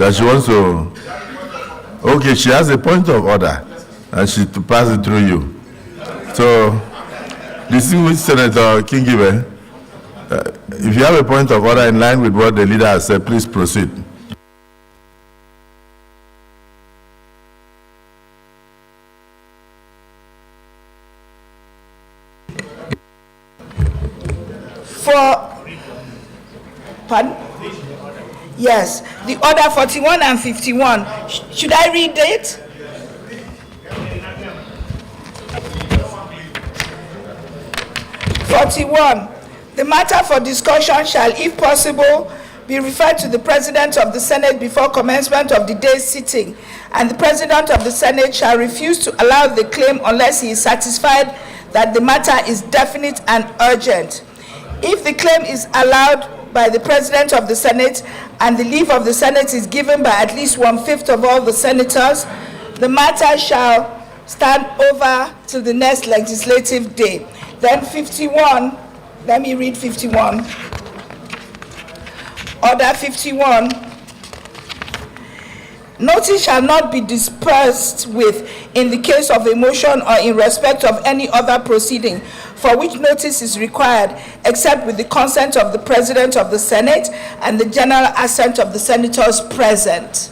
that she wants to. Okay, she has a point of order, and she to pass it through you. So, distinguished Senator Kingibe, if you have a point of order in line with what the leader has said, please proceed. Pardon? Yes, the order 41 and 51. Should I read it? The matter for discussion shall, if possible, be referred to the President of the Senate before commencement of the day's sitting, and the President of the Senate shall refuse to allow the claim unless he is satisfied that the matter is definite and urgent. If the claim is allowed by the President of the Senate and the leave of the Senate is given by at least 1/5 of all the senators, the matter shall stand over till the next legislative day. Then 51, let me read 51. Order 51. Notice shall not be dispersed with in the case of a motion or in respect of any other proceeding for which notice is required, except with the consent of the President of the Senate and the general assent of the senators present.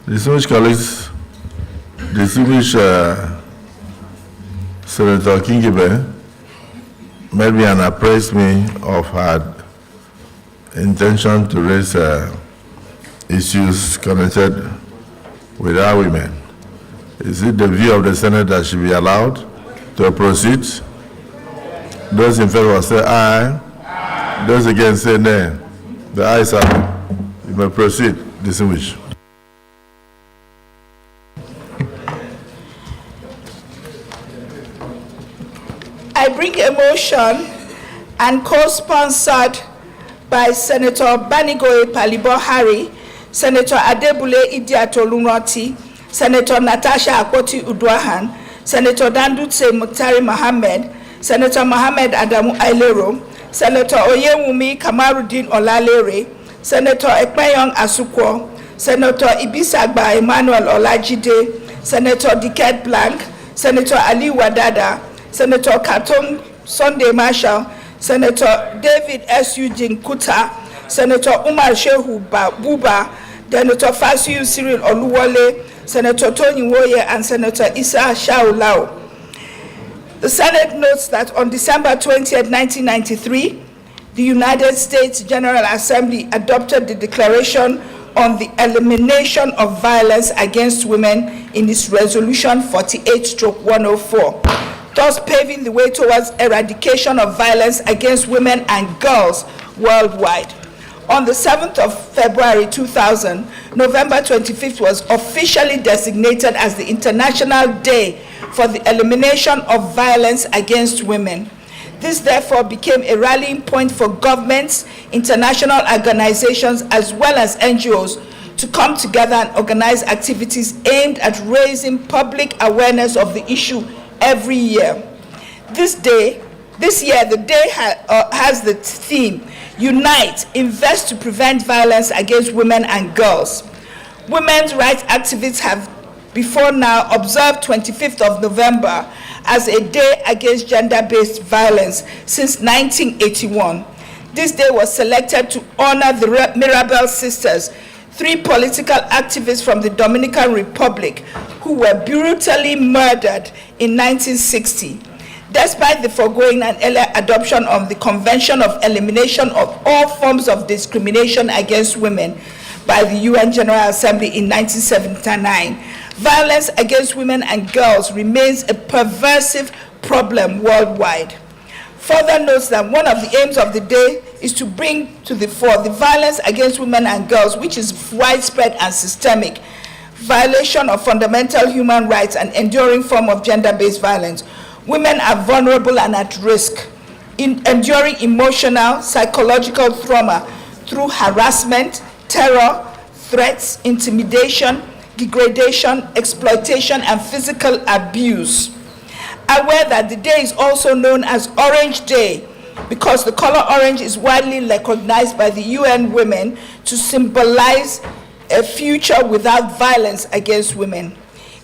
Distinguished colleagues, distinguished Senator Kingibe made me and appraised me of her intention to raise issues connected with our women. Is it the view of the Senate that should be allowed to proceed? Those in favor say aye. Aye. Those against say nay. The ayes have it. You may proceed, distinguished. I bring a motion and co-sponsored by Senator Banigoe Palibo Hari, Senator Adebule Idiatolunroti, Senator Natasha Akpoti Uduahan, Senator Dandutse Muktari Mohammed, Senator Mohammed Adamu Ailero, Senator Oyewumi Kamarudin Olalere, Senator Ekpeyong Asukwo, Senator Ibisagba Emmanuel Olajide, Senator Diket Blank, Senator Ali Wadada, Senator Katon Sunday Marshall, Senator David S. Eugene Kuta, Senator Umar Shehu Buba, Senator Fasiu Cyril Oluwole, Senator Tony Woye, and Senator Issa Shaulao. The Senate notes that on December 20th, 1993, the United States General Assembly adopted the Declaration on the Elimination of Violence Against Women in its Resolution 48/104. Thus paving the way towards eradication of violence against women and girls worldwide. On the 7th of February 2000, November 25th was officially designated as the International Day for the Elimination of Violence Against Women. This therefore became a rallying point for governments, international organizations, as well as NGOs to come together and organize activities aimed at raising public awareness of the issue every year. This year, the day has the theme, Unite, Invest to Prevent Violence Against Women and Girls. Women's rights activists have before now observed 25th of November as a day against gender-based violence since 1981. This day was selected to honor the Mirabel sisters, 3 political activists from the Dominican Republic who were brutally murdered in 1960. Despite the foregoing and earlier adoption of the Convention of Elimination of All Forms of Discrimination Against Women by the UN General Assembly in 1979, violence against women and girls remains a pervasive problem worldwide. Further notes that one of the aims of the day is to bring to the fore the violence against women and girls, which is widespread and systemic, violation of fundamental human rights and enduring form of gender-based violence. Women are vulnerable and at risk, enduring emotional, psychological trauma through harassment, terror, threats, intimidation, degradation, exploitation, and physical abuse. Aware that the day is also known as Orange Day, because the color orange is widely recognized by the UN Women to symbolize a future without violence against women.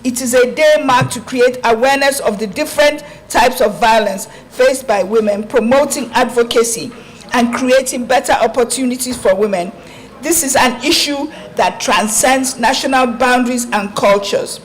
It is a day marked to create awareness of the different types of violence faced by women, promoting advocacy and creating better opportunities for women. This is an issue that transcends national boundaries and cultures.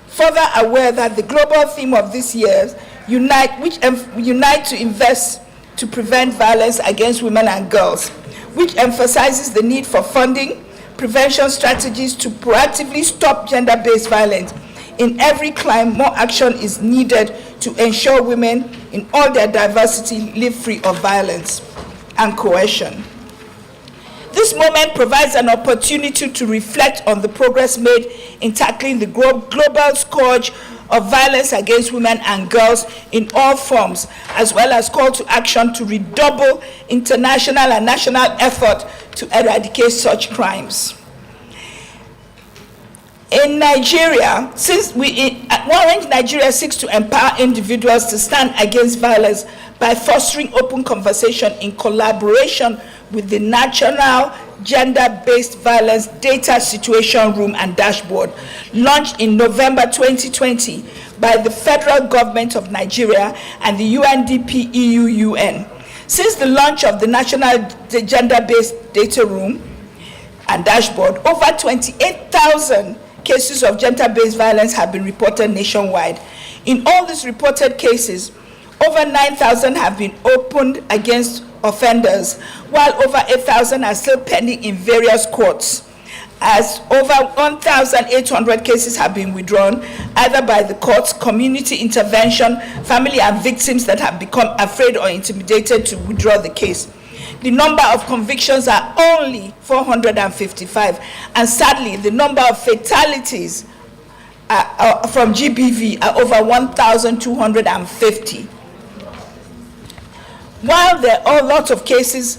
Further aware that the global theme of this year's Unite to Invest to Prevent Violence Against Women and Girls, which emphasizes the need for funding, prevention strategies to proactively stop gender-based violence. In every climate, more action is needed to ensure women in all their diversity live free of violence and coercion. This moment provides an opportunity to reflect on the progress made in tackling the global scourge of violence against women and girls in all forms, as well as call to action to redouble international and national effort to eradicate such crimes. In Nigeria, Orange Nigeria seeks to empower individuals to stand against violence by fostering open conversation in collaboration with the National Gender-Based Violence Data Situation Room and Dashboard, launched in November 2020 by the federal government of Nigeria and the UNDP EU-UN. Since the launch of the National Gender-Based Data Room and Dashboard, over 28,000 cases of gender-based violence have been reported nationwide. In all these reported cases, over 9,000 have been opened against offenders, while over 8,000 are still pending in various courts, as over 1,800 cases have been withdrawn, either by the courts, community intervention, family and victims that have become afraid or intimidated to withdraw the case. The number of convictions are only 455, and sadly, the number of fatalities from GBV are over 1,250. While there are lots of cases,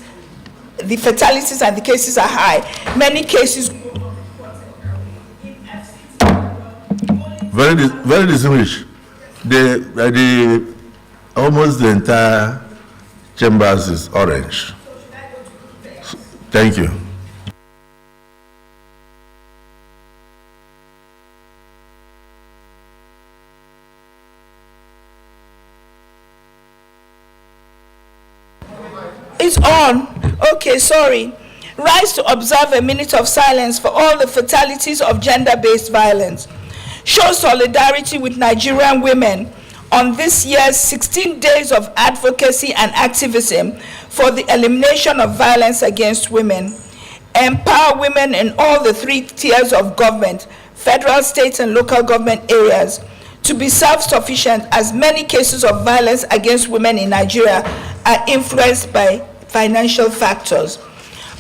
the fatalities and the cases are high. Many cases. Very distinguished. Almost the entire chambers is orange. Thank you. It's on. Okay, sorry. Rise to observe a minute of silence for all the fatalities of gender-based violence. Show solidarity with Nigerian women on this year's 16 days of advocacy and activism for the elimination of violence against women. Empower women in all the 3 tiers of government, federal, state, and local government areas, to be self-sufficient, as many cases of violence against women in Nigeria are influenced by financial factors.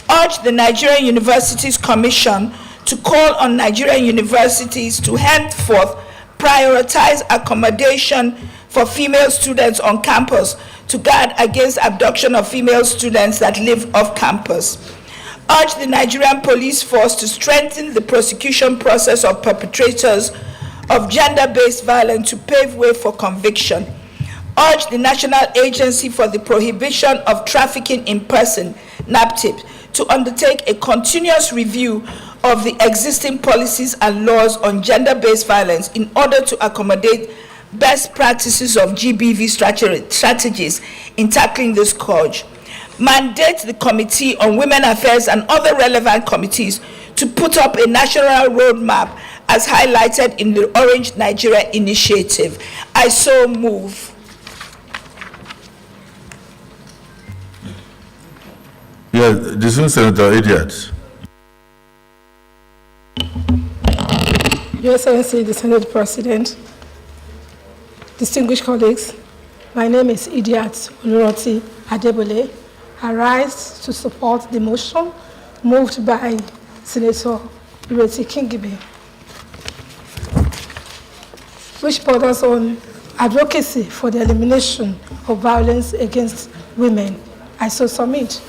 Urge the Nigerian Universities Commission to call on Nigerian universities to henceforth prioritize accommodation for female students on campus to guard against abduction of female students that live off campus. Urge the Nigerian police force to strengthen the prosecution process of perpetrators of gender-based violence to pave way for conviction. Urge the National Agency for the Prohibition of Trafficking in Person, NAPTIP, to undertake a continuous review of the existing policies and laws on gender-based violence in order to accommodate best practices of GBV strategies in tackling this scourge. Mandate the Committee on Women Affairs and other relevant committees to put up a national roadmap as highlighted in the Orange Nigeria initiative. I so move. Yes, distinguished Senator Idiot. Your Excellency, the Senate President, distinguished colleagues, my name is Idiat Oluroti Adebole. I rise to support the motion moved by Senator Ireti Kingibe, which borders on advocacy for the elimination of violence against women. I so submit.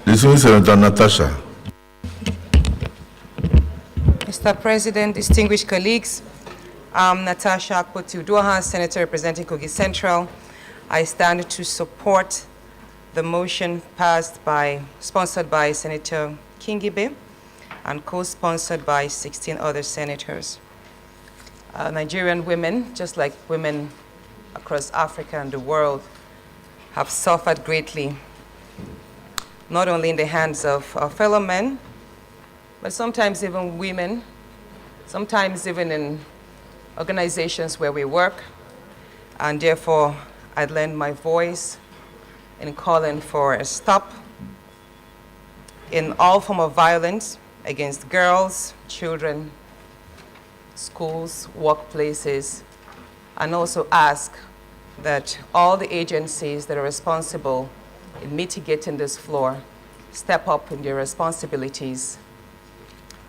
Distinguished Senator Natasha. Mr. President, distinguished colleagues, I'm Natasha Akpotu-Uduaghan, Senator representing Kogi Central. I stand to support the motion sponsored by Senator Kingibe and co-sponsored by 16 other senators. Nigerian women, just like women across Africa and the world, have suffered greatly, not only in the hands of our fellow men, but sometimes even women, sometimes even in organizations where we work. And therefore, I'd lend my voice in calling for a stop in all form of violence against girls, children, schools, workplaces, and also ask that all the agencies that are responsible in mitigating this floor step up in their responsibilities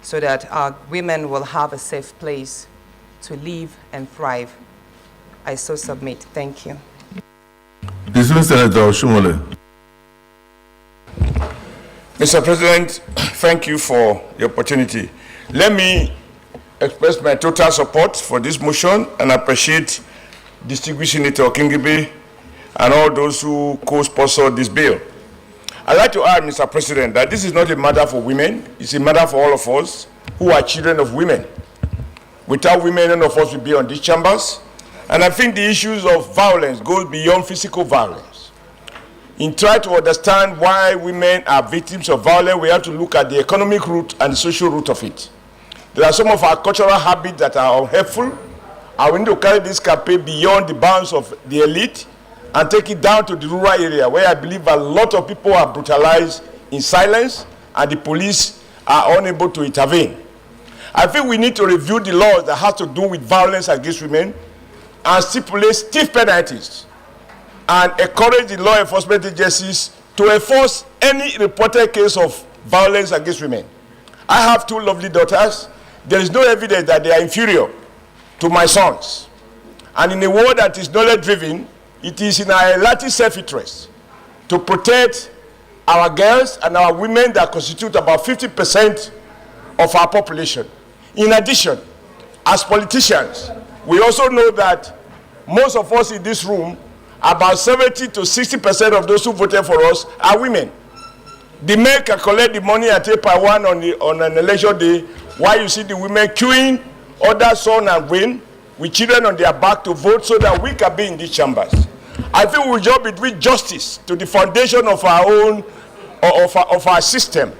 so that our women will have a safe place to live and thrive. I so submit. Thank you. Dismissed Senator Oshumole. Mr. President, thank you for the opportunity. Let me express my total support for this motion and appreciate distinguished Senator Kingibe and all those who co-sponsored this bill. I'd like to add, Mr. President, that this is not a matter for women, it's a matter for all of us who are children of women. Without women, none of us will be on these chambers. And I think the issues of violence goes beyond physical violence. In trying to understand why women are victims of violence, we have to look at the economic root and the social root of it. There are some of our cultural habits that are unhelpful, and we need to carry this campaign beyond the bounds of the elite and take it down to the rural area, where I believe a lot of people are brutalized in silence and the police are unable to intervene. I think we need to review the laws that have to do with violence against women and stipulate stiff penalties and encourage the law enforcement agencies to enforce any reported case of violence against women. I have two lovely daughters. There is no evidence that they are inferior to my sons. And in a world that is knowledge-driven, it is in our relative self-interest to protect our girls and our women that constitute about 50% of our population. In addition, as politicians, we also know that most of us in this room, about 70 to 60% of those who voted for us are women. The men can collect the money and take per one on an election day, while you see the women queuing under sun and rain with children on their back to vote so that we can be in these chambers. I think we will be doing justice to the foundation of our own, of our system,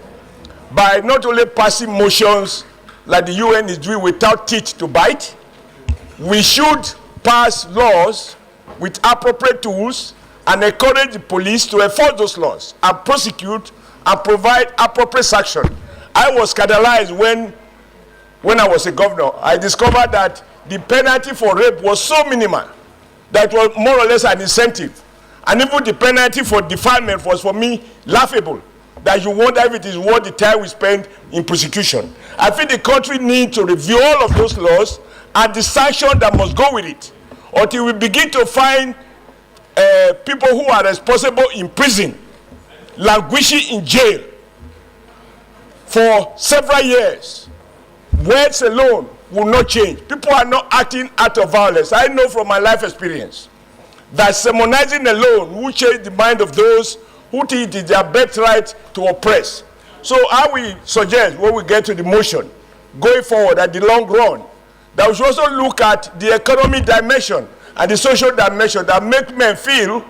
by not only passing motions like the UN is doing without teeth to bite. We should pass laws with appropriate tools and encourage the police to enforce those laws and prosecute and provide appropriate sanction. I was scandalized when I was a governor. I discovered that the penalty for rape was so minimal that it was more or less an incentive. And even the penalty for defilement was, for me, laughable, that you wonder if it is worth the time we spend in prosecution. I think the country needs to review all of those laws and the sanction that must go with it, until we begin to find people who are responsible in prison, languishing in jail for several years. Words alone will not change. People are not acting out of violence. I know from my life experience that sermonizing alone will change the mind of those who think it is their birthright to oppress. So I will suggest, when we get to the motion, going forward at the long run, that we should also look at the economic dimension and the social dimension that make men feel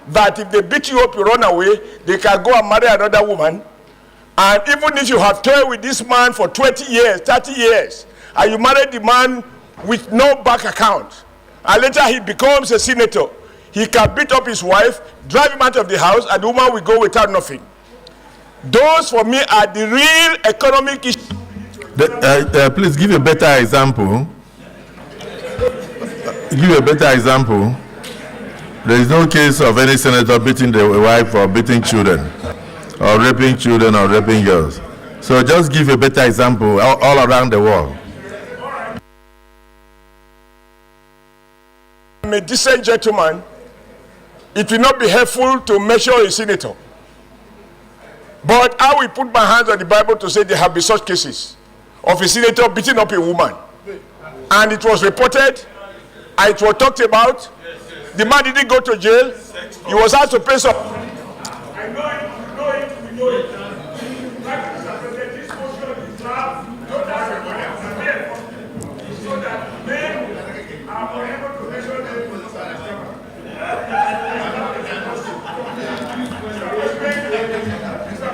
that if they beat you up, you run away, they can go and marry another woman. And even if you have toyed with this man for 20 years, 30 years, and you marry the man with no bank account, and later he becomes a senator, he can beat up his wife, drive him out of the house, and the woman will go without nothing. Those, for me, are the real economic issues. Please give a better example. Give a better example. There is no case of any senator beating the wife or beating children, or raping children or raping girls. So just give a better example all around the world. I'm a decent gentleman. It will not be helpful to measure a senator. But I will put my hands on the Bible to say there have been such cases of a senator beating up a woman. And it was reported, and it was talked about. The man didn't go to jail. He was asked to pay some. I know it, we know it. Thank you, Mr. President. This motion is draft, so that men are unable to measure them. Mr.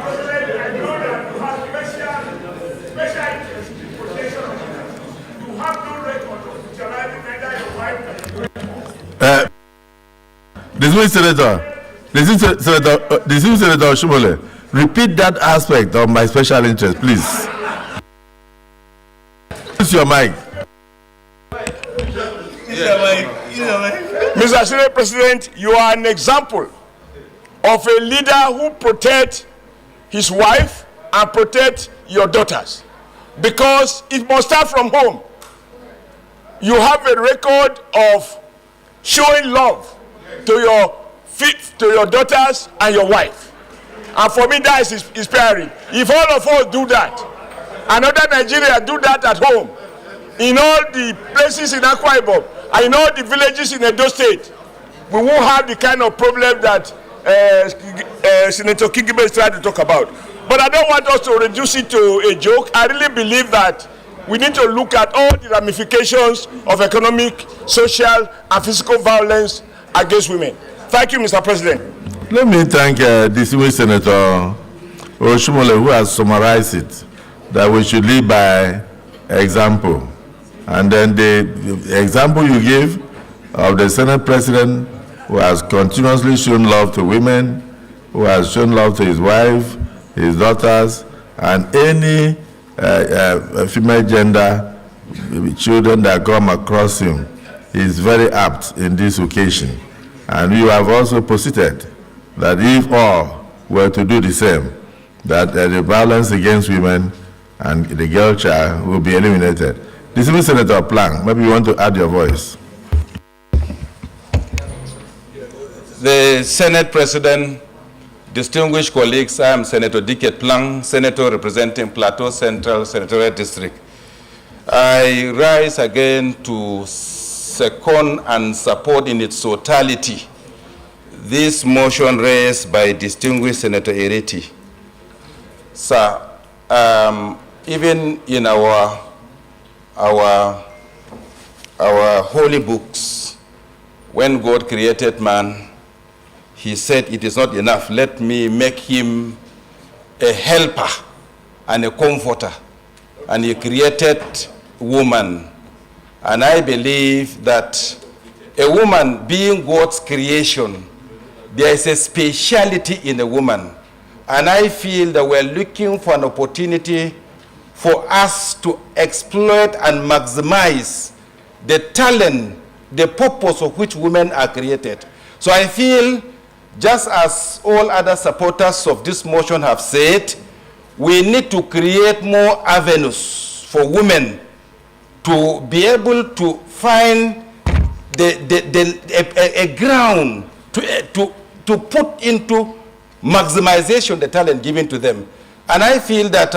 President, I know that you have special interest in protection of women. You have no record of utilizing neither your wife nor your Dismissed Senator Oshomole, repeat that aspect of my special interest, please. Use your mic. Mr. Senate President, you are an example of a leader who protects his wife and protects your daughters, because it must start from home. You have a record of showing love to your daughters and your wife, and for me that is inspiring. If all of us do that, and other Nigerians do that at home, in all the places in Akwa Ibom and in all the villages in Edo State, we won't have the kind of problem that Senator Kingibe is trying to talk about. But I don't want us to reduce it to a joke. I really believe that we need to look at all the ramifications of economic, social, and physical violence against women. Thank you, Mr. President. Let me thank distinguished Senator Oshomole, who has summarized it, that we should lead by example. And then the example you give of the Senate President, who has continuously shown love to women, who has shown love to his wife, his daughters, and any female gender children that come across him, is very apt in this occasion. And you have also posited that if all were to do the same, that the violence against women and the girl child will be eliminated. This is Senator Plank. Maybe you want to add your voice. The Senate President, distinguished colleagues, I am Senator Dicket Plank, Senator representing Plateau Central Senatorial District. I rise again to second and support in its totality this motion raised by distinguished Senator Ereti. Sir, even in our holy books, when God created man, he said, it is not enough. Let me make him a helper and a comforter. And he created woman. And I believe that a woman being God's creation, there is a speciality in a woman. And I feel that we're looking for an opportunity for us to exploit and maximize the talent, the purpose of which women are created. So I feel, just as all other supporters of this motion have said, we need to create more avenues for women to be able to find a ground to put into maximization the talent given to them. And I feel that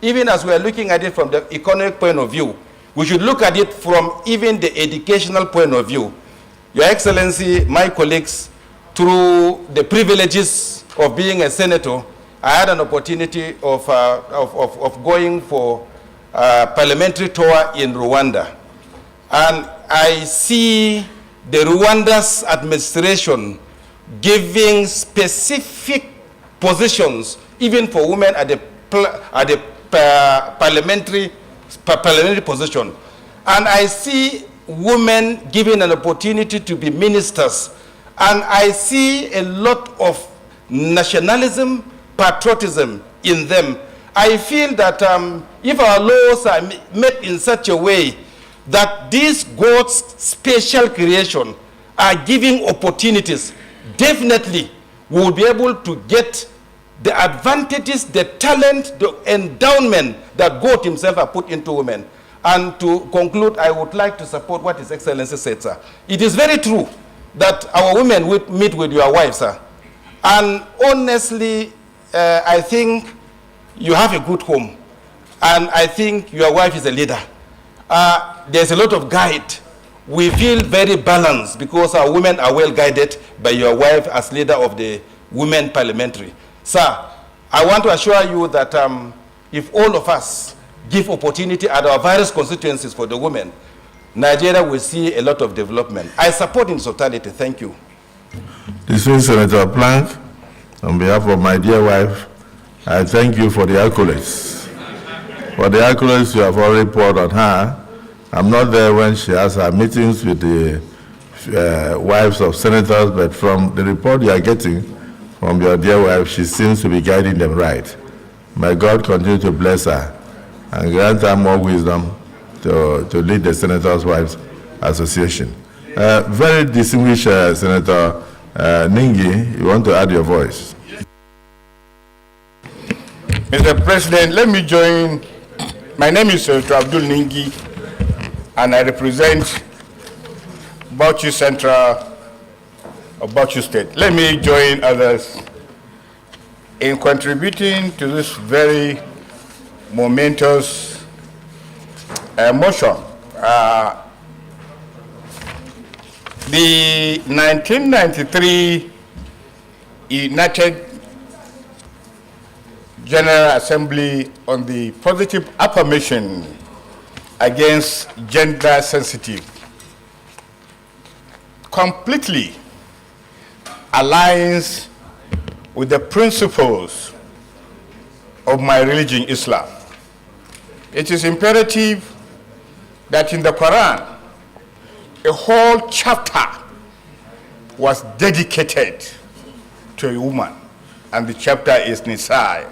even as we are looking at it from the economic point of view, we should look at it from even the educational point of view. Your Excellency, my colleagues, through the privileges of being a senator, I had an opportunity of going for a parliamentary tour in Rwanda. And I see the Rwanda's administration giving specific positions, even for women at the parliamentary position. And I see women given an opportunity to be ministers. And I see a lot of nationalism, patriotism in them. I feel that if our laws are made in such a way that these God's special creation are giving opportunities, definitely we will be able to get the advantages, the talent, the endowment that God himself has put into women. And to conclude, I would like to support what His Excellency said, sir. It is very true that our women will meet with your wives, sir. And honestly, I think you have a good home. And I think your wife is a leader. There's a lot of guide we feel very balanced because our women are well guided by your wife as leader of the Women Parliamentary. Sir, I want to assure you that if all of us give opportunity at our various constituencies for the women, Nigeria will see a lot of development. I support in totality. Thank you. This is Senator Plank. On behalf of my dear wife, I thank you for the accolades. For the accolades you have already poured on her. I'm not there when she has her meetings with the wives of senators, but from the report you are getting from your dear wife, she seems to be guiding them right. May God continue to bless her and grant her more wisdom to lead the Senators' Wives Association. Very distinguished Senator Ningi, you want to add your voice? Mr. President, let me join. My name is Senator Abdul Ningi, and I represent Bauchi Central of Bauchi State. Let me join others in contributing to this very momentous motion. The 1993 United General Assembly on the positive affirmation against gender sensitive completely aligns with the principles of my religion, Islam. It is imperative that in the Quran, a whole chapter was dedicated to a woman, and the chapter is Nisa,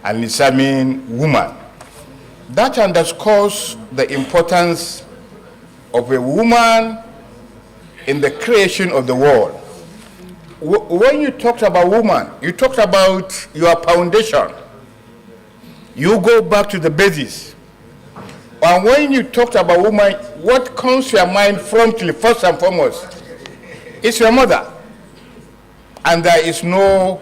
and Nisa means woman. That underscores the importance of a woman in the creation of the world. When you talked about woman, you talked about your foundation. You go back to the basis. And when you talked about woman, what comes to your mind promptly, first and foremost, is your mother. And there is no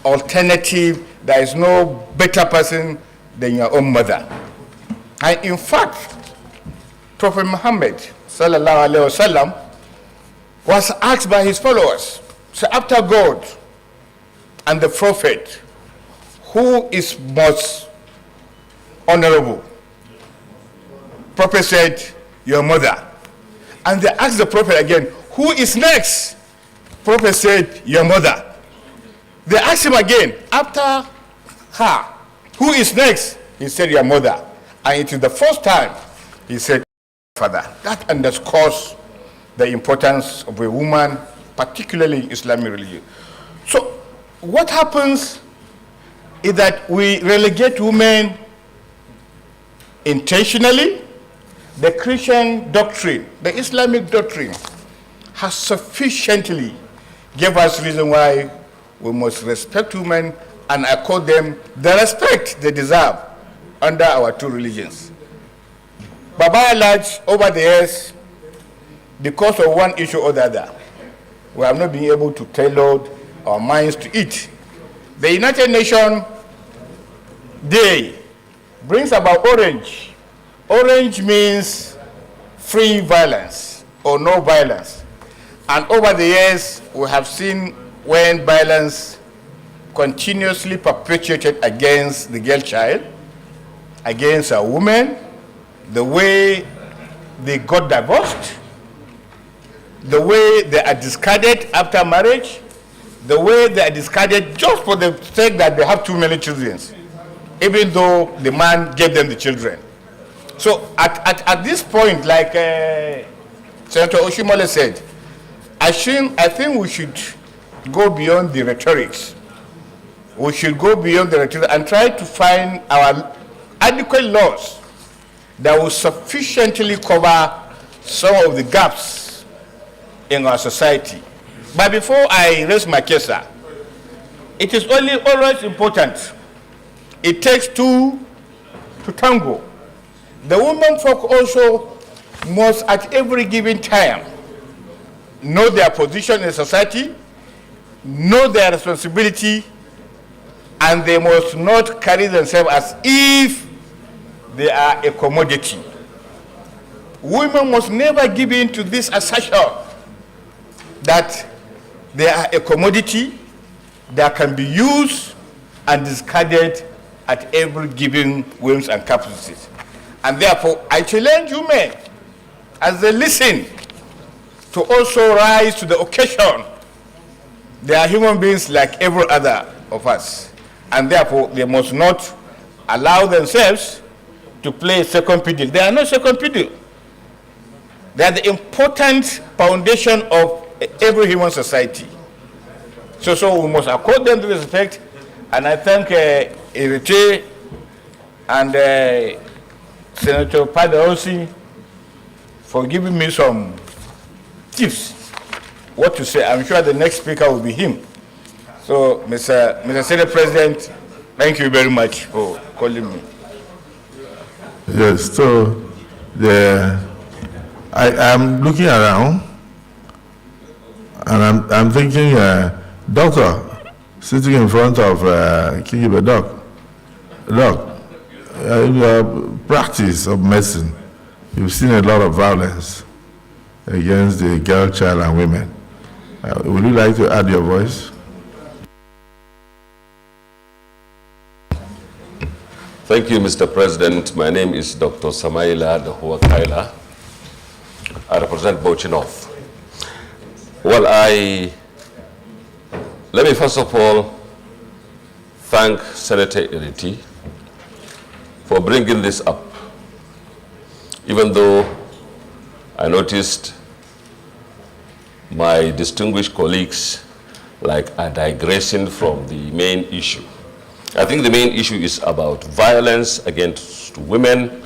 alternative, there is no better person than your own mother. And in fact, Prophet Muhammad sallallahu alaihi wasallam was asked by his followers, so after God and the Prophet, who is most honorable? Prophet said, your mother. And they asked the Prophet again, who is next? Prophet said, your mother. They asked him again, after her, who is next? He said, your mother. And it is the first time he said, father. That underscores the importance of a woman, particularly in Islamic religion. So what happens is that we relegate women intentionally. The Christian doctrine, the Islamic doctrine, has sufficiently given us reason why we must respect women and accord them the respect they deserve under our two religions. But by and large, over the years, because of one issue or the other, we have not been able to tailor our minds to it. The United Nations Day brings about orange. Orange means free violence or no violence. And over the years, we have seen when violence continuously perpetuated against the girl child, against a woman, the way they got divorced, the way they are discarded after marriage, the way they are discarded just for the sake that they have too many children, even though the man gave them the children. So at this point, like Senator Oshimole said, I think we should go beyond the rhetorics. We should go beyond the rhetoric and try to find our adequate laws that will sufficiently cover some of the gaps in our society. But before I raise my case, sir, it is always important. It takes two to tango. The women folk also must at every given time know their position in society, know their responsibility, and they must not carry themselves as if they are a commodity. women must never give in to this assertion that they are a commodity that can be used and discarded at every given whims and caprices. And therefore, I challenge you men, as they listen, to also rise to the occasion. They are human beings like every other of us, and therefore they must not allow themselves to play second fiddle. They are not second fiddle. They are the important foundation of every human society. So we must accord them the respect, and I thank Irite and Senator Padaosi for giving me some tips what to say. I'm sure the next speaker will be him. So, Mr. Senate President, thank you very much for calling me. Yes, so I'm looking around and I'm thinking, doctor sitting in front of Kingibe, doc, in your practice of medicine, you've seen a lot of violence against the girl, child, and women. Would you like to add your voice? Thank you, Mr. President. My name is Dr. Samaila Dahua Kaila. I represent Bauchi North. Well, let me first of all thank Senator Iriti for bringing this up, even though I noticed my distinguished colleagues are digressing from the main issue. I think the main issue is about violence against women,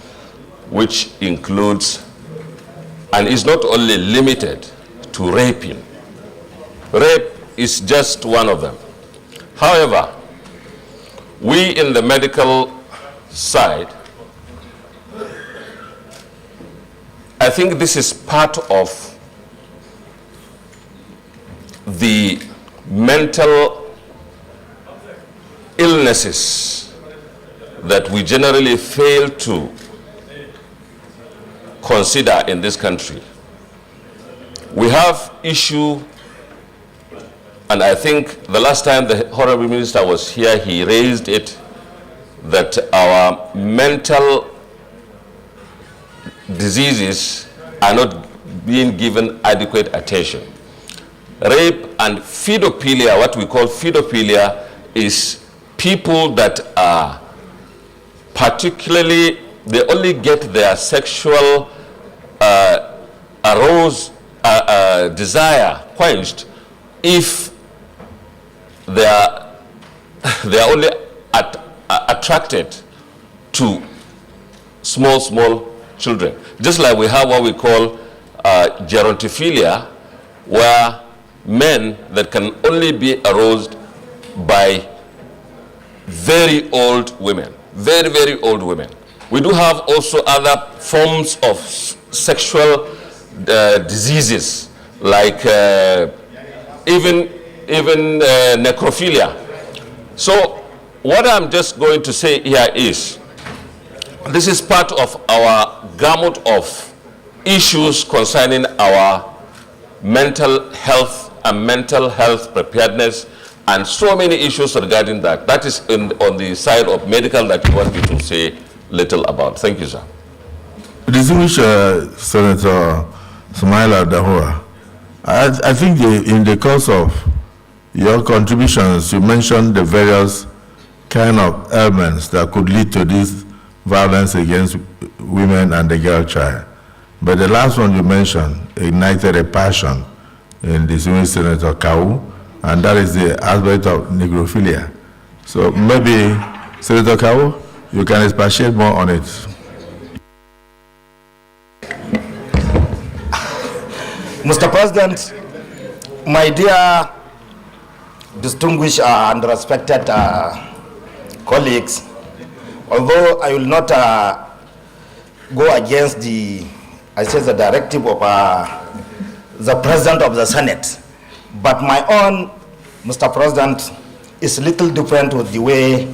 which includes and is not only limited to raping. Rape is just one of them. However, we in the medical side, I think this is part of the mental illnesses that we generally fail to consider in this country. We have issue, and I think the last time the Honorable Minister was here, he raised it, that our mental diseases are not being given adequate attention. Rape and pedophilia, what we call pedophilia, is people that are particularly, they only get their sexual desire quenched if they are only attracted to small children. Just like we have what we call gerontophilia, where men that can only be aroused by very old women, very old women. We do have also other forms of sexual diseases, like even necrophilia. So what I'm just going to say here is, this is part of our gamut of issues concerning our mental health and mental health preparedness, and so many issues regarding that. That is on the side of medical that you want me to say little about. Thank you, sir. Distinguished Senator Samaila Dahua, I think in the course of your contributions, you mentioned the various kind of elements that could lead to this violence against women and the girl child. But the last one you mentioned ignited a passion in distinguished Senator Kau, and that is the aspect of necrophilia. So maybe, Senator Kau, you can expatiate more on it. Mr. President, my dear distinguished and respected colleagues, although I will not go against the directive of the President of the Senate, but my own, Mr. President, is a little different with the way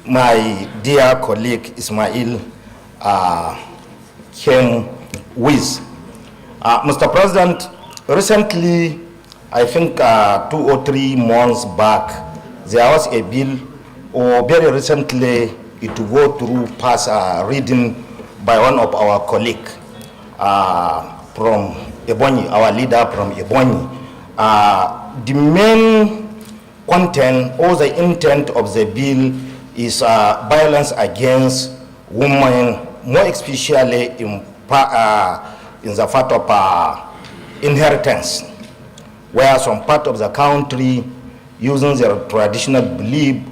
my dear colleague Ismail came with. Mr. President, recently, I think 2 or 3 months back, there was a bill, or very recently, it will go through past reading by one of our colleagues from Ebonyi, our leader from Ebonyi. The main content or the intent of the bill is violence against women, more especially in the fact of inheritance, where some part of the country using their traditional belief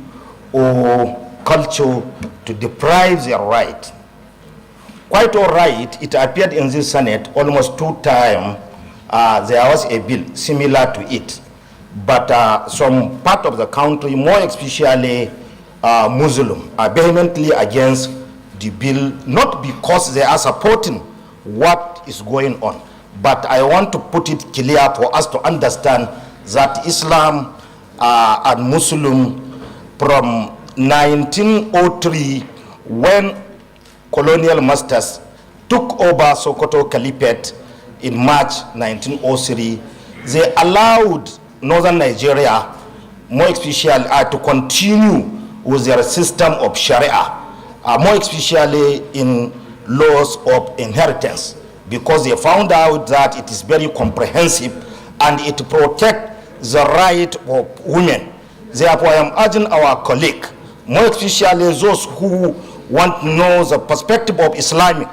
or culture to deprive their right. Quite all right, it appeared in this Senate almost 2 times. There was a bill similar to it, but some part of the country, more especially Muslim, are vehemently against the bill, not because they are supporting what is going on, but I want to put it clear for us to understand that Islam and Muslim from 1903, when colonial masters took over Sokoto Caliphate in March 1903, they allowed northern Nigeria, more especially, to continue with their system of Sharia, more especially in laws of inheritance, because they found out that it is very comprehensive and it protects the right of women. Therefore, I am urging our colleague, more especially those who want to know the perspective of Islam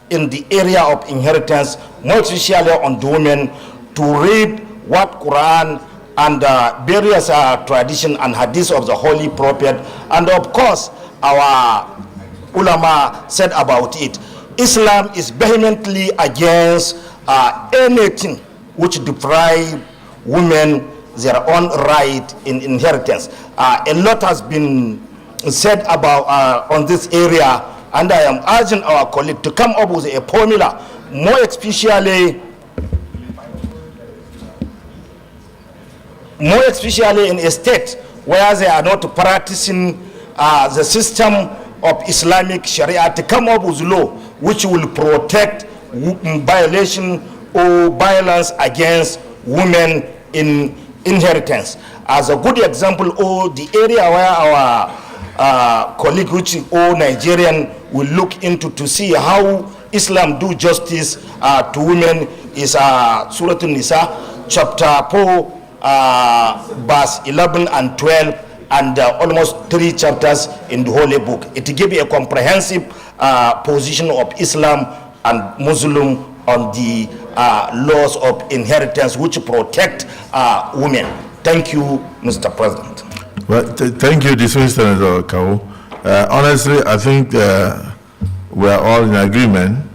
in the area of inheritance, more especially on the women, to read what Quran and various tradition and hadith of the Holy Prophet, and of course our ulama said about it. Islam is vehemently against anything which deprive women their own right in inheritance. A lot has been said about on this area, and I am urging our colleague to come up with a formula, more especially in a state where they are not practicing the system of Islamic Sharia, to come up with law which will protect violation or violence against women in inheritance. As a good example, or the area where our colleague, which all Nigerian will look into to see how Islam do justice to women, is Surah An-Nisa, chapter 4, verse 11 and 12, and almost 3 chapters in the Holy Book. It gives a comprehensive position of Islam and Muslim on the laws of inheritance which protect women. Thank you, Mr. President. Well, thank you, dismissed Senator Kawu. Honestly, I think we are all in agreement.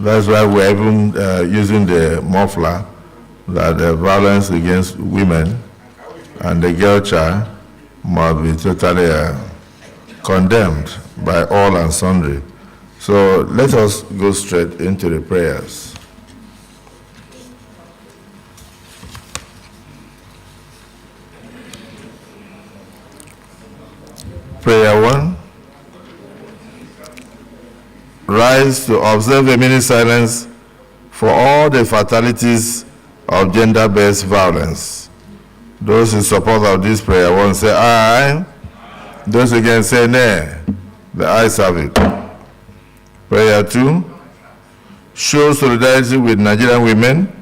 That's why we're even using the muffler, that the violence against women and the girl child must be totally condemned by all and sundry. So let us go straight into the prayers. Prayer 1. Rise to observe a minute silence for all the fatalities of gender-based violence. Those in support of this prayer 1 say aye. Those against say nay. The ayes have it. Prayer 2. Show solidarity with Nigerian women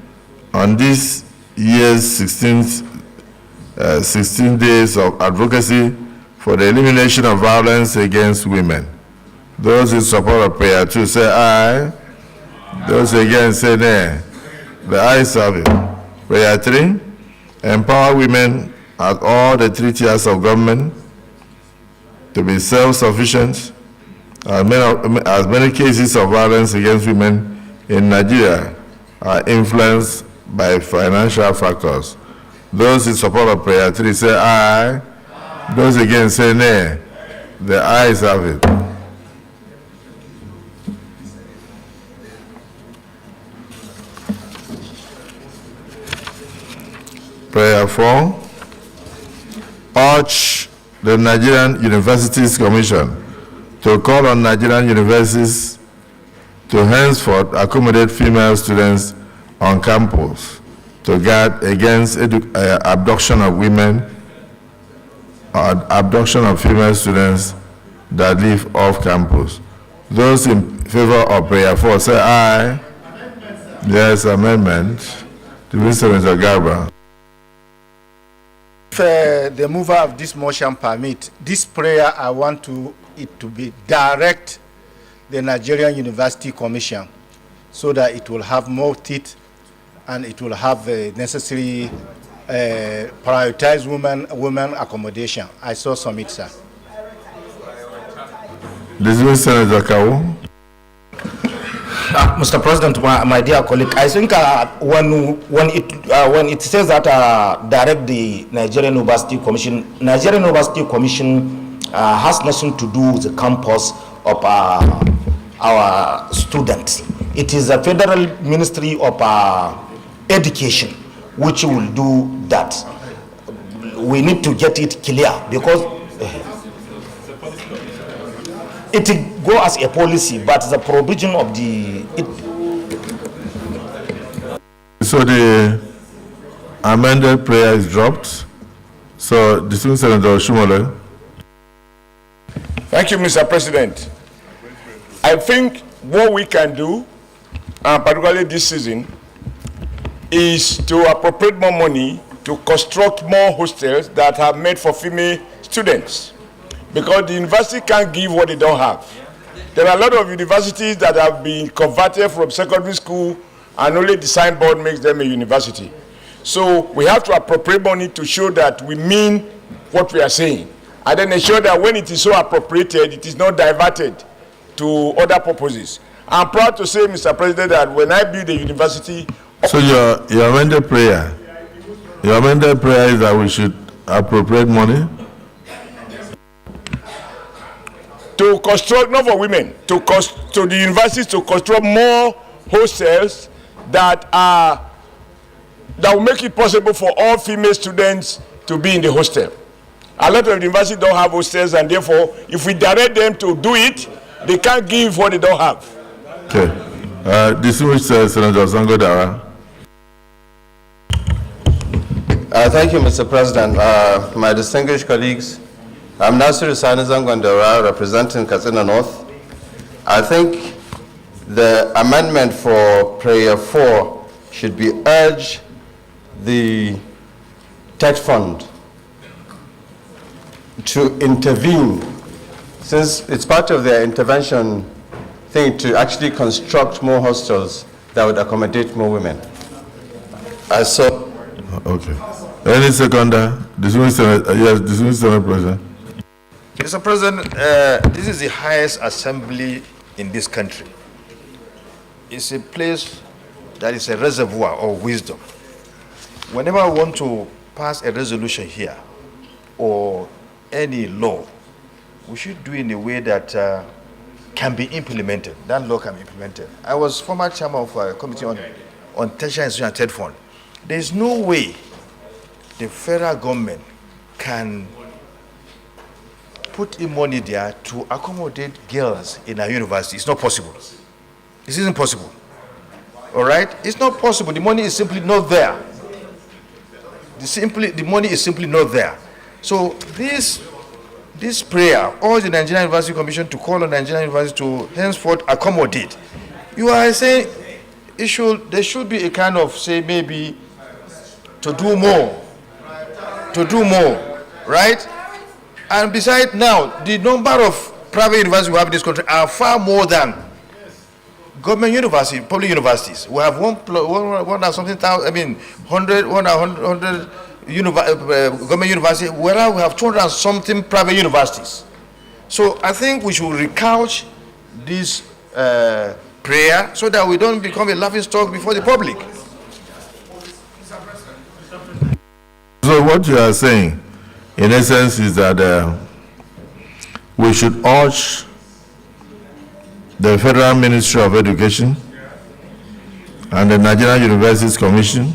on this year's 16 days of advocacy for the elimination of violence against women. Those in support of prayer 2 say aye. Those against say nay. The ayes have it. Prayer 3. Empower women at all the 3 tiers of government to be self-sufficient. As many cases of violence against women in Nigeria are influenced by financial factors. Those in support of prayer 3 say aye. Those against say nay. The ayes have it. Prayer 4. Urge the Nigerian Universities Commission to call on Nigerian universities to henceforth accommodate female students on campus to guard against abduction of women or abduction of female students that live off campus. Those in favor of prayer 4 say aye. Yes, amendment. Mr. Garba. If the mover of this motion permit, this prayer I want it to be direct the Nigerian University Commission so that it will have more teeth and it will have the necessary prioritized women accommodation. I so submit, sir. Dismissed, Senator Kawu. Mr. President, my dear colleague, I think when it says that direct the Nigerian University Commission has nothing to do with the campus of our students. It is a Federal Ministry of Education which will do that. We need to get it clear because it go as a policy, but the provision of So the amended prayer is dropped. So dismissed, Senator Shumole. Thank you, Mr. President. I think what we can do, particularly this season, is to appropriate more money to construct more hostels that are made for female students. Because the university can't give what they don't have. There are a lot of universities that have been converted from secondary school and only the signboard makes them a university. So we have to appropriate money to show that we mean what we are saying. And then ensure that when it is so appropriated, it is not diverted to other purposes. I'm proud to say, Mr. President, that when I build a university... So your amended prayer is that we should appropriate money? To construct, not for women, to the universities to construct more hostels that will make it possible for all female students to be in the hostel. A lot of universities don't have hostels, and therefore, if we direct them to do it, they can't give what they don't have. Okay. Distinguished Senator Zangodara. Thank you, Mr. President. My distinguished colleagues, I'm Nasir Sani Zangondara, representing Katsina North. I think the amendment for prayer 4 should be urge the TED fund to intervene, since it's part of their intervention thing to actually construct more hostels that would accommodate more women. Okay. Any seconder? Dismissed, yes, dismissed, Senate President. Mr. President, this is the highest assembly in this country. It's a place that is a reservoir of wisdom. Whenever I want to pass a resolution here or any law, we should do it in a way that can be implemented. That law can be implemented. I was former chairman of a committee on tertiary institution and TED fund. There is no way the federal government can put in money there to accommodate girls in our university. It's not possible. This isn't possible. All right? It's not possible. The money is simply not there. The money is simply not there. So this prayer, or the Nigerian University Commission to call on Nigerian University to henceforth accommodate, you are saying there should be a kind of, say, maybe to do more, right? And besides now, the number of private universities we have in this country are far more than government universities, public universities. We have one and something thousand, 100 government universities, whereas we have 200 and something private universities. So I think we should recouch this prayer so that we don't become a laughingstock before the public. So what you are saying, in essence, is that we should urge the Federal Ministry of Education and the Nigerian Universities Commission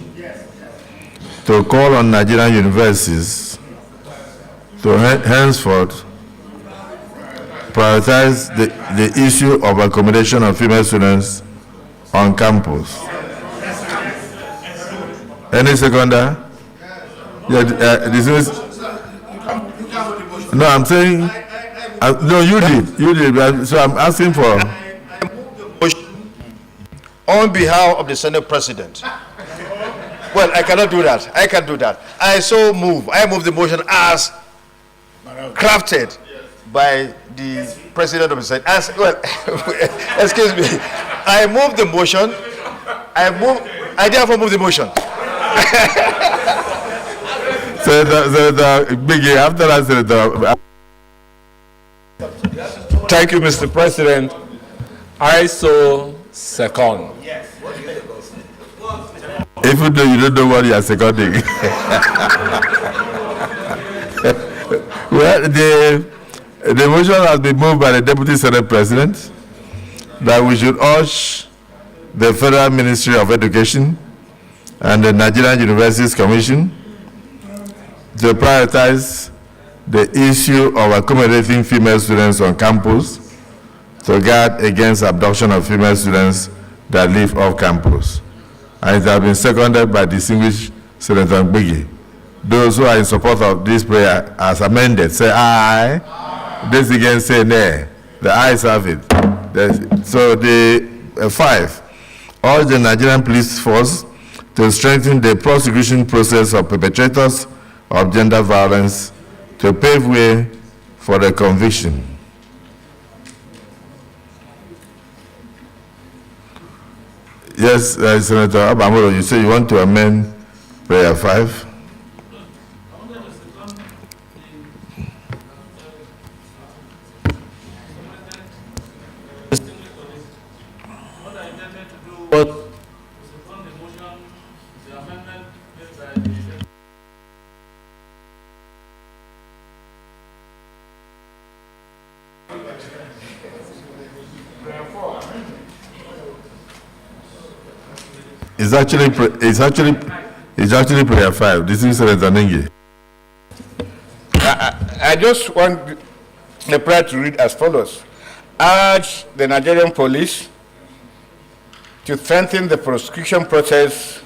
to call on Nigerian universities to henceforth prioritize the issue of accommodation of female students on campus. Any seconder? Yeah, this is. No, I'm saying. No, you did. So I'm asking for. On behalf of the Senate President. Well, I cannot do that. I can't do that. I so move. I move the motion as crafted by the President of the Senate. As well, excuse me. I move the motion. I therefore move the motion. Senator Biggie, after that, Senator. Thank you, Mr. President. I so second. Even though you don't know what you are seconding. Well, the motion has been moved by the Deputy Senate President that we should urge the Federal Ministry of Education and the Nigerian Universities Commission to prioritize the issue of accommodating female students on campus to guard against abduction of female students that live off campus. And it has been seconded by distinguished Senator Biggie. Those who are in support of this prayer as amended, say aye. Those against say nay. The ayes have it. So the 5, urge the Nigerian police force to strengthen the prosecution process of perpetrators of gender violence to pave way for the conviction. Yes, Senator Abamoro, you say you want to amend prayer 5? It's actually prayer 5. This is Senator Nengi. I just want the prayer to read as follows. Urge the Nigerian police to strengthen the prosecution process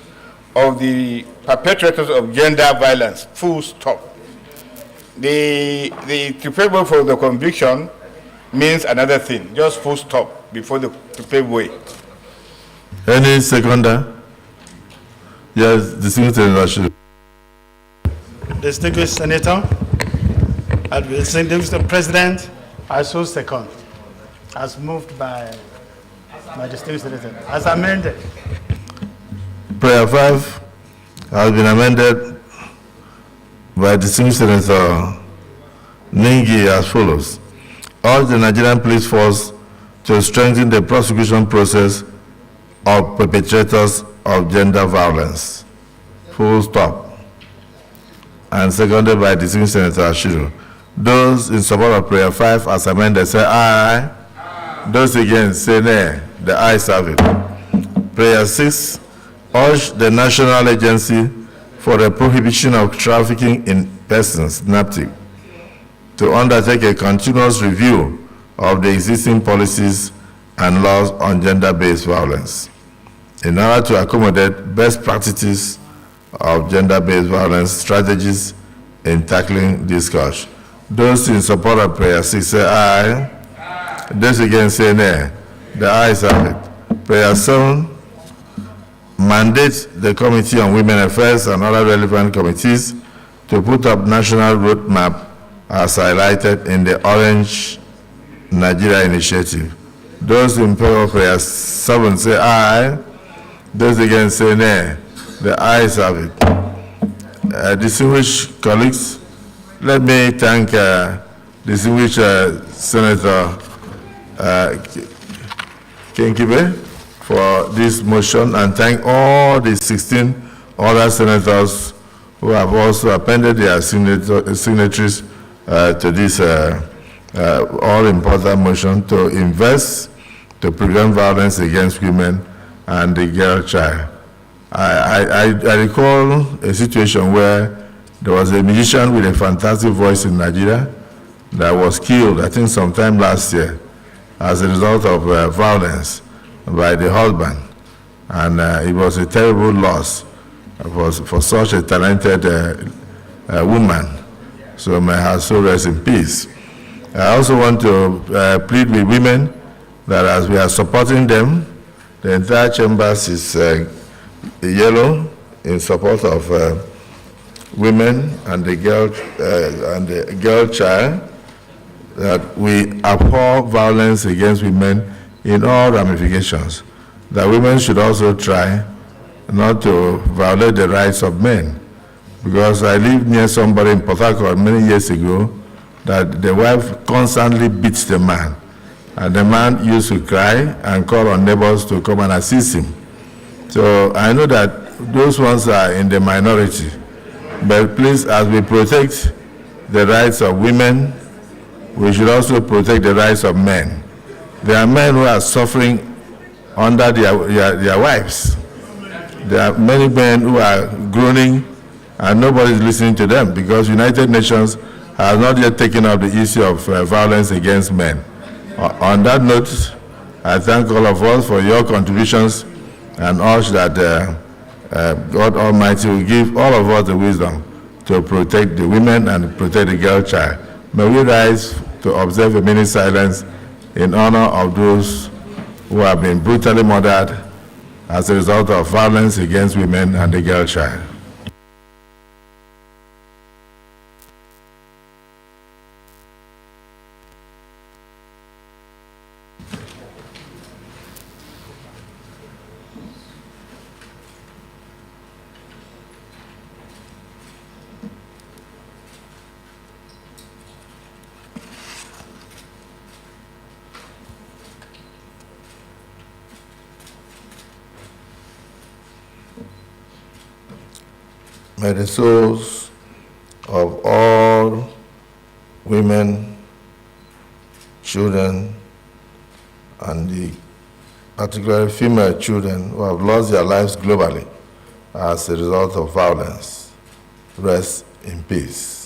of the perpetrators of gender violence, full stop. The to pave way for the conviction means another thing, just full stop before the to pave way. Any seconder? Yes, distinguished Senator. Distinguished Senator, distinguished President, I so second, as moved by my distinguished Senator, as amended. Prayer 5 has been amended by distinguished Senator Nengi as follows. Urge the Nigerian police force to strengthen the prosecution process of perpetrators of gender violence. Full stop. And seconded by distinguished Senator Ashiru. Those in support of prayer 5 as amended say aye. Aye. Those against say nay. The ayes have it. Prayer 6, urge the National Agency for the Prohibition of Trafficking in Persons, NAPTIP, to undertake a continuous review of the existing policies and laws on gender-based violence in order to accommodate best practices of gender-based violence strategies in tackling this cause. Those in support of prayer 6 say aye. Aye. Those against say nay. The ayes have it. Prayer 7, mandate the Committee on Women Affairs and other relevant committees to put up national roadmap as highlighted in the Orange Nigeria Initiative. Those in favor of prayer 7 say aye. Those against say nay. The ayes have it. Distinguished colleagues, let me thank distinguished Senator Kingibe for this motion and thank all the 16 other senators who have also appended their signatories to this all-important motion to invest to prevent violence against women and the girl child. I recall a situation where there was a musician with a fantastic voice in Nigeria that was killed, I think sometime last year, as a result of violence by the husband. And it was a terrible loss for such a talented woman. So may her soul rest in peace. I also want to plead with women that as we are supporting them, the entire chambers is yellow in support of women and the girl child, that we abhor violence against women in all ramifications, that women should also try not to violate the rights of men. Because I lived near somebody in Port Harcourt many years ago that the wife constantly beats the man, and the man used to cry and call on neighbors to come and assist him. So I know that those ones are in the minority, but please, as we protect the rights of women, we should also protect the rights of men. There are men who are suffering under their wives. There are many men who are groaning and nobody is listening to them because United Nations has not yet taken up the issue of violence against men. On that note, I thank all of us for your contributions and urge that God Almighty will give all of us the wisdom to protect the women and protect the girl child. May we rise to observe a minute silence in honor of those who have been brutally murdered as a result of violence against women and the girl child. May the souls of all women, children, and the particularly female children who have lost their lives globally as a result of violence rest in peace.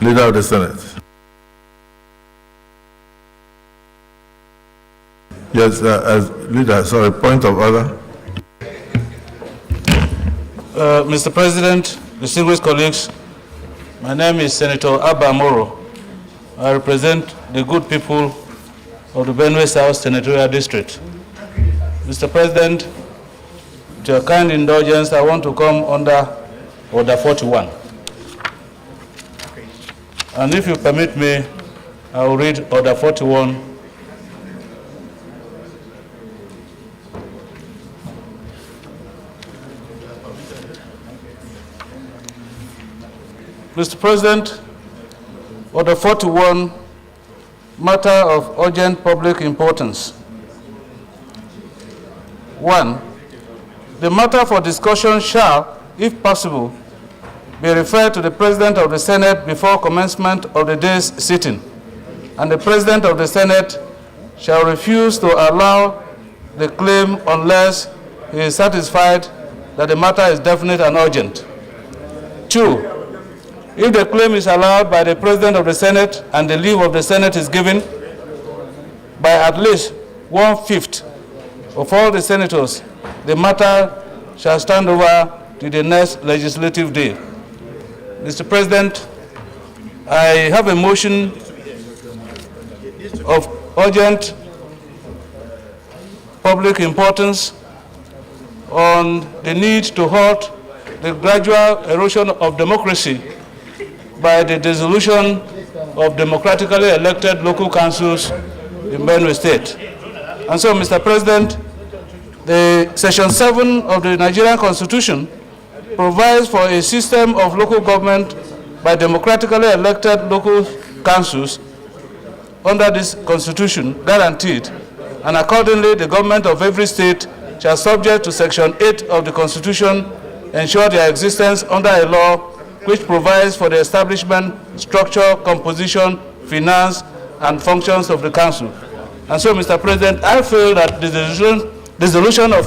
Leader of the Senate. Yes, as leader, sorry, point of order. Mr. President, distinguished colleagues, my name is Senator Abba Moro. I represent the good people of the Benue South Senatorial District. Mr. President, with your kind indulgence, I want to come under Order 41. And if you permit me, I will read Order 41. Mr. President, Order 41, matter of urgent public importance. 1. The matter for discussion shall, if possible, be referred to the President of the Senate before commencement of the day's sitting, and the President of the Senate shall refuse to allow the claim unless he is satisfied that the matter is definite and urgent. 2. If the claim is allowed by the President of the Senate and the leave of the Senate is given by at least 1/5 of all the senators, the matter shall stand over to the next legislative day. Mr. President, I have a motion of urgent public importance on the need to halt the gradual erosion of democracy by the dissolution of democratically elected local councils in Benue State. And so, Mr. President, the Section 7 of the Nigerian Constitution provides for a system of local government by democratically elected local councils under this constitution guaranteed, and accordingly the government of every state shall, subject to Section 8 of the Constitution, ensure their existence under a law which provides for the establishment, structure, composition, finance, and functions of the council. And so, Mr. President, I feel that the dissolution of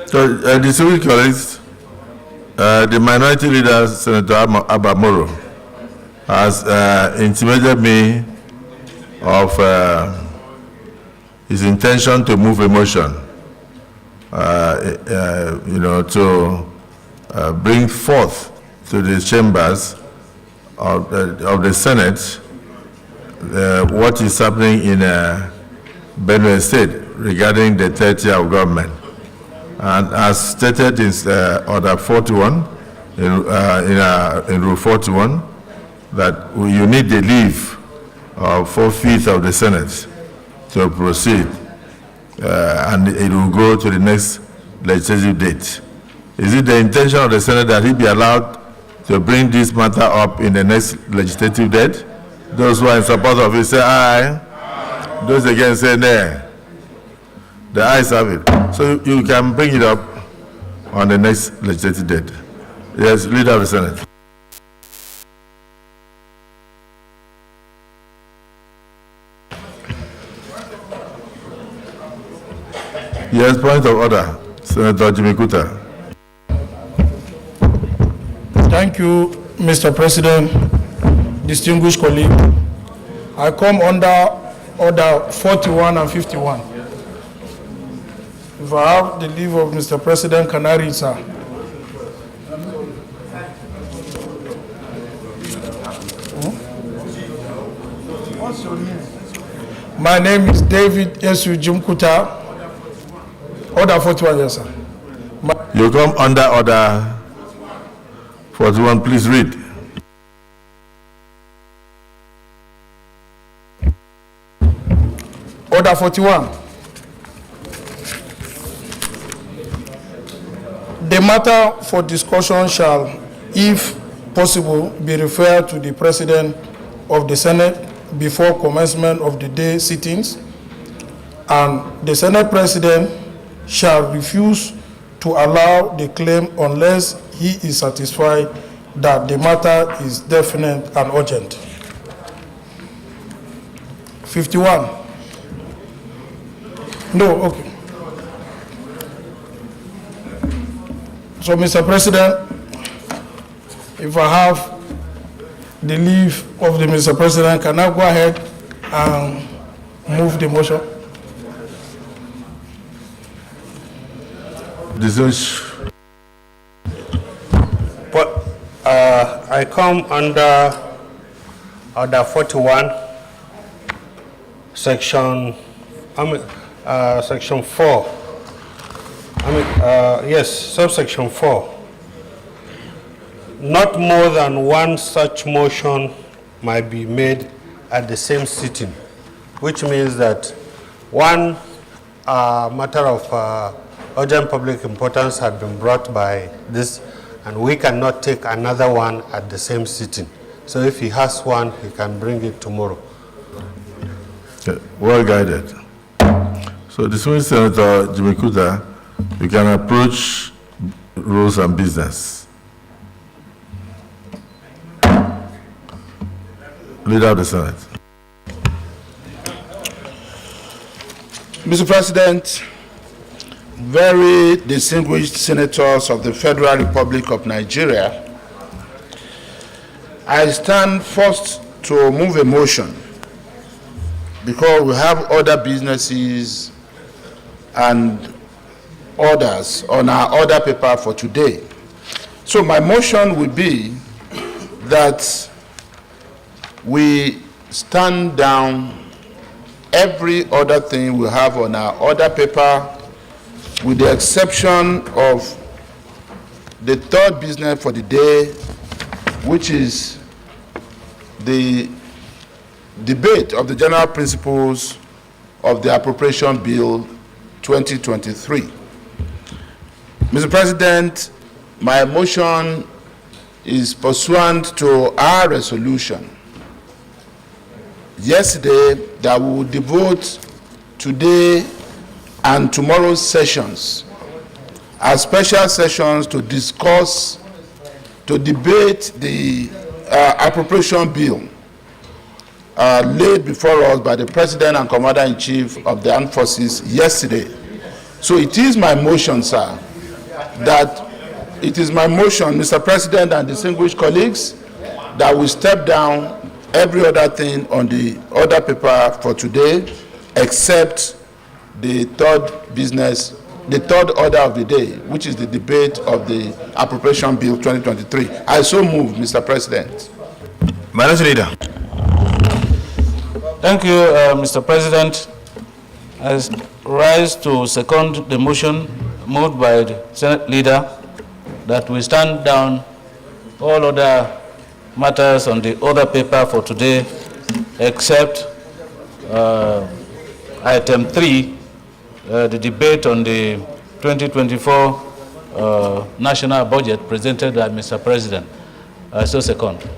So, distinguished colleagues, the minority leader, Senator Abamoro, has intimated me of his intention to move a motion, to bring forth to the chambers of the Senate what is happening in Benue State regarding the third tier of government. And as stated in Order 41, in Rule 41, that you need the leave of 4/5 of the Senate to proceed, and it will go to the next legislative date. Is it the intention of the Senate that he be allowed to bring this matter up in the next legislative date? Those who are in support of it say aye. Those against say nay. The ayes have it. So you can bring it up on the next legislative date. Yes, Leader of the Senate. Yes, point of order. Senator Jimmy Kuta. Thank you, Mr. President, distinguished colleague. I come under Order 41 and 51. If I have the leave of Mr. President, can I read, sir? What's your name? My name is David Yesu Jumkuta. Order 41, yes, sir. You come under Order 41, please read. Order 41. The matter for discussion shall, if possible, be referred to the President of the Senate before commencement of the day sittings, and the Senate President shall refuse to allow the claim unless he is satisfied that the matter is definite and urgent. 51. No, okay. So, Mr. President, if I have the leave of the Mr. President, can I go ahead and move the motion? But I come under Order 41, Section 4. Subsection 4. Not more than one such motion might be made at the same sitting, which means that one matter of urgent public importance had been brought by this, and we cannot take another one at the same sitting. So if he has one, he can bring it tomorrow. Okay, well guided. So, distinguished Senator Jimmy Kuta, you can approach rules and business. Leader of the Senate. Mr. President, very distinguished senators of the Federal Republic of Nigeria, I stand first to move a motion because we have other businesses and orders on our order paper for today. So my motion would be that we stand down every other thing we have on our order paper, with the exception of the third business for the day, which is the debate of the general principles of the Appropriation Bill 2023. Mr. President, my motion is pursuant to our resolution yesterday that we will devote today and tomorrow's sessions as special sessions to discuss, to debate the appropriation bill laid before us by the President and Commander-in-Chief of the Armed Forces yesterday. So it is my motion, sir, Mr. President and distinguished colleagues, that we step down every other thing on the order paper for today, except the third order of the day, which is the debate of the Appropriation Bill 2023. I so move, Mr. President. Madam Leader. Thank you, Mr. President. I rise to second the motion moved by the Senate Leader that we stand down all other matters on the order paper for today except item 3, the debate on the 2024 national budget presented by Mr. President. So second.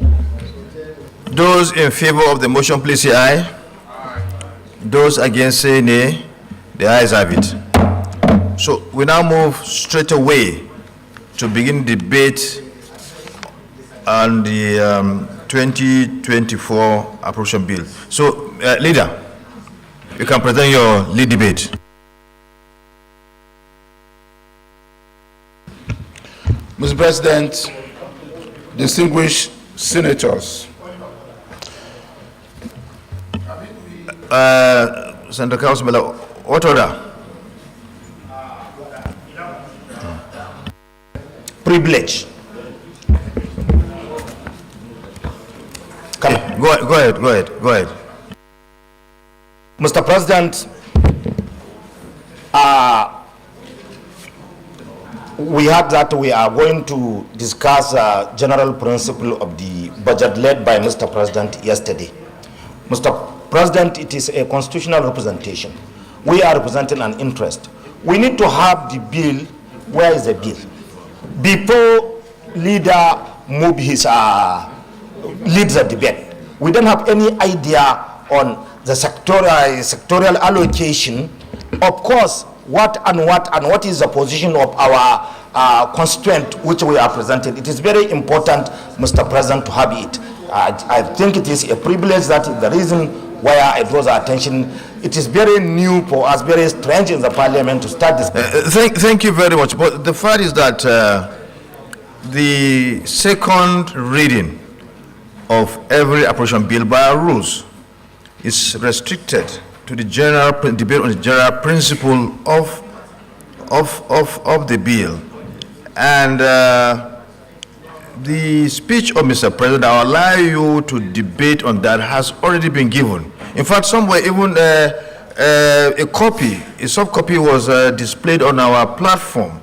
Those in favor of the motion, please say aye. Those against say nay. The ayes have it. So we now move straight away to begin debate on the 2024 appropriation bill. So, Leader, you can present your lead debate. Mr. President, distinguished senators, Senator Councilman, what order? Privilege. Go ahead. Mr. President, we heard that we are going to discuss general principle of the budget led by Mr. President yesterday. Mr. President, it is a constitutional representation. We are representing an interest. We need to have the bill. Where is the bill? Before leader move his leads the debate, we don't have any idea on the sectorial allocation. Of course, what is the position of our constituent which we are presenting. It is very important, Mr. President, to have it. I think it is a privilege. That is the reason why I draw the attention. It is very new for us, very strange in the parliament to start this. Thank you very much. But the fact is that the second reading of every appropriation bill by our rules is restricted to the general debate on the general principle of the bill. And the speech of Mr. President that will allow you to debate on that has already been given. In fact, somewhere even a soft copy was displayed on our platform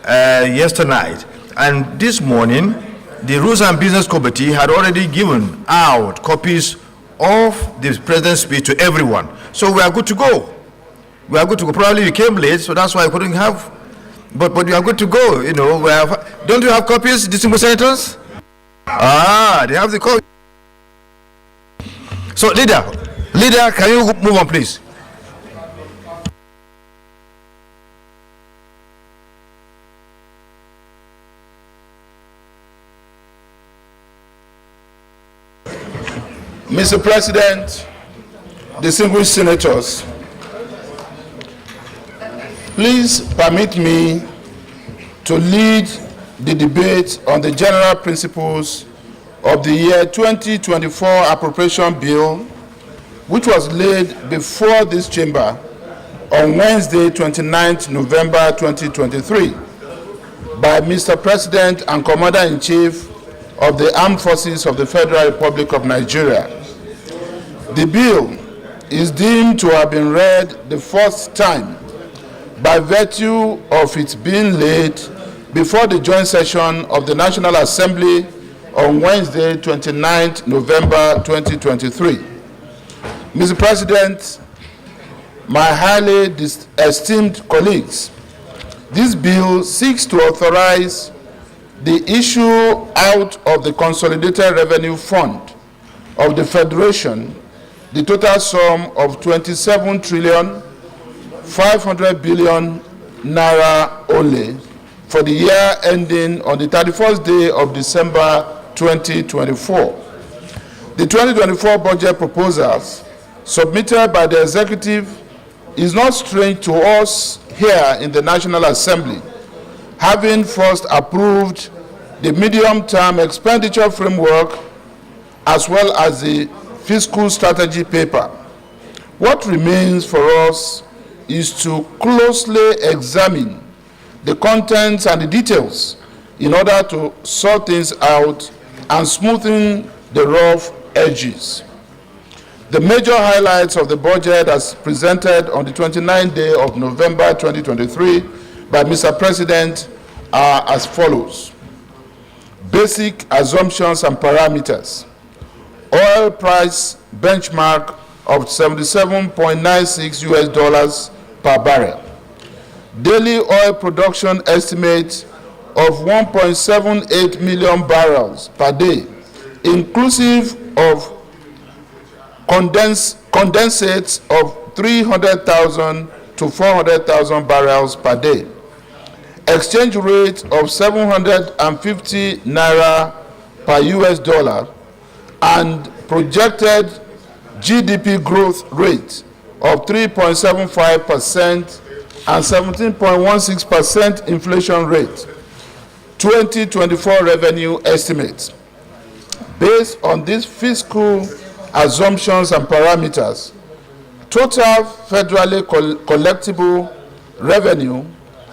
yesterday night. And this morning, the Rules and Business Committee had already given out copies of the President's speech to everyone. So we are good to go. Probably you came late, so that's why I couldn't have. But we are good to go. You know, don't you have copies, distinguished senators? They have the copy. So, leader, can you move on, please? Mr. President, distinguished senators, please permit me to lead the debate on the general principles of the year 2024 appropriation bill, which was laid before this chamber on Wednesday, 29th November 2023, by Mr. President and Commander-in-Chief of the Armed Forces of the Federal Republic of Nigeria. The bill is deemed to have been read the first time by virtue of its being laid before the joint session of the National Assembly on Wednesday, 29th November 2023. Mr. President, my highly esteemed colleagues, This bill seeks to authorize the issue out of the Consolidated Revenue Fund of the Federation the total sum of 27,500 billion naira only for the year ending on the 31st day of December 2024. The 2024 budget proposals submitted by the executive is not strange to us here in the National Assembly, having first approved the medium-term expenditure framework as well as the fiscal strategy paper. What remains for us is to closely examine the contents and the details in order to sort things out and smoothen the rough edges. The major highlights of the budget as presented on the 29th day of November 2023 by Mr. President are as follows. Basic assumptions and parameters. Oil price benchmark of $77.96 US per barrel. Daily oil production estimate of 1.78 million barrels per day, inclusive of condensates of 300,000 to 400,000 barrels per day. Exchange rate of 750 naira per US dollar and projected GDP growth rate of 3.75% and 17.16% inflation rate. 2024 revenue estimates. Based on these fiscal assumptions and parameters, total federally collectible revenue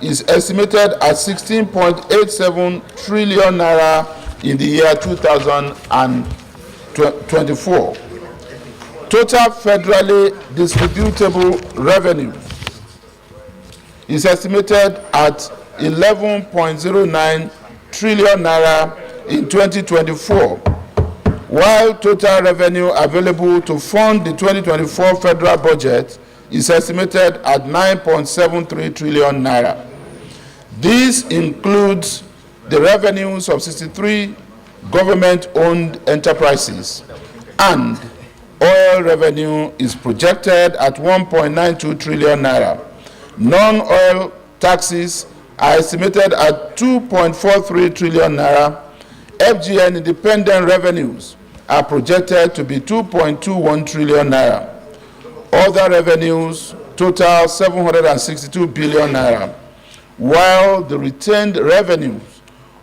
is estimated at 16.87 trillion naira in the year 2024. Total federally distributable revenue is estimated at 11.09 trillion naira in 2024, while total revenue available to fund the 2024 federal budget is estimated at 9.73 trillion naira. This includes the revenues of 63 government-owned enterprises, and oil revenue is projected at 1.92 trillion naira. Non-oil taxes are estimated at 2.43 trillion naira. FGN independent revenues are projected to be 2.21 trillion naira. Other revenues total 762 billion naira, while the retained revenues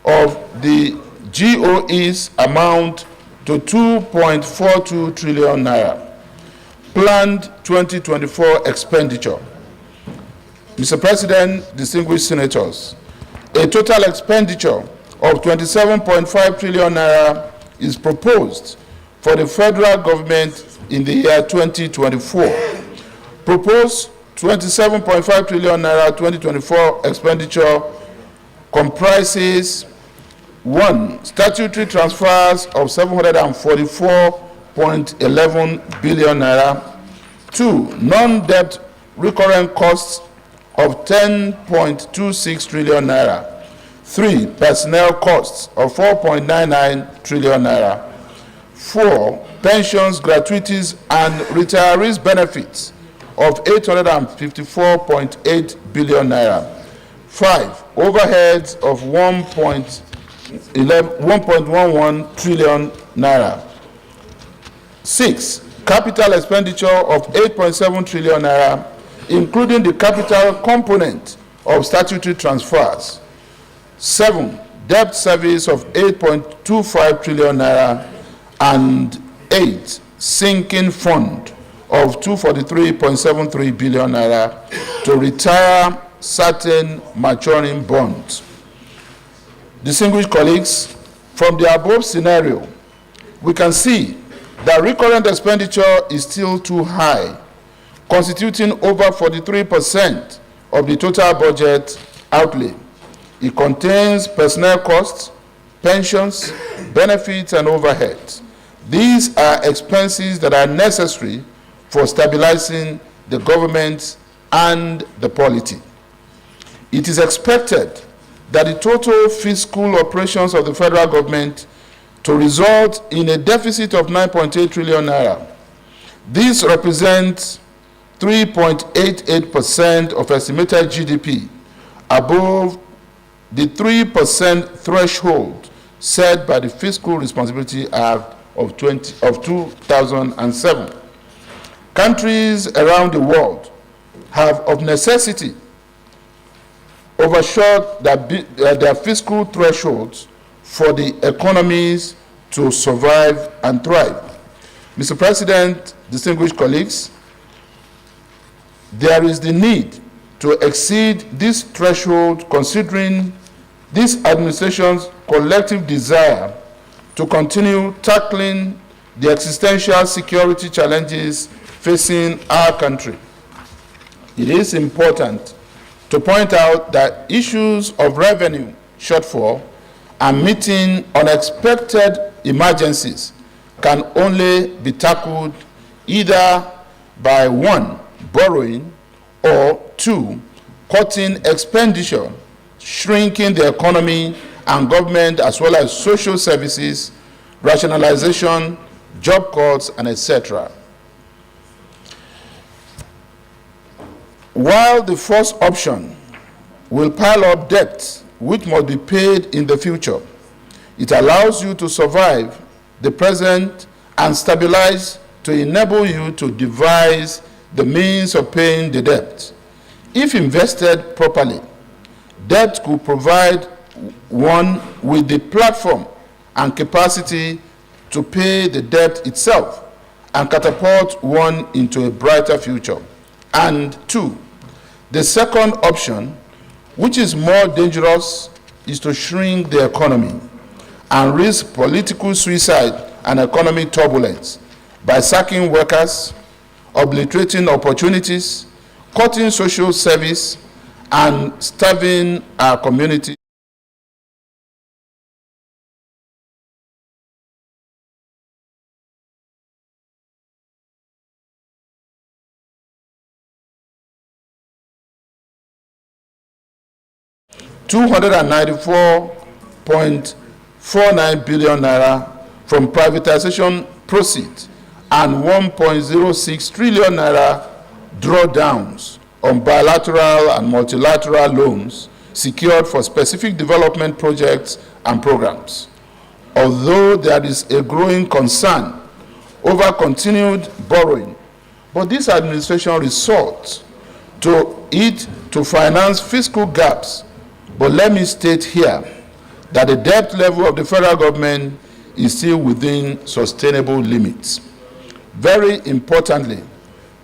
of the GOEs amount to 2.42 trillion naira. Planned 2024 expenditure. Mr. President, distinguished senators, a total expenditure of 27.5 trillion naira is proposed for the federal government in the year 2024. Proposed 27.5 trillion naira 2024 expenditure comprises 1. Statutory transfers of 744.11 billion naira. 2. Non-debt recurrent costs of 10.26 trillion naira. 3. Personnel costs of 4.99 trillion naira. 4. Pensions, gratuities, and retirees' benefits of 854.8 billion naira. 5. Overheads of 1.11 trillion naira. 6. Capital expenditure of 8.7 trillion naira, including the capital component of statutory transfers. 7. Debt service of 8.25 trillion naira, and 8. Sinking fund of 243.73 billion naira to retire certain maturing bonds. Distinguished colleagues, from the above scenario, we can see that recurrent expenditure is still too high, constituting over 43% of the total budget outlay. It contains personnel costs, pensions, benefits, and overheads. These are expenses that are necessary for stabilizing the government and the polity. it is expected that the total fiscal operations of the federal government to result in a deficit of 9.8 trillion naira. This represents 3.88% of estimated GDP, above the 3% threshold set by the Fiscal Responsibility Act of 2007. Countries around the world have, of necessity, overshot their fiscal thresholds for the economies to survive and thrive. Mr. President, distinguished colleagues, there is the need to exceed this threshold considering this administration's collective desire to continue tackling the existential security challenges facing our country. It is important to point out that issues of revenue shortfall and meeting unexpected emergencies can only be tackled either by 1, borrowing, or 2, cutting expenditure, shrinking the economy and government as well as social services, rationalization, job cuts, and etc. While the first option will pile up debt which must be paid in the future, it allows you to survive the present and stabilize to enable you to devise the means of paying the debt. If invested properly, debt could provide one with the platform and capacity to pay the debt itself and catapult one into a brighter future. And 2, the second option, which is more dangerous, is to shrink the economy and risk political suicide and economic turbulence by sacking workers, obliterating opportunities, cutting social service, and starving our community. $294.49 billion naira from privatization proceeds and 1.06 trillion naira drawdowns on bilateral and multilateral loans secured for specific development projects and programs. Although there is a growing concern over continued borrowing, but this administration resorts to it to finance fiscal gaps. But let me state here that the debt level of the federal government is still within sustainable limits. Very importantly,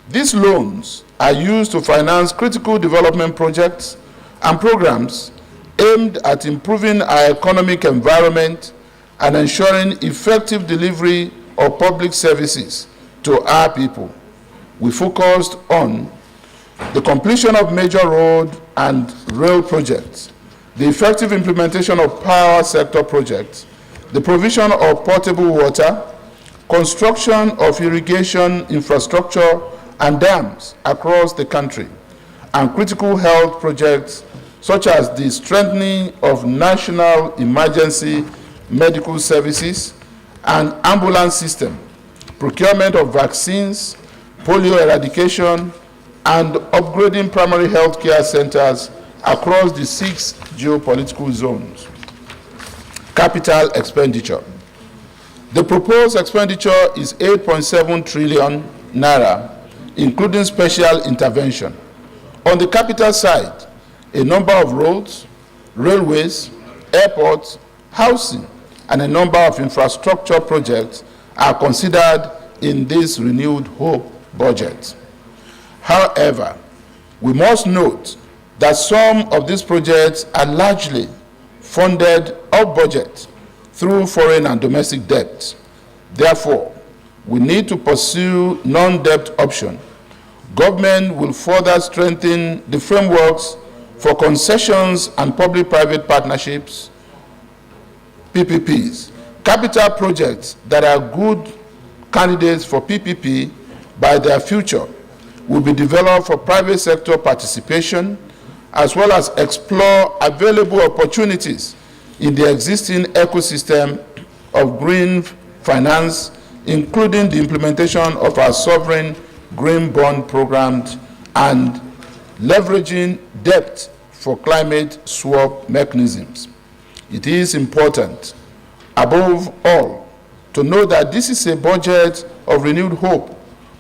these loans are used to finance critical development projects and programs aimed at improving our economic environment and ensuring effective delivery of public services to our people. We focused on the completion of major road and rail projects, the effective implementation of power sector projects, the provision of potable water, construction of irrigation infrastructure and dams across the country, and critical health projects such as the strengthening of national emergency medical services and ambulance system, procurement of vaccines, polio eradication, and upgrading primary health care centers across the 6 geopolitical zones. Capital expenditure. The proposed expenditure is 8.7 trillion naira, including special intervention. On the capital side, a number of roads, railways, airports, housing, and a number of infrastructure projects are considered in this renewed hope budget. However, we must note that some of these projects are largely funded off budget through foreign and domestic debt. Therefore, we need to pursue non-debt option. Government will further strengthen the frameworks for concessions and public-private partnerships, PPPs. Capital projects that are good candidates for PPP by their future will be developed for private sector participation as well as explore available opportunities in the existing ecosystem of green finance, including the implementation of our sovereign green bond programs and leveraging debt for climate swap mechanisms. It is important, above all, to know that this is a budget of renewed hope,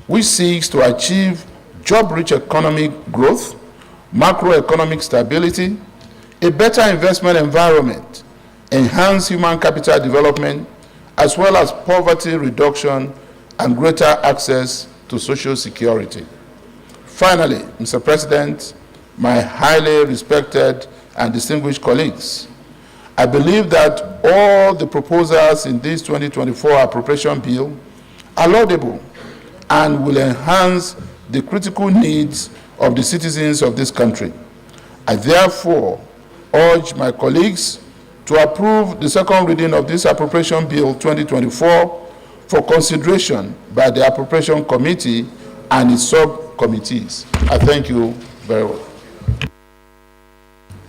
which seeks to achieve job-rich economic growth, macroeconomic stability, a better investment environment, enhanced human capital development, as well as poverty reduction and greater access to social security. Finally, Mr. President, my highly respected and distinguished colleagues, I believe that all the proposals in this 2024 appropriation bill are laudable and will enhance the critical needs of the citizens of this country. I therefore urge my colleagues to approve the second reading of this appropriation bill 2024 for consideration by the appropriation committee and its subcommittees. I thank you very much.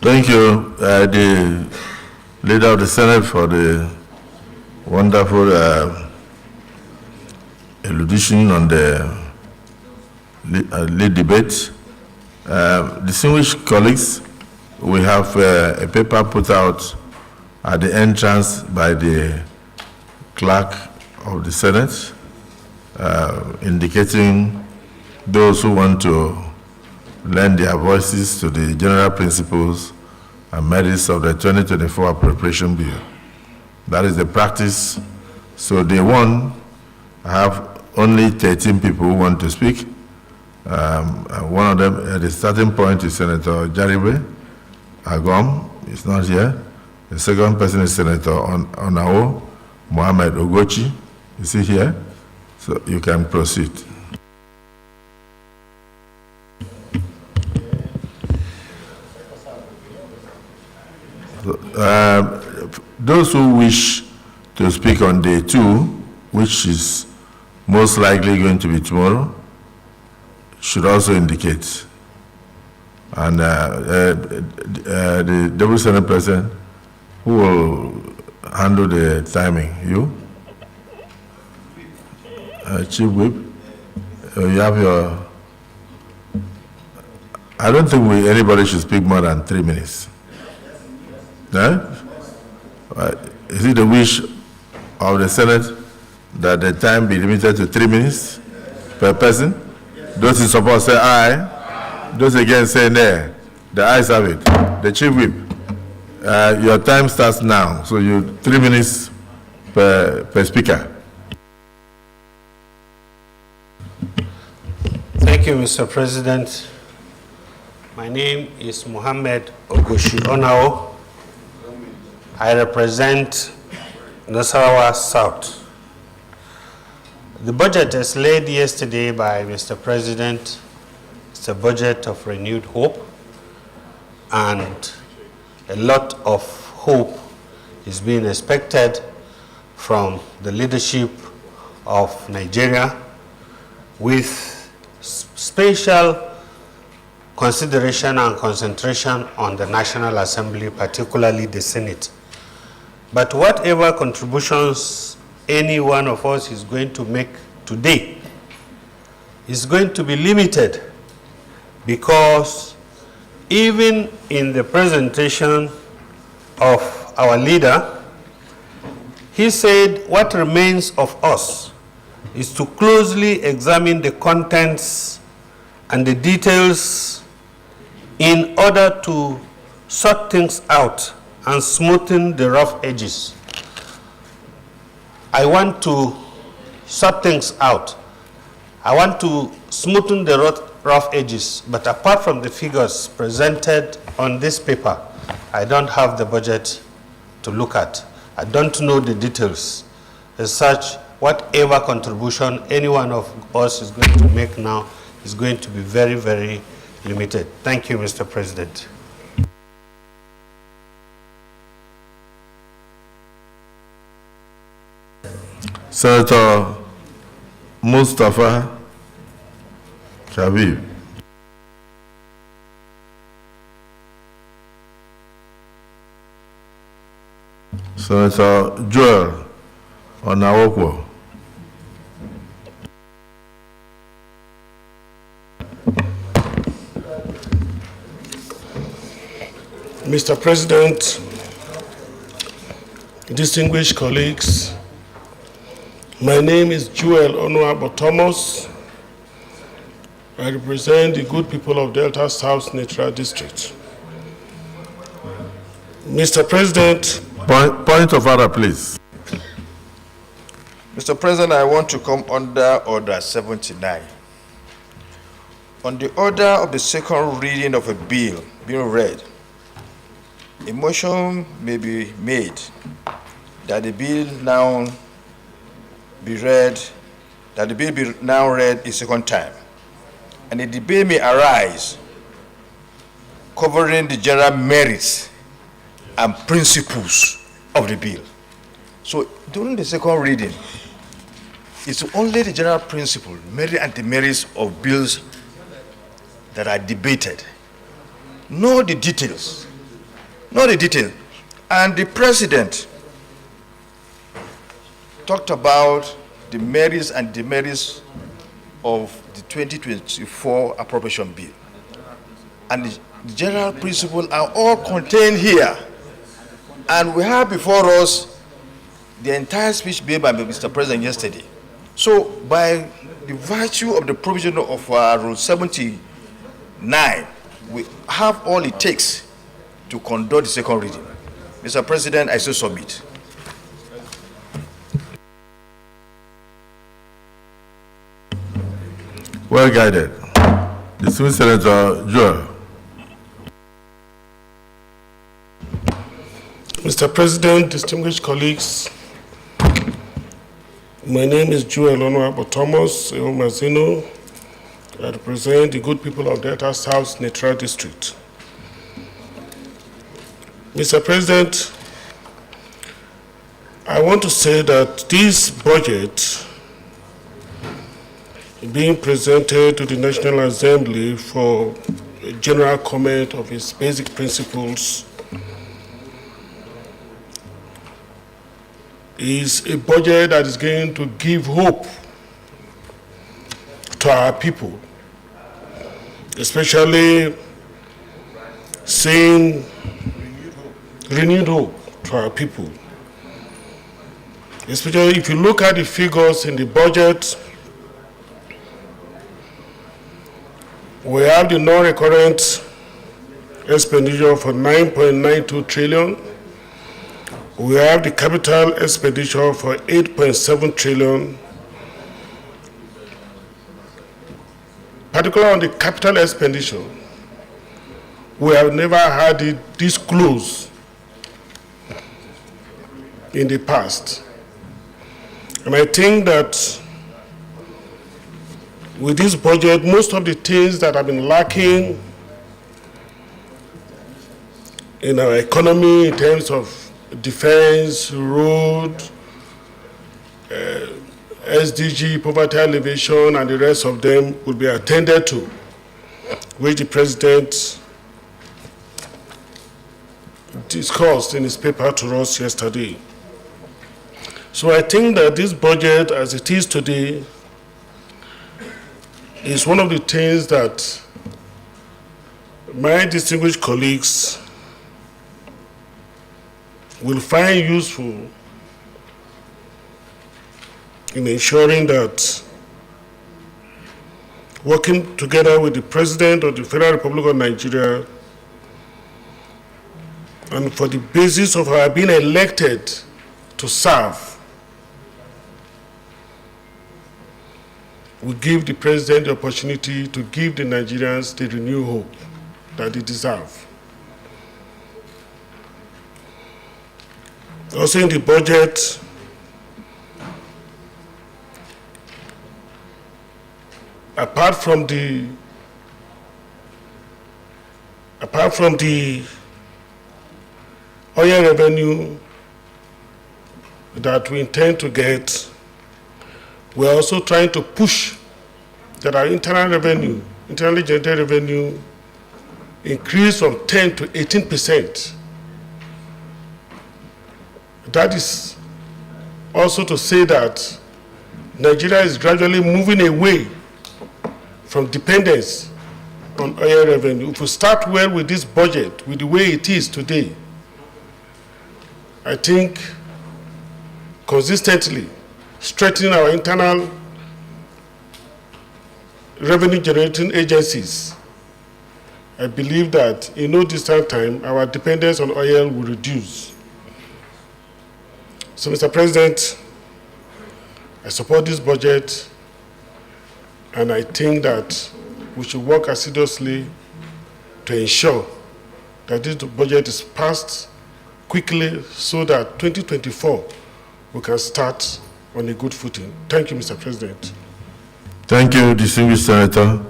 Thank you, the Leader of the Senate, for the wonderful elucidation on the lead debate. Distinguished colleagues, we have a paper put out at the entrance by the clerk of the Senate, indicating those who want to lend their voices to the general principles and merits of the 2024 appropriation bill. That is the practice. So day one, I have only 13 people who want to speak. One of them at the starting point is Senator Jaribe Agom, is not here. The second person is Senator Onao Mohamed Ogochi. Is he here? So you can proceed. Those who wish to speak on day two, which is most likely going to be tomorrow, should also indicate. And the Deputy Senate President, who will handle the timing? You? Chief Whip? You have your... I don't think anybody should speak more than 3 minutes. Is it the wish of the Senate that the time be limited to 3 minutes per person? Those in support say aye. Those against say nay. The ayes have it. The Chief Whip, your time starts now, so you 3 minutes per speaker. Thank you, Mr. President. My name is Mohamed Ogoshi Onao. I represent Nasarawa South. The budget as laid yesterday by Mr. President is a budget of renewed hope, and a lot of hope is being expected from the leadership of Nigeria, with special consideration and concentration on the National Assembly, particularly the Senate. But whatever contributions any one of us is going to make today is going to be limited, because even in the presentation of our leader, he said what remains of us is to closely examine the contents and the details in order to sort things out and smoothen the rough edges. I want to sort things out. I want to smoothen the rough edges, but apart from the figures presented on this paper, I don't have the budget to look at. I don't know the details. As such, whatever contribution any one of us is going to make now is going to be very, very limited. Thank you, Mr. President. Senator Mustafa Shabib. Senator Joel Onawokwo. Mr. President, distinguished colleagues, my name is Joel Onuabo Thomas. I represent the good people of Delta South Neutral District. Mr. President. Point of order, please. Mr. President, I want to come under Order 79. On the order of the second reading of a bill being read, a motion may be made that the bill now be read, that the bill be now read a second time, and a debate may arise covering the general merits and principles of the bill. So during the second reading, it's only the general principle, merit and demerits of bills that are debated, not the details. Not the detail. And the president talked about the merits and demerits of the 2024 appropriation bill. And the general principles are all contained here. And we have before us the entire speech made by Mr. President yesterday. So by the virtue of the provision of Rule 79, we have all it takes to conduct the second reading. Mr. President, I so submit. Well guided. Dismissed Senator Joel. Mr. President, distinguished colleagues, my name is Joel Onuabo Thomas Eomazino. I represent the good people of Delta South Neutral District. Mr. President, I want to say that this budget being presented to the National Assembly for a general comment of its basic principles is a budget that is going to give hope to our people, especially seeing renewed hope to our people. Especially if you look at the figures in the budget, we have the non-recurrent expenditure for 9.92 trillion. We have the capital expenditure for 8.7 trillion. Particularly on the capital expenditure, we have never had it this close in the past. And I think that with this budget, most of the things that have been lacking in our economy in terms of defense, road, SDG, poverty alleviation, and the rest of them will be attended to, which the President discussed in his paper to us yesterday. So I think that this budget, as it is today, is one of the things that my distinguished colleagues will find useful in ensuring that working together with the President of the Federal Republic of Nigeria and for the basis of our being elected to serve, we give the President the opportunity to give the Nigerians the renewed hope that they deserve. Also in the budget, apart from the oil revenue that we intend to get, we're also trying to push that our internally generated revenue, increase from 10 to 18%. That is also to say that Nigeria is gradually moving away from dependence on oil revenue. If we start well with this budget, with the way it is today, I think consistently strengthening our internal revenue generating agencies, I believe that in no distant time, our dependence on oil will reduce. So, Mr. President, I support this budget, and I think that we should work assiduously to ensure that this budget is passed quickly so that 2024 we can start on a good footing. Thank you, Mr. President. Thank you, distinguished Senator.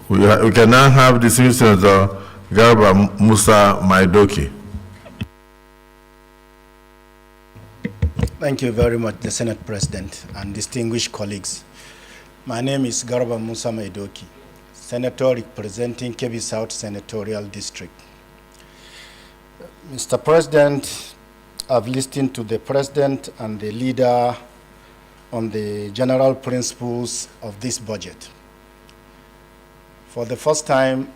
We can now have distinguished Senator Garba Musa Maidoki. Thank you very much, the Senate President and distinguished colleagues. My name is Garba Musa Maidoki, Senator representing Kebbi South Senatorial District. Mr. President, I've listened to the President and the leader on the general principles of this budget. For the first time,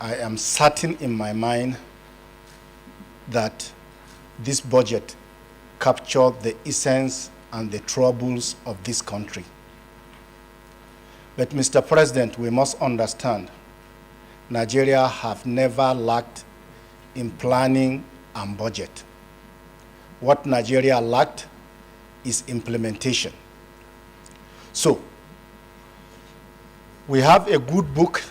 I am certain in my mind that this budget captured the essence and the troubles of this country. But Mr. President, we must understand, Nigeria have never lacked in planning and budget. What Nigeria lacked is implementation. So, we have a good book,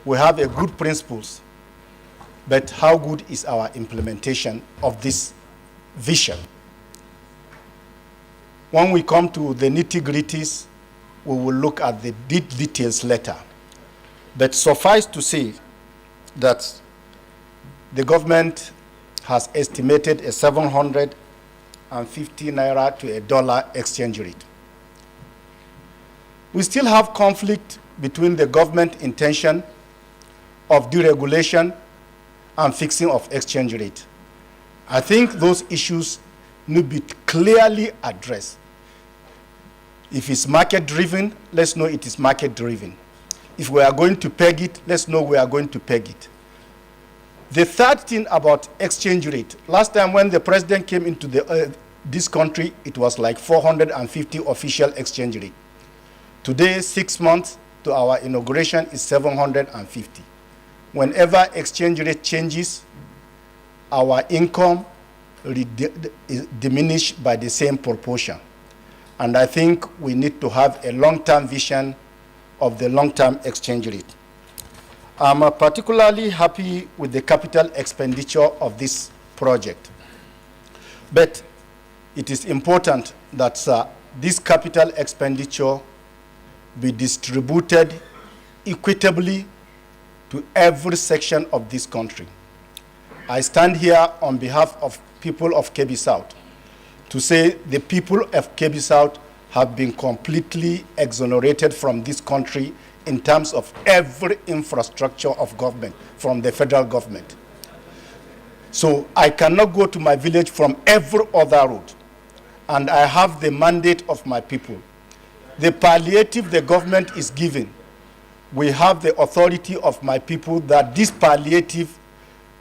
we have a good principles, but how good is our implementation of this vision? When we come to the nitty-gritties, we will look at the details later. But suffice to say that the government has estimated a 750 naira to a dollar exchange rate. We still have conflict between the government intention of deregulation and fixing of exchange rate. I think those issues need to be clearly addressed. If it's market-driven, let's know it is market-driven. If we are going to peg it, let's know we are going to peg it. The third thing about exchange rate, last time when the president came into this country, it was like 450 official exchange rate. Today, 6 months to our inauguration is 750. Whenever exchange rate changes, our income is diminished by the same proportion. And I think we need to have a long-term vision of the long-term exchange rate. I'm particularly happy with the capital expenditure of this project. But it is important that this capital expenditure be distributed equitably to every section of this country. I stand here on behalf of people of Kebbi South to say the people of Kebbi South have been completely exonerated from this country in terms of every infrastructure of government from the federal government. So I cannot go to my village from every other road, and I have the mandate of my people. The palliative the government is giving, we have the authority of my people that this palliative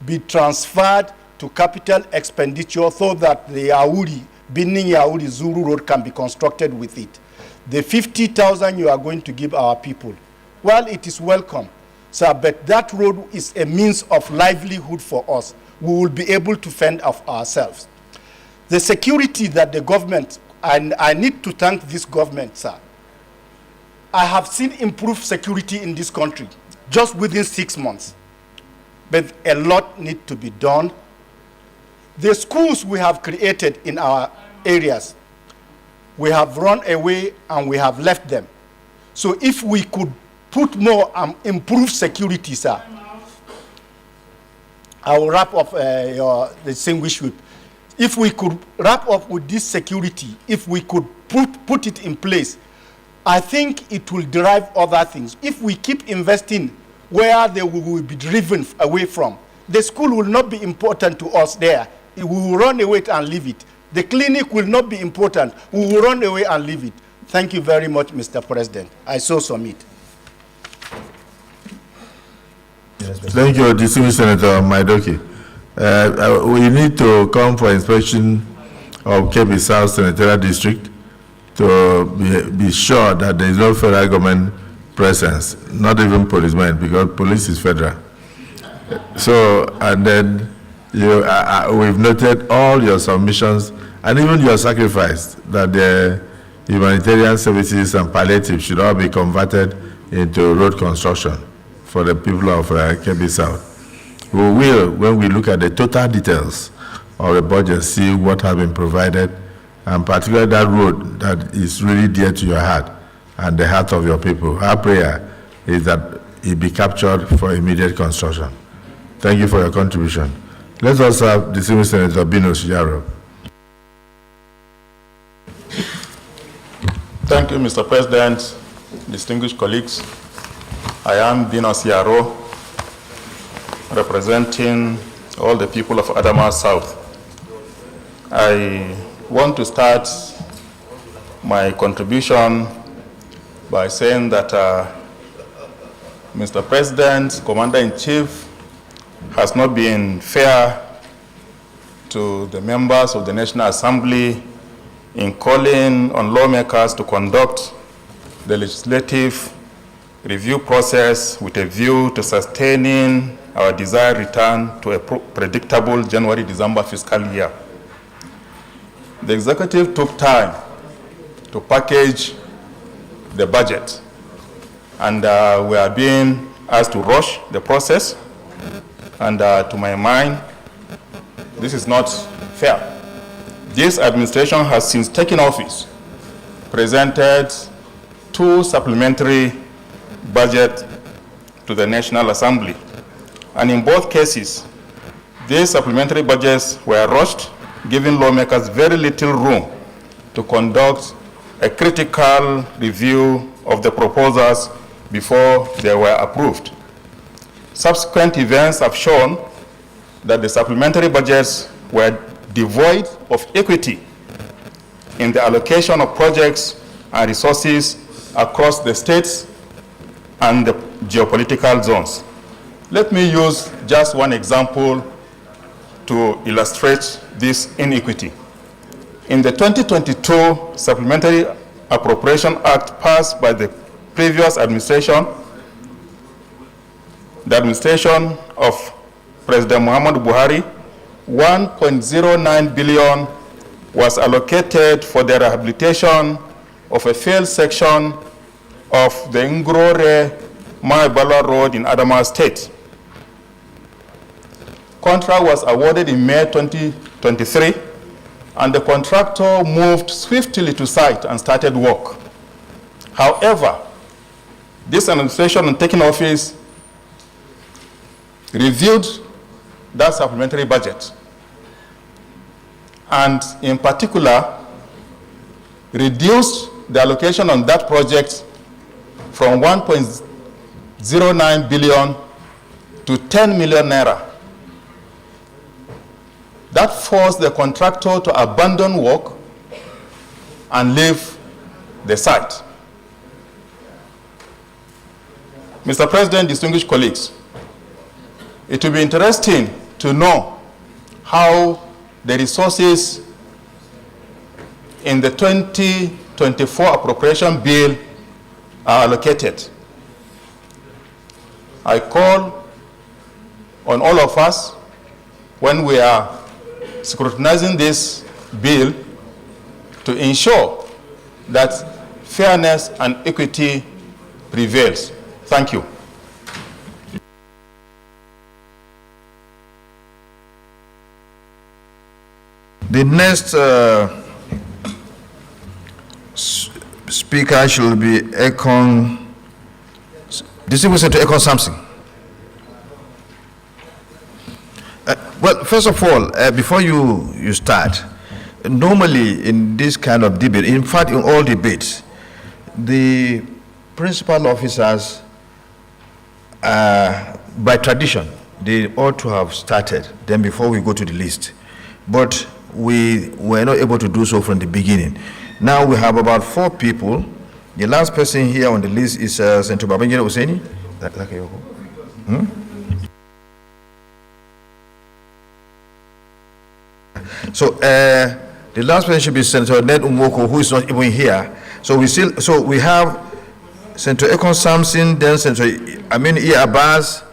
be transferred to capital expenditure so that the Yauri, Binning Yauri Zuru Road can be constructed with it. The 50,000 you are going to give our people, well, it is welcome, sir, but that road is a means of livelihood for us. We will be able to fend off ourselves. The security that the government, and I need to thank this government, sir. I have seen improved security in this country just within 6 months, but a lot needs to be done. The schools we have created in our areas, we have run away and we have left them. So if we could put more improved security, sir, I will wrap up your distinguished whip. If we could wrap up with this security, if we could put it in place, I think it will derive other things. If we keep investing where they will be driven away from, the school will not be important to us there we will run away and leave it. The clinic will not be important. We will run away and leave it. Thank you very much, Mr. President. I so submit. Thank you, distinguished Senator Maidoki. We need to come for inspection of KB South Senatorial District to be sure that there is no federal government presence, not even policemen, because police is federal. So, and then we've noted all your submissions and even your sacrifice that the humanitarian services and palliative should all be converted into road construction for the people of KB South. We will, when we look at the total details of the budget, see what has been provided, and particularly that road that is really dear to your heart and the heart of your people. Our prayer is that it be captured for immediate construction. Thank you for your contribution. Let's also have distinguished Senator Bino Sijaro. Thank you, Mr. President, distinguished colleagues. I am Bino Sijaro, representing all the people of Adamawa South. I want to start my contribution by saying that Mr. President, Commander-in-Chief, has not been fair to the members of the National Assembly in calling on lawmakers to conduct the legislative review process with a view to sustaining our desired return to a predictable January-December fiscal year. The executive took time to package the budget, and we are being asked to rush the process. And to my mind, this is not fair. This administration has, since taking office, presented 2 supplementary budgets to the National Assembly. And in both cases, these supplementary budgets were rushed, giving lawmakers very little room to conduct a critical review of the proposals before they were approved. Subsequent events have shown that the supplementary budgets were devoid of equity in the allocation of projects and resources across the states and the geopolitical zones. Let me use just one example to illustrate this inequity. In the 2022 Supplementary Appropriation Act passed by the previous administration, the administration of President Muhammadu Buhari, 1.09 billion was allocated for the rehabilitation of a failed section of the Ngorore-Maibala Road in Adamawa State. Contract was awarded in May 2023, and the contractor moved swiftly to site and started work. However, this administration, on taking office, reviewed that supplementary budget, and in particular, reduced the allocation on that project from 1.09 billion to 10 million naira. That forced the contractor to abandon work and leave the site. Mr. President, distinguished colleagues, it will be interesting to know how the resources in the 2024 appropriation bill are allocated. I call on all of us, when we are scrutinizing this bill, to ensure that fairness and equity prevails. Thank you. The next speaker should be distinguished Senator Ekon Samson. Well, first of all, before you start, normally in this kind of debate, in fact in all debates, the principal officers, by tradition, they ought to have started, then before we go to the list. but we were not able to do so from the beginning. Now we have about 4 people. The last person here on the list is Senator Babangida Hussaini. So the last person should be Senator Ned Umwoko, who is not even here. So we have Senator Ekon Samson, then Senator Amin E. Abbas,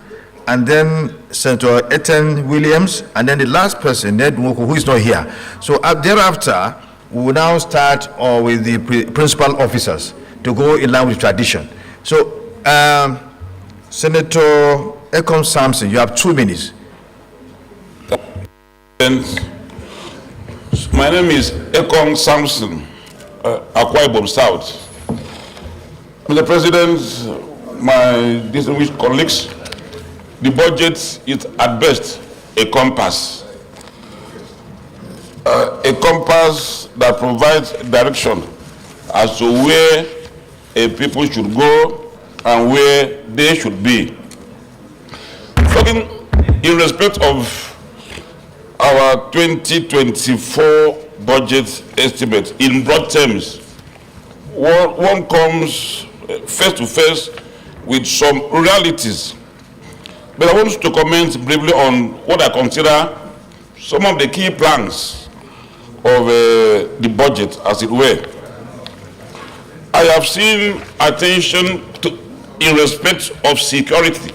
and then Senator Ethan Williams, and then the last person, Ned Umwoko, who is not here. So thereafter, we will now start with the principal officers to go in line with tradition. So Senator Ekon Samson, you have 2 minutes. My name is Ekong Samson, Akwa Ibom South. Mr. President, my distinguished colleagues, the budget is at best a compass that provides direction as to where a people should go and where they should be. Talking in respect of our 2024 budget estimate, in broad terms, one comes face to face with some realities. But I want to comment briefly on what I consider some of the key planks of the budget, as it were. I have seen attention in respect of security.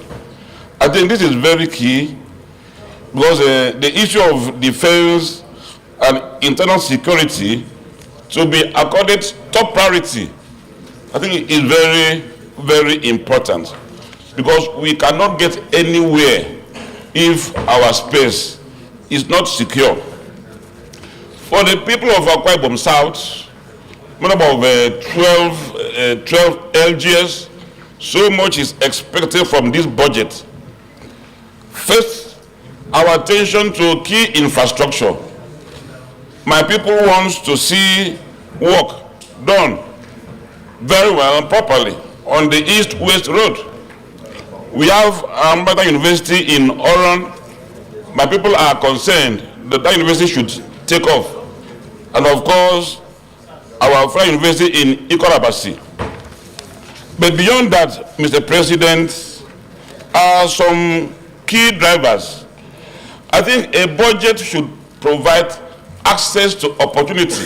I think this is very key, because the issue of defense and internal security to be accorded top priority, I think it is very, very important, because we cannot get anywhere if our space is not secure. For the people of Akwa Ibom South, about 12 LGS, so much is expected from this budget. First, our attention to key infrastructure. My people want to see work done very well and properly on the East-West Road. We have Ambata University in Oron. My people are concerned that that university should take off. And of course, our Federal University in Ikorabasi. But beyond that, Mr. President, are some key drivers. I think a budget should provide access to opportunity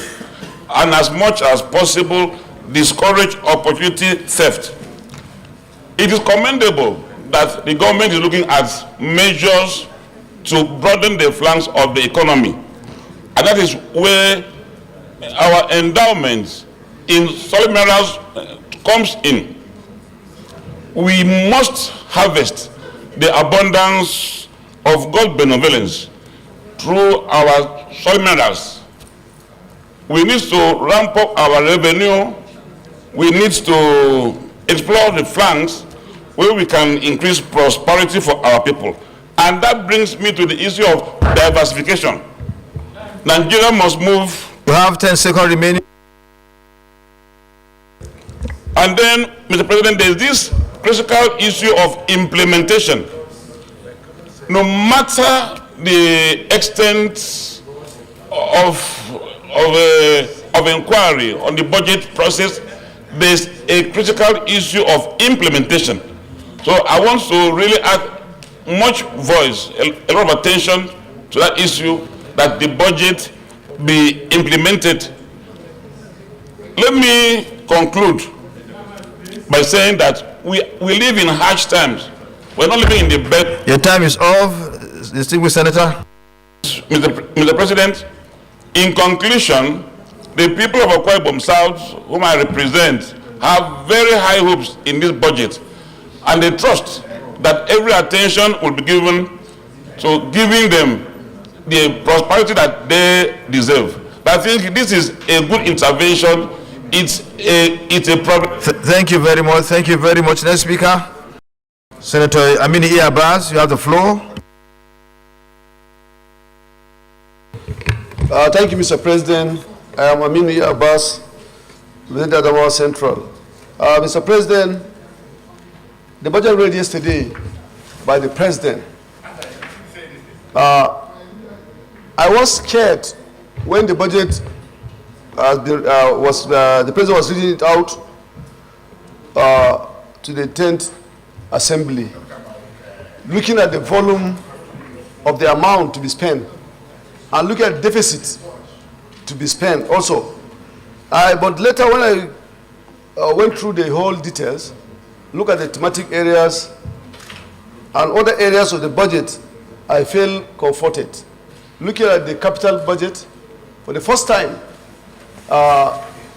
and, as much as possible, discourage opportunity theft. It is commendable that the government is looking at measures to broaden the flanks of the economy. And that is where our endowments in solid minerals comes in. We must harvest the abundance of God's benevolence through our solid minerals. We need to ramp up our revenue. We need to explore the flanks where we can increase prosperity for our people. And that brings me to the issue of diversification. Nigeria must move. You have 10 seconds remaining. And then, Mr. President, there is this critical issue of implementation. No matter the extent of inquiry on the budget process, there's a critical issue of implementation. So I want to really add much voice, a lot of attention to that issue, that the budget be implemented. Let me conclude by saying that we live in harsh times. We're not living in the best. Your time is off, distinguished Senator. Mr. President, in conclusion, the people of Akwa Ibom South, whom I represent, have very high hopes in this budget, and they trust that every attention will be given to giving them the prosperity that they deserve. But I think this is a good intervention. It's a problem. Thank you very much. Thank you very much. Next speaker, Senator Amini E. Abbas, you have the floor. Thank you, Mr. President. I am Amini E. Abbas, within the Adamawa Central. Mr. President, the budget read yesterday by the President, I I was scared when the budget the president was reading it out to the 10th Assembly, looking at the volume of the amount to be spent and looking at the deficit to be spent also. But later when I went through the whole details, look at the thematic areas and other areas of the budget, I feel comforted. Looking at the capital budget, for the first time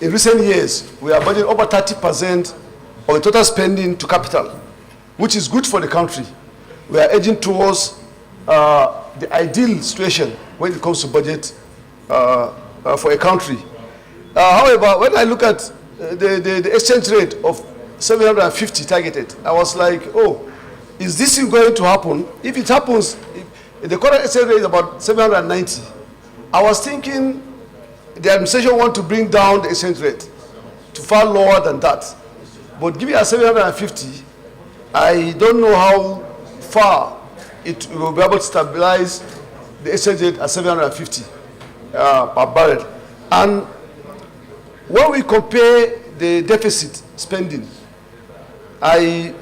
in recent years, we are budgeting over 30% of the total spending to capital, which is good for the country. We are edging towards the ideal situation when it comes to budget for a country. However, when I look at the exchange rate of 750 targeted, I was like, oh, is this going to happen? If it happens, if the current exchange rate is about 790. I was thinking the administration want to bring down the exchange rate to far lower than that. But given at 750, I don't know how far it will be able to stabilize the exchange rate at 750 per barrel. And when we compare the deficit spending, I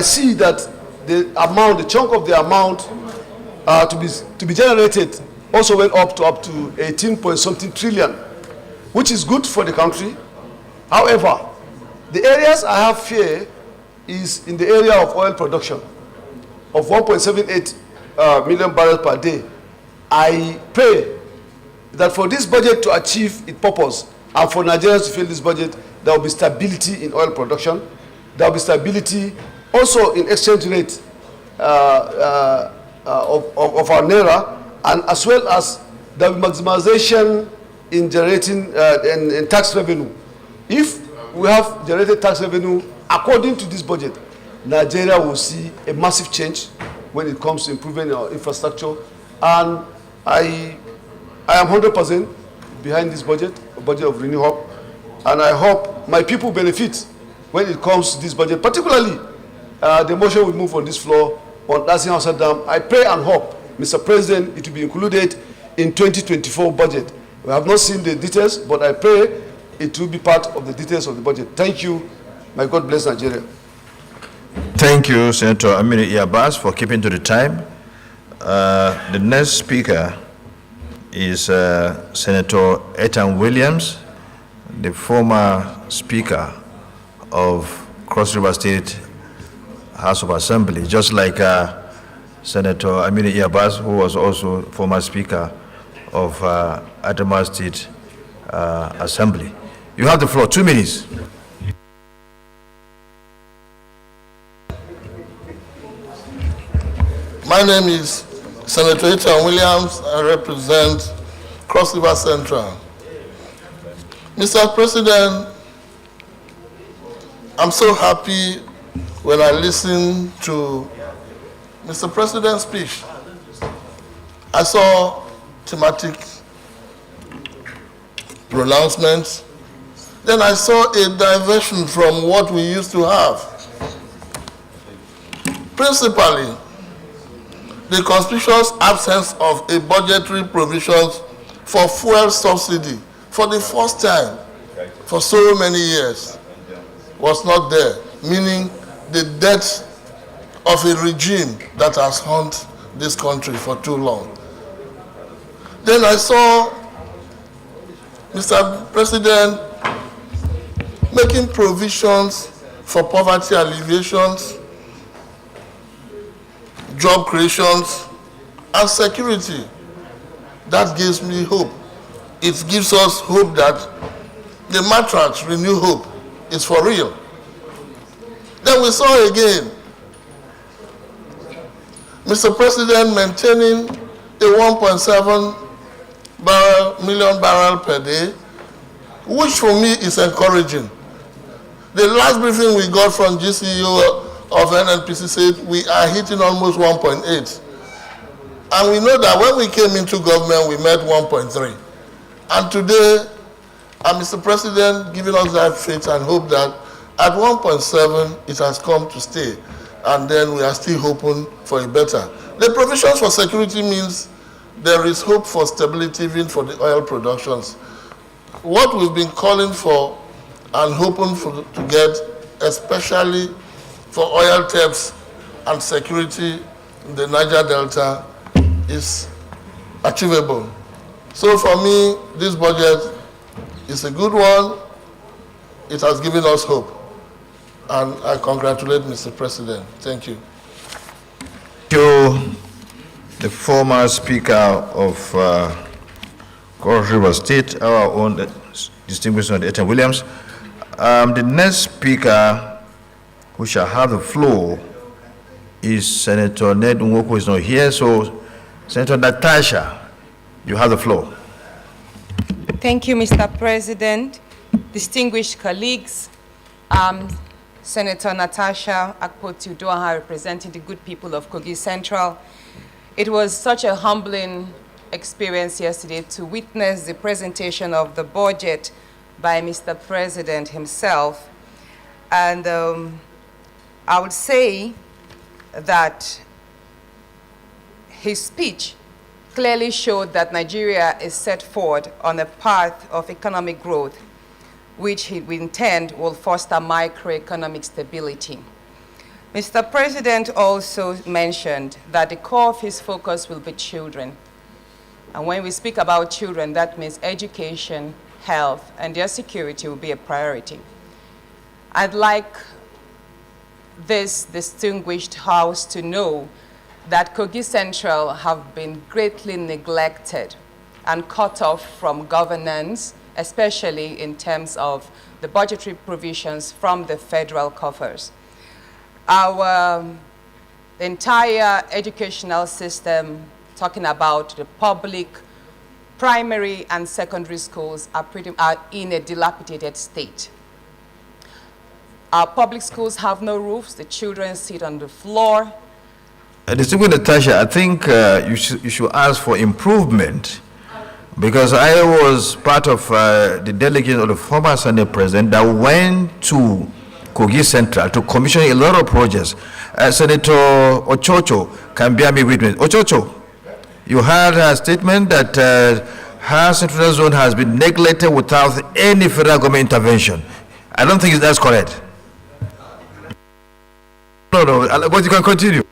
see that the amount, the chunk of the amount to be generated also went up to 18 point something trillion, which is good for the country. However, the areas I have fear is in the area of oil production of 1.78 million barrels per day. I pray that for this budget to achieve its purpose and for Nigerians to feel this budget, there will be stability in oil production. There will be stability also in exchange rate of our naira, and as well as the maximization in generating in tax revenue. If we have generated tax revenue according to this budget, Nigeria will see a massive change when it comes to improving our infrastructure. And I am 100% behind this budget, a budget of Renew Hope, and I hope my people benefit when it comes to this budget, particularly the motion we move on this floor on Dancing House Dam. I pray and hope, Mr. President, it will be included in 2024 budget. We have not seen the details, but I pray it will be part of the details of the budget. Thank you. May God bless Nigeria. Thank you, Senator Aminu Iyabas, for keeping to the time. The next speaker is Senator Ethan Williams, the former Speaker of Cross River State House of Assembly, just like Senator Aminu Iyabas, who was also former Speaker of Adamawa State Assembly. You have the floor, 2 minutes. My name is Senator Ethan Williams. I represent Cross River Central. Mr. President, I'm so happy when I listen to Mr. President's speech. I saw thematic pronouncements. Then I saw a diversion from what we used to have. Principally, the conspicuous absence of a budgetary provisions for fuel subsidy for the first time for so many years was not there, meaning the death of a regime that has haunted this country for too long. Then I saw Mr. President making provisions for poverty alleviations, job creations, and security. That gives me hope. It gives us hope that the matrix Renew Hope is for real. Then we saw again Mr. President maintaining a 1.7 million barrel per day, which for me is encouraging. The last briefing we got from GCEO of NNPC said we are hitting almost 1.8. And we know that when we came into government, we met 1.3. And today, Mr. President giving us that faith and hope that at 1.7, it has come to stay. And then we are still hoping for a better. The provisions for security means there is hope for stability even for the oil productions. What we've been calling for and hoping to get, especially for oil taps and security in the Niger Delta, is achievable. So for me, this budget is a good one. It has given us hope. And I congratulate Mr. President. Thank you. To the former Speaker of Cross River State, our own distinguished Senator Williams. The next speaker who shall have the floor is Senator Ned Nwoko, who is not here. So, Senator Natasha, you have the floor. Thank you, Mr. President. Distinguished colleagues, Senator Natasha Akpoti-Uduaghan, representing the good people of Kogi Central. It was such a humbling experience yesterday to witness the presentation of the budget by Mr. President himself. And I would say that his speech clearly showed that Nigeria is set forward on a path of economic growth, which we intend will foster microeconomic stability. Mr. President also mentioned that the core of his focus will be children. And when we speak about children, that means education, health, and their security will be a priority. I'd like this distinguished House to know that Kogi Central have been greatly neglected and cut off from governance, especially in terms of the budgetary provisions from the federal coffers. Our entire educational system, talking about the public, primary and secondary schools, are in a dilapidated state. Our public schools have no roofs, the children sit on the floor. Distinguished Natasha, I think you should ask for improvement, because I was part of the delegate of the former Senate President that went to Kogi Central to commission a lot of projects. Senator Ochocho can bear me witness. Ochocho, you heard her statement that her central zone has been neglected without any federal government intervention. I don't think that's correct. No, but you can continue.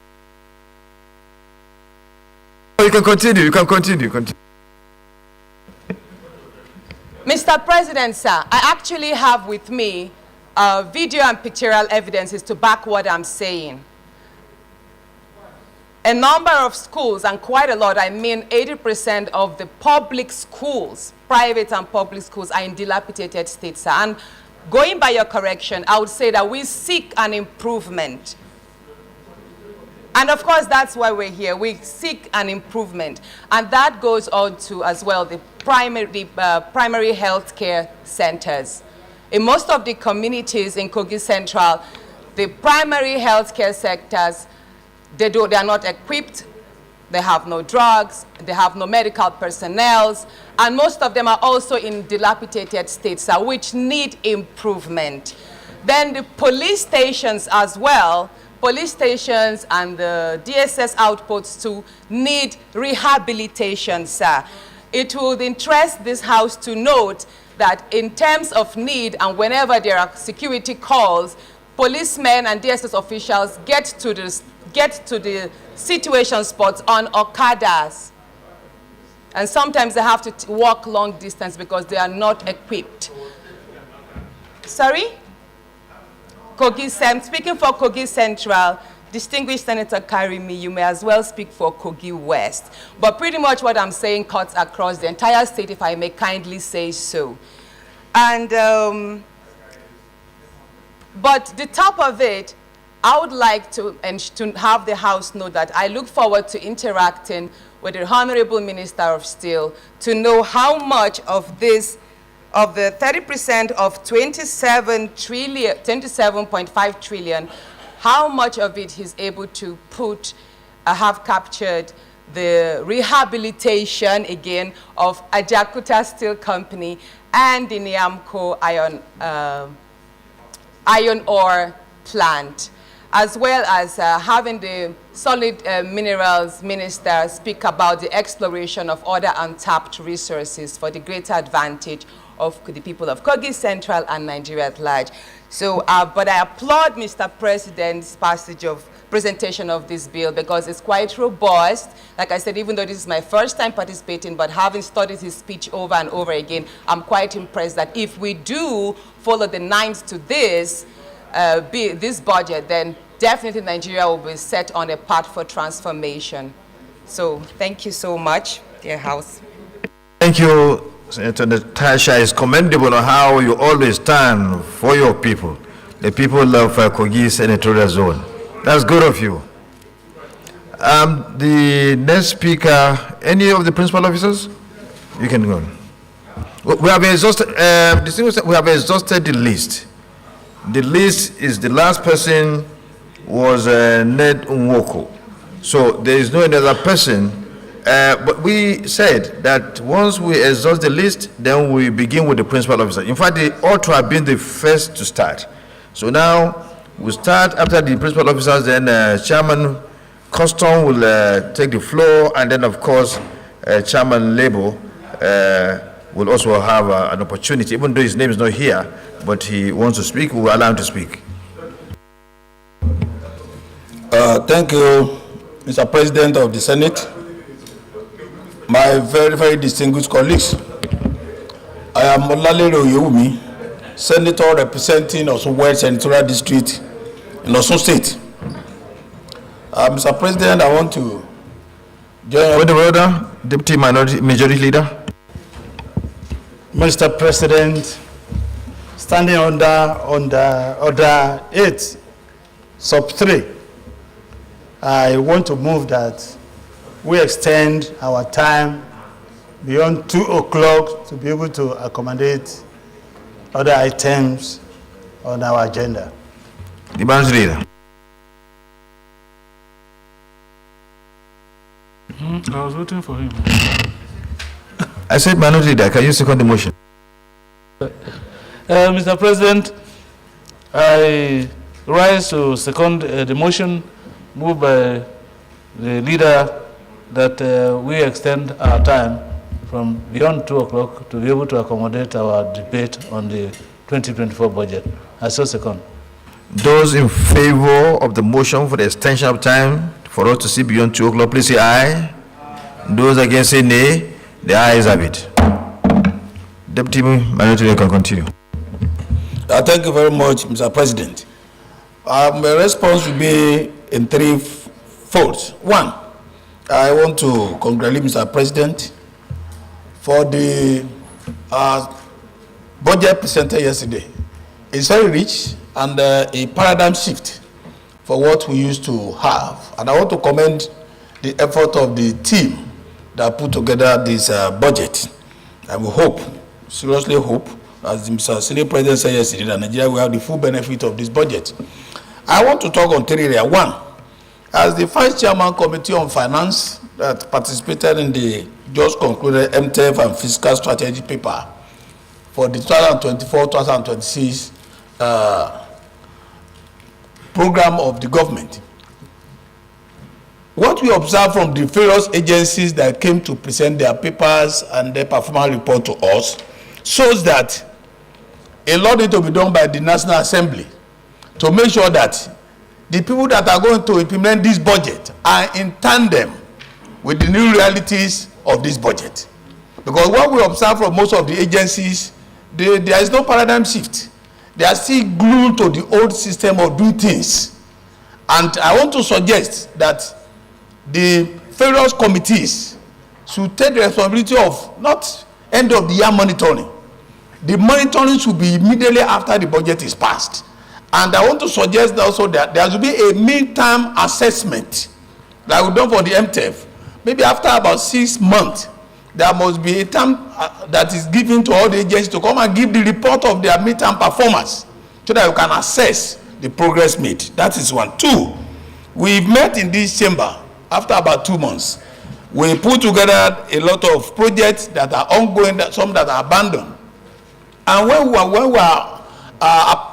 You can continue. Mr. President, sir, I actually have with me video and pictorial evidences to back what I'm saying. A number of schools, and quite a lot, I mean 80% of the public schools, private and public schools, are in dilapidated states, sir. And going by your correction, I would say that we seek an improvement. And of course, that's why we're here. We seek an improvement. And that goes on to, as well, the primary health care centers. In most of the communities in Kogi Central, the primary health care sectors, they are not equipped, they have no drugs, they have no medical personnel, and most of them are also in dilapidated states, which need improvement. Then the police stations as well, police stations and the DSS outposts too need rehabilitation, sir. It would interest this House to note that in terms of need and whenever there are security calls, policemen and DSS officials get to the situation spots on Okadas. And sometimes they have to walk long distance because they are not equipped. Sorry? Speaking for Kogi Central, distinguished Senator Karimi, you may as well speak for Kogi West. But pretty much what I'm saying cuts across the entire state, if I may kindly say so. And, but the top of it, I would like to have the House know that I look forward to interacting with the Honorable Minister of Steel to know how much of this, of the 30% of 27.5 trillion, how much of it he's able to have captured the rehabilitation again of Ajakuta Steel Company and the Niamco iron ore plant. as well as having the solid minerals minister speak about the exploration of other untapped resources for the greater advantage of the people of Kogi Central and Nigeria at large. So, but I applaud Mr. President's presentation of this bill because it's quite robust. Like I said, even though this is my first time participating, but having studied his speech over and over again, I'm quite impressed that if we do follow the lines to this budget, then definitely Nigeria will be set on a path for transformation. So thank you so much, dear House. Thank you, Senator Natasha. It's commendable on how you always stand for your people, the people of Kogi Senatorial Zone. That's good of you. The next speaker, any of the principal officers? You can go. We have exhausted, we have exhausted the list. The list is the last person was Ned Nwoko. So there is no another person. But we said that once we exhaust the list, then we begin with the principal officer. In fact, they ought to have been the first to start. So now we start after the principal officers, then Chairman Custom will take the floor, and then of course Chairman Labor will also have an opportunity, even though his name is not here, but he wants to speak, we will allow him to speak. Thank you, Mr. President of the Senate, my very, very distinguished colleagues. I am Olalere Oyewumi, Senator representing Osun West Senatorial District in Osun State. Mr. President, I want to join... With the order, Deputy Majority Leader. Mr. President, standing under Order 8, Sub 3, I want to move that we extend our time beyond 2 o'clock to be able to accommodate other items on our agenda. The Majority Leader. I was waiting for him. I said Minority Leader, can you second the motion? Mr. President, I rise to second the motion moved by the leader that we extend our time from beyond 2 o'clock to be able to accommodate our debate on the 2024 budget. I so second. Those in favor of the motion for the extension of time for us to see beyond 2 o'clock, please say aye. Those against say nay. The ayes have it. Deputy Minority Leader can continue. Thank you very much, Mr. President. My response will be in 3 folds. One, I want to congratulate Mr. President for the budget presented yesterday. It's very rich and a paradigm shift for what we used to have. And I want to commend the effort of the team that put together this budget. And we hope, seriously hope, as Mr. Senate President said yesterday, that Nigeria will have the full benefit of this budget. I want to talk on 3 areas. One, as the Vice Chairman Committee on Finance that participated in the just concluded MTF and Fiscal Strategy paper for the 2024-2026 program of the government. What we observe from the various agencies that came to present their papers and their performance report to us shows that a lot needs to be done by the National Assembly to make sure that the people that are going to implement this budget are in tandem with the new realities of this budget. Because what we observe from most of the agencies, there is no paradigm shift. They are still glued to the old system of doing things. And I want to suggest that the various committees should take the responsibility of not end of the year monitoring. The monitoring should be immediately after the budget is passed. And I want to suggest also that there should be a midterm assessment like we've done for the MTF. Maybe after about 6 months, there must be a term that is given to all the agencies to come and give the report of their midterm performance so that you can assess the progress made. That is one. Two, we've met in this chamber after about 2 months. We put together a lot of projects that are ongoing, some that are abandoned. And when we are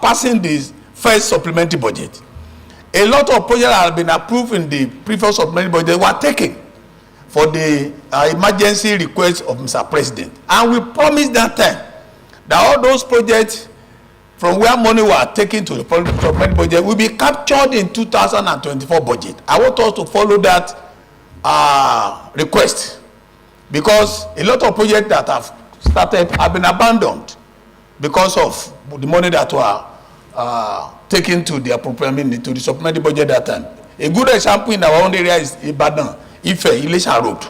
passing this first supplementary budget, A lot of projects that have been approved in the previous supplementary budget were taken for the emergency request of Mr. President. And we promised that time that all those projects from where money were taken to the supplementary budget will be captured in 2024 budget. I want us to follow that request, because a lot of projects that have started have been abandoned because of the money that were taken to the appropriation, to the supplementary budget that time. A good example in our own area is Ibadan, Ife, Ilesha Road.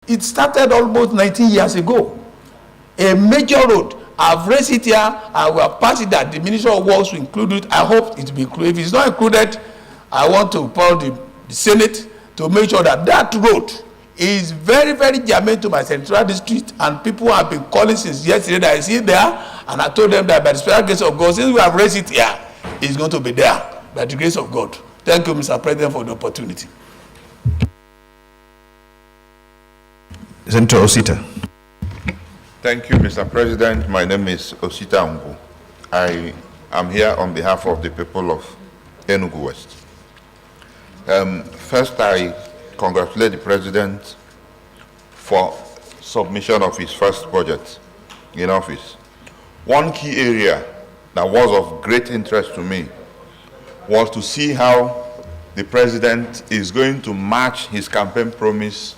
It started almost 19 years ago. A major road. I've raised it here. I will pass it that the Ministry of Works will include it. I hope it will be included. If it's not included, I want to call the Senate to make sure that that road is very, very germane to my central district, and people have been calling since yesterday that I see it there, and I told them that by the special grace of God, since we have raised it here, it's going to be there by the grace of God. Thank you, Mr. President, for the opportunity. Senator Osita. Thank you, Mr. President. My name is Osita Ungu. I am here on behalf of the people of Enugu West. First, I congratulate the President for submission of his first budget in office. One key area that was of great interest to me was to see how the President is going to match his campaign promise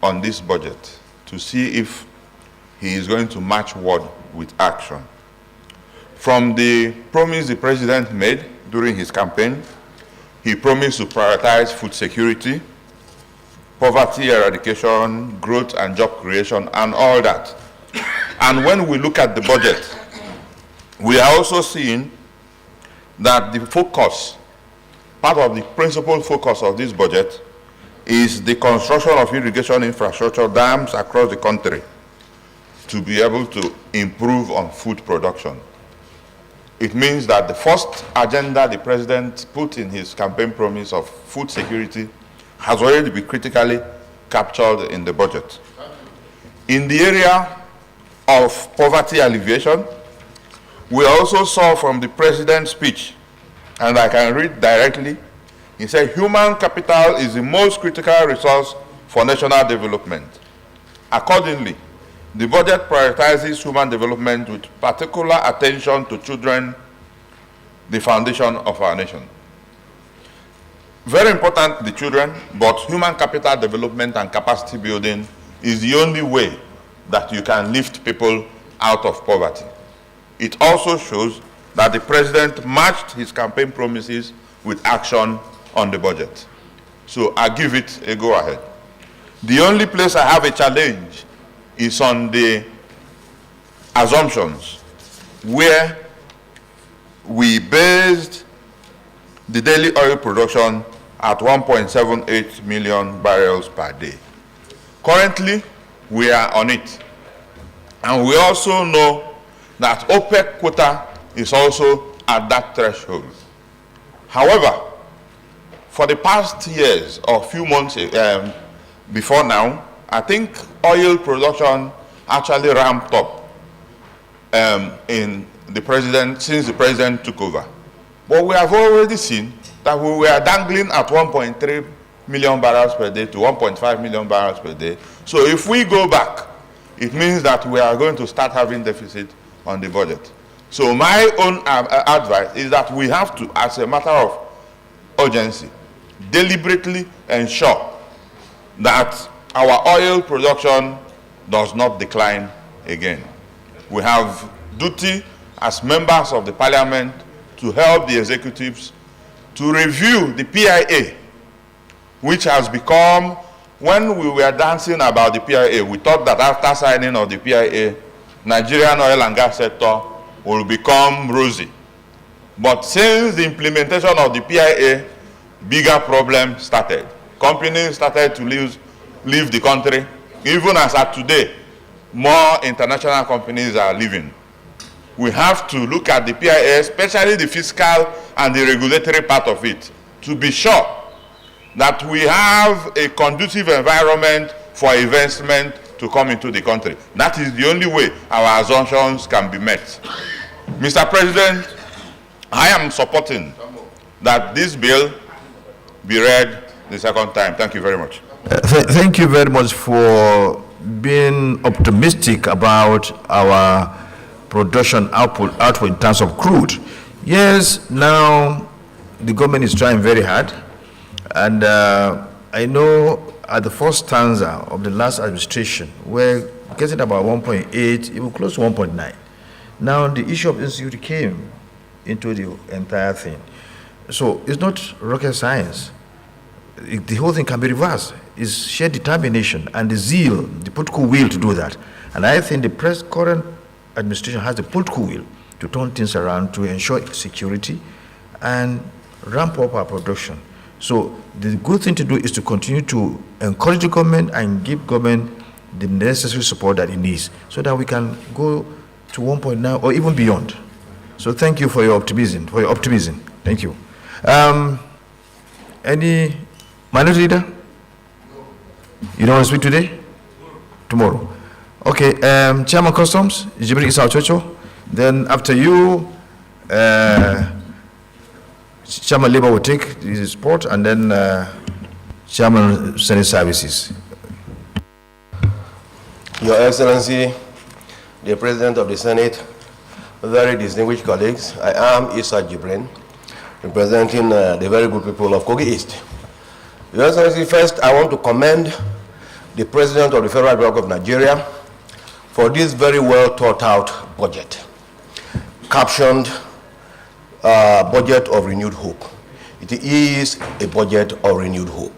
on this budget, to see if he is going to match word with action. From the promise the President made during his campaign, he promised to prioritize food security, poverty eradication, growth and job creation, and all that. And when we look at the budget, we are also seeing that the focus, part of the principal focus of this budget, is the construction of irrigation infrastructure dams across the country to be able to improve on food production. It means that the first agenda the President put in his campaign promise of food security has already been critically captured in the budget. In the area of poverty alleviation, we also saw from the President's speech, and I can read directly, he said, human capital is the most critical resource for national development. Accordingly, the budget prioritizes human development with particular attention to children, the foundation of our nation. Very important, the children, but human capital development and capacity building is the only way that you can lift people out of poverty. It also shows that the President matched his campaign promises with action on the budget. So I give it a go ahead. The only place I have a challenge is on the assumptions, where we based the daily oil production at 1.78 million barrels per day. Currently, we are on it. And we also know that OPEC quota is also at that threshold. However, for the past years or few months before now, I think oil production actually ramped up since the President took over. But we have already seen that we were dangling at 1.3 million barrels per day to 1.5 million barrels per day. So if we go back, it means that we are going to start having deficit on the budget. So my own advice is that we have to, as a matter of urgency, deliberately ensure that our oil production does not decline again. We have duty as members of the Parliament to help the executives to review the PIA, which has become, when we were dancing about the PIA, we thought that after signing of the PIA, Nigerian oil and gas sector will become rosy. But since the implementation of the PIA, bigger problems started. Companies started to leave the country. Even as at today, more international companies are leaving. We have to look at the PIA, especially the fiscal and the regulatory part of it, to be sure that we have a conducive environment for investment to come into the country. That is the only way our assumptions can be met. Mr. President, I am supporting that this bill be read the second time. Thank you very much. Thank you very much for being optimistic about our production output in terms of crude. Yes, now the government is trying very hard, and I know at the first stanza of the last administration, we're getting about 1.8, even close to 1.9. Now the issue of insecurity came into the entire thing. So it's not rocket science. The whole thing can be reversed. It's sheer determination and the zeal, the political will to do that. And I think the current administration has the political will to turn things around to ensure security and ramp up our production. So the good thing to do is to continue to encourage the government and give government the necessary support that it needs so that we can go to 1.9 or even beyond. So thank you for your optimism. Thank you. Any minority leader? You don't want to speak today? Tomorrow. Okay, Chairman Customs, Jibril Issa Ochocho. Then after you, Chairman Labour will take his report, and then Chairman Senate Services. Your Excellency, the President of the Senate, very distinguished colleagues, I am Issa Jibril, representing the very good people of Kogi East. Your Excellency, first I want to commend the President of the Federal Republic of Nigeria for this very well thought out budget, captioned budget of renewed hope. It is a budget of renewed hope.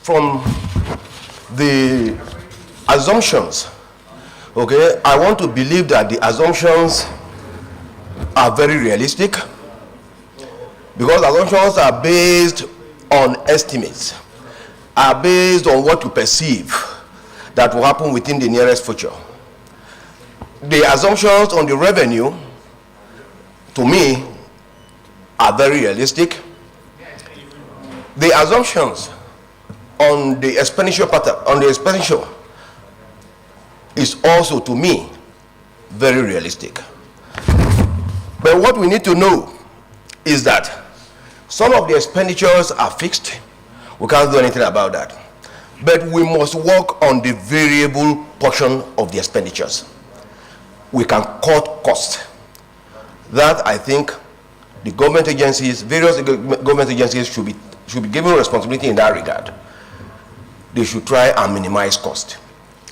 From the assumptions, okay, I want to believe that the assumptions are very realistic, because assumptions are based on estimates, are based on what you perceive that will happen within the nearest future. The assumptions on the revenue, to me, are very realistic. The assumptions on the expenditure pattern, is also, to me, very realistic. But what we need to know is that some of the expenditures are fixed. We can't do anything about that. But we must work on the variable portion of the expenditures. We can cut costs. That, I think, the government agencies, various government agencies should be given responsibility in that regard. They should try and minimize cost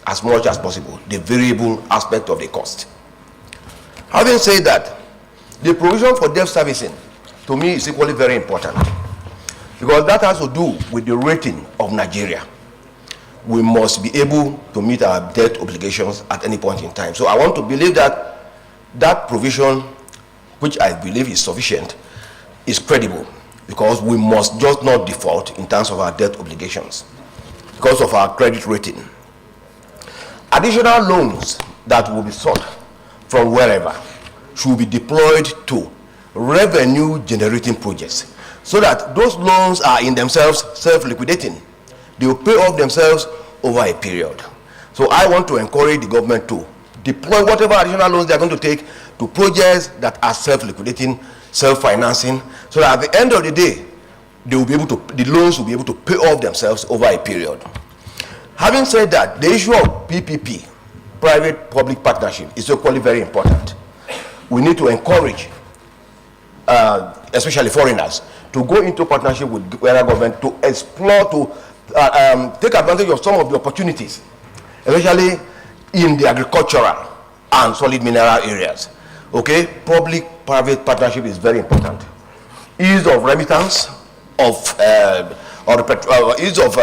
as much as possible, the variable aspect of the cost. Having said that, the provision for debt servicing, to me, is equally very important, because that has to do with the rating of Nigeria. We must be able to meet our debt obligations at any point in time. So I want to believe that that provision, which I believe is sufficient, is credible, because we must just not default in terms of our debt obligations because of our credit rating. Additional loans that will be sought from wherever should be deployed to revenue generating projects, so that those loans are in themselves self-liquidating. They will pay off themselves over a period. So I want to encourage the government to deploy whatever additional loans they are going to take to projects that are self-liquidating, self-financing, so that at the end of the day, they will be able to, the loans will be able to pay off themselves over a period. Having said that, the issue of PPP, private-public partnership, is equally very important. We need to encourage, especially foreigners, to go into partnership with the government to explore, to take advantage of some of the opportunities, especially in the agricultural and solid mineral areas. Okay, public-private partnership is very important. Ease of remittance of ease of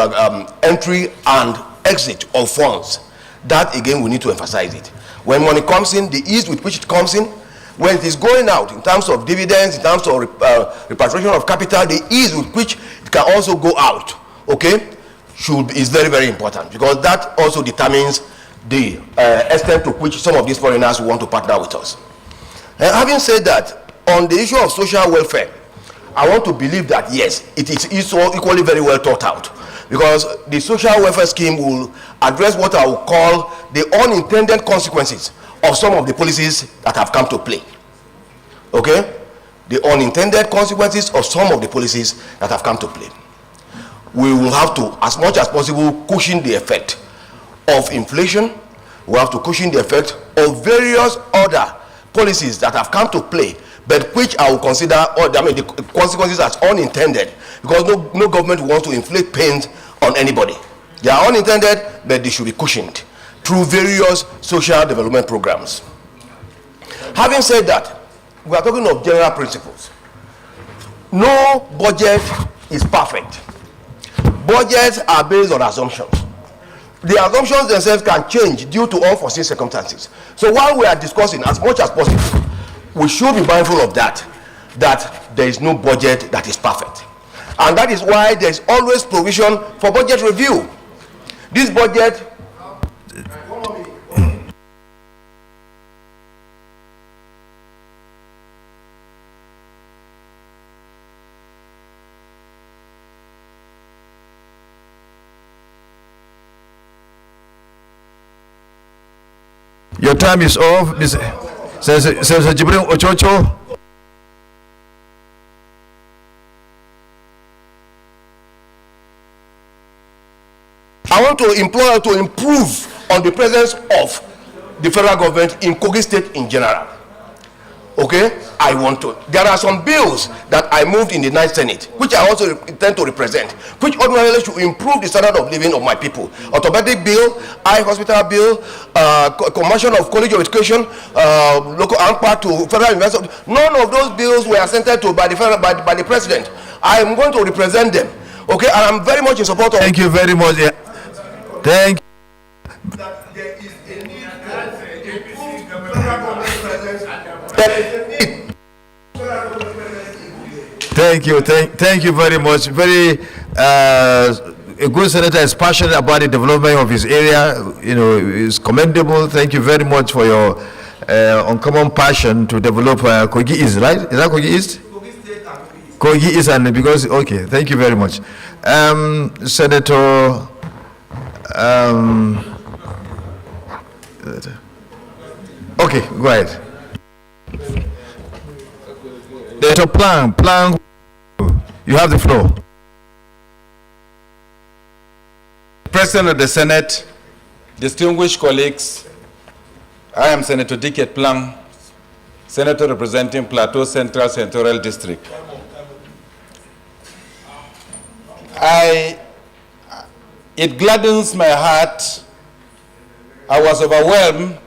entry and exit of funds. That again, we need to emphasize it. When money comes in, the ease with which it comes in. When it is going out, in terms of dividends, in terms of repatriation of capital, the ease with which it can also go out, okay, is very, very important, because that also determines the extent to which some of these foreigners want to partner with us. And having said that, on the issue of social welfare, I want to believe that yes, it is equally very well thought out, because the social welfare scheme will address what I will call the unintended consequences of some of the policies that have come to play. Okay? The unintended consequences of some of the policies that have come to play. We will have to, as much as possible, cushion the effect of inflation. We have to cushion the effect of various other policies that have come to play, but which I will consider, the consequences as unintended, because no government wants to inflict pains on anybody. They are unintended, but they should be cushioned through various social development programs. Having said that, we are talking of general principles. No budget is perfect. Budgets are based on assumptions. The assumptions themselves can change due to unforeseen circumstances. So while we are discussing, as much as possible, we should be mindful of that there is no budget that is perfect. And that is why there is always provision for budget review. This budget Your time is off, Senator Jibril Ochocho. I want to implore to improve on the presence of the federal government in Kogi State in general. Okay? I want to. There are some bills that I moved in the 9th Senate, which I also intend to represent, which ordinarily should improve the standard of living of my people. Orthopedic bill, eye hospital bill, conversion of college of education, local AMPA to federal university. None of those bills were assented to by the president. I am going to represent them. Okay? And I'm very much in support of. Thank you very much. Thank you. That there is a need to improve federal government presence. Thank you very much. Very a good senator is passionate about the development of his area. You know, is commendable. Thank you very much for your uncommon passion to develop Kogi East. Right? Is that Kogi East? Kogi East, and because okay. Thank you very much, Senator. Okay, go ahead. Senator Plan, you have the floor. President of the Senate, distinguished colleagues, I am Senator Dicket Plan, Senator representing Plateau Central Senatorial District. It gladdens my heart. I was overwhelmed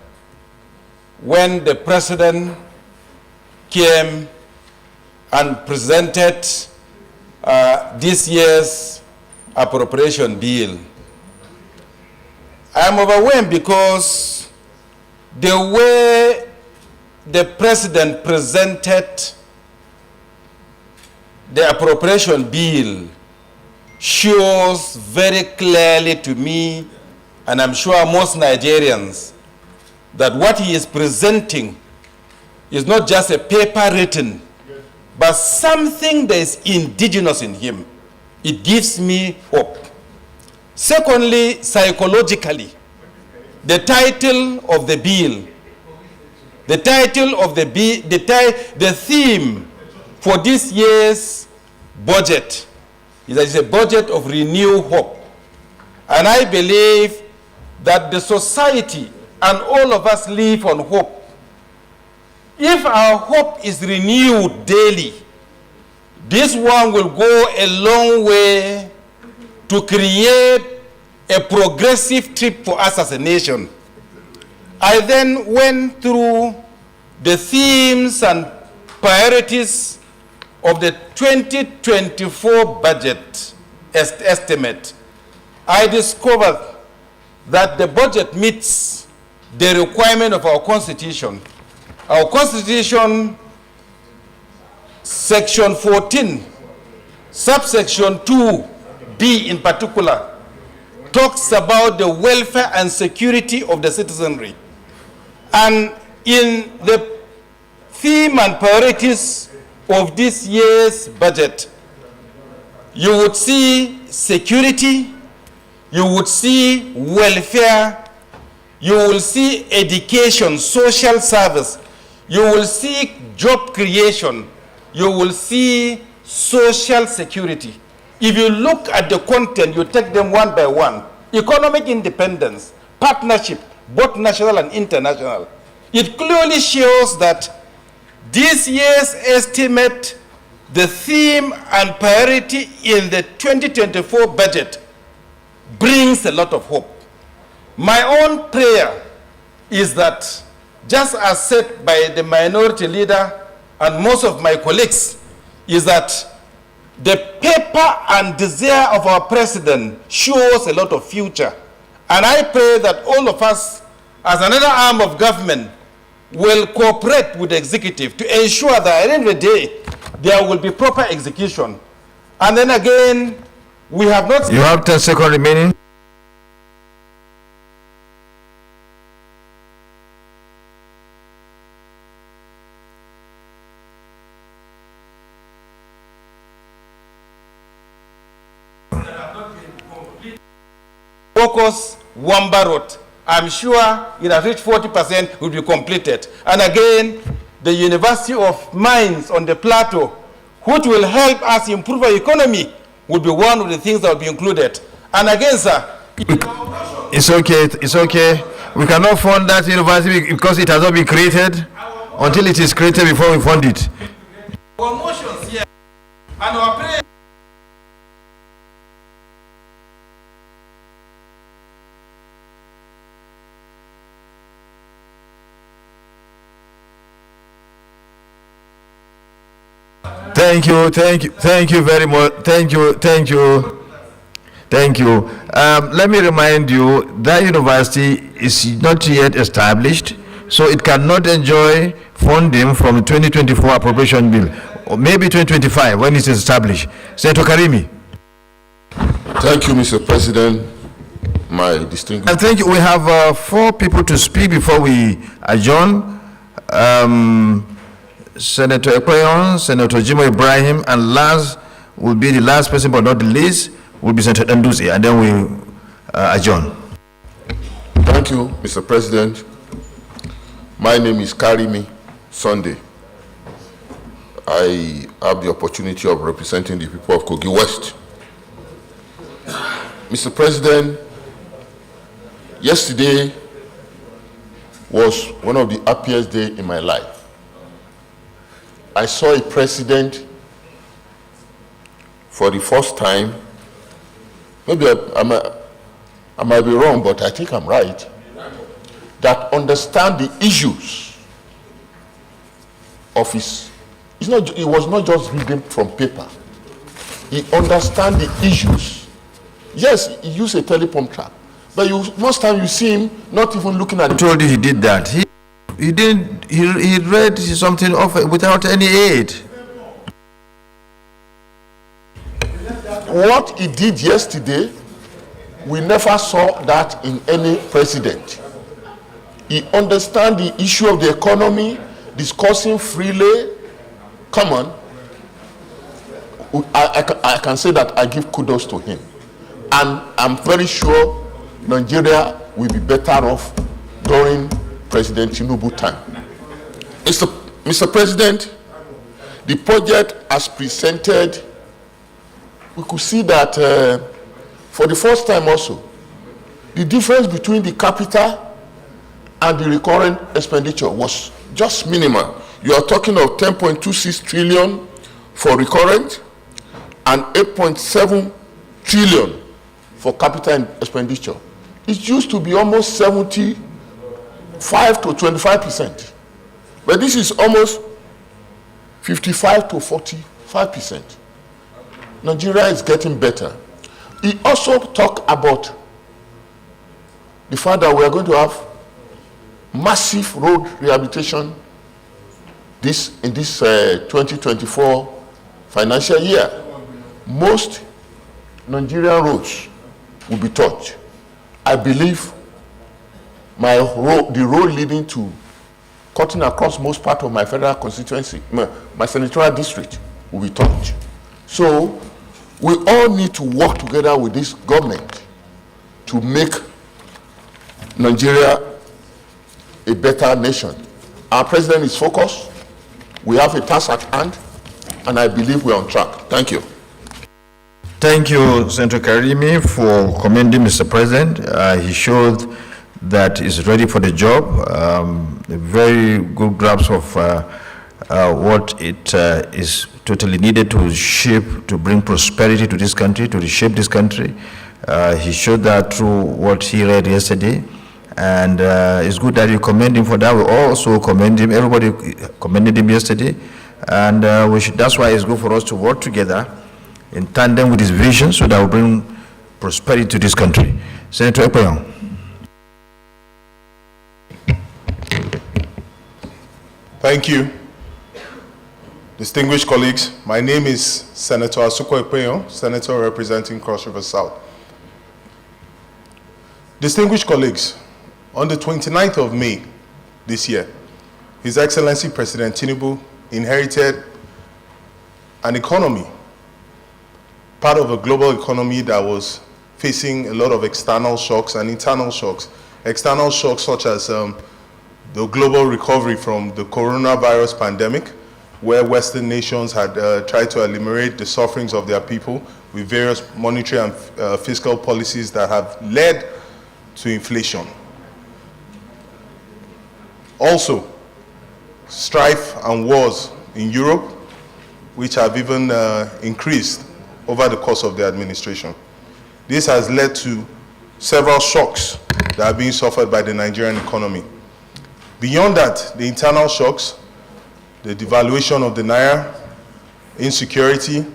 when the President came and presented this year's appropriation bill. I am overwhelmed because the way the President presented the appropriation bill shows very clearly to me, and I'm sure most Nigerians, that what he is presenting is not just a paper written, but something that is indigenous in him. It gives me hope. Secondly, psychologically, the title of the bill, the theme for this year's budget is that it's a budget of renewed hope. And I believe that the society and all of us live on hope. If our hope is renewed daily, this one will go a long way to create a progressive trip for us as a nation. I then went through the themes and priorities of the 2024 budget estimate. I discovered that the budget meets the requirement of our Constitution. Our Constitution, Section 14, subsection 2B in particular, talks about the welfare and security of the citizenry. And in the theme and priorities of this year's budget, you would see security, you would see welfare, you will see education, social service, you will see job creation, you will see social security. If you look at the content, you take them one by one. Economic independence, partnership, both national and international. It clearly shows that this year's estimate, the theme and priority in the 2024 budget brings a lot of hope. My own prayer is that, just as said by the minority leader and most of my colleagues, is that the paper and desire of our president shows a lot of future. And I pray that all of us, as another arm of government, will cooperate with the executive to ensure that at the end of the day, there will be proper execution. And then again, we have not... You have 10 seconds remaining. Focus Wamba Road. I'm sure it has reached 40%, will be completed. And again, the University of Mines on the plateau, which will help us improve our economy, will be one of the things that will be included. And again, sir, it's okay. We cannot fund that university because it has not been created. Until it is created, before we fund it. our motions here and our prayer. Thank you very much. Thank you. Let me remind you that university is not yet established, so it cannot enjoy funding from the 2024 appropriation bill, or maybe 2025 when it is established. Senator Karimi. Thank you, Mr. President. My distinguished... I think we have 4 people to speak before we adjourn. Senator Ekweyon, Senator Jimo Ibrahim, and last will be the last person but not the least, will be Senator Nduzi, and then we adjourn. Thank you, Mr. President. My name is Karimi Sunday. I have the opportunity of representing the people of Kogi West. Mr. President, yesterday was one of the happiest days in my life. I saw a president for the first time. Maybe I might be wrong, but I think I'm right, that understand the issues of his... It was not just reading from paper. He understands the issues. Yes, he used a teleprompter, but most time you see him not even looking at it. I told you he did that. He read something off without any aid. What he did yesterday, we never saw that in any president. He understands the issue of the economy, discussing freely. Come on. I can say that I give kudos to him. And I'm very sure Nigeria will be better off during President Tinubu time. Mr. President, the project as presented, we could see that for the first time also, the difference between the capital and the recurrent expenditure was just minimal. You are talking of 10.26 trillion for recurrent and 8.7 trillion for capital expenditure. It used to be almost 75 to 25%. But this is almost 55 to 45%. Nigeria is getting better. He also talked about the fact that we are going to have massive road rehabilitation in this 2024 financial year. Most Nigerian roads will be touched. I believe the road leading to cutting across most part of my federal constituency, my senatorial district, will be touched. So we all need to work together with this government to make Nigeria a better nation. Our president is focused. We have a task at hand, and I believe we're on track. Thank you. Thank you, Senator Karimi, for commending Mr. President. He showed that he's ready for the job. A very good grasp of what it is totally needed to shape, to bring prosperity to this country, to reshape this country. He showed that through what he read yesterday. And it's good that you commend him for that. We also commend him. Everybody commended him yesterday. And that's why it's good for us to work together in tandem with his vision so that we bring prosperity to this country. Senator Ekpeyon. Thank you. Distinguished colleagues, my name is Senator Asuko Ekpeyon, Senator representing Cross River South. Distinguished colleagues, on the 29th of May this year, His Excellency President Tinubu inherited an economy, part of a global economy that was facing a lot of external shocks and internal shocks. External shocks such as the global recovery from the coronavirus pandemic, where Western nations had tried to eliminate the sufferings of their people with various monetary and fiscal policies that have led to inflation. Also, strife and wars in Europe, which have even increased over the course of the administration. This has led to several shocks that are being suffered by the Nigerian economy. Beyond that, the internal shocks, the devaluation of the naira, insecurity,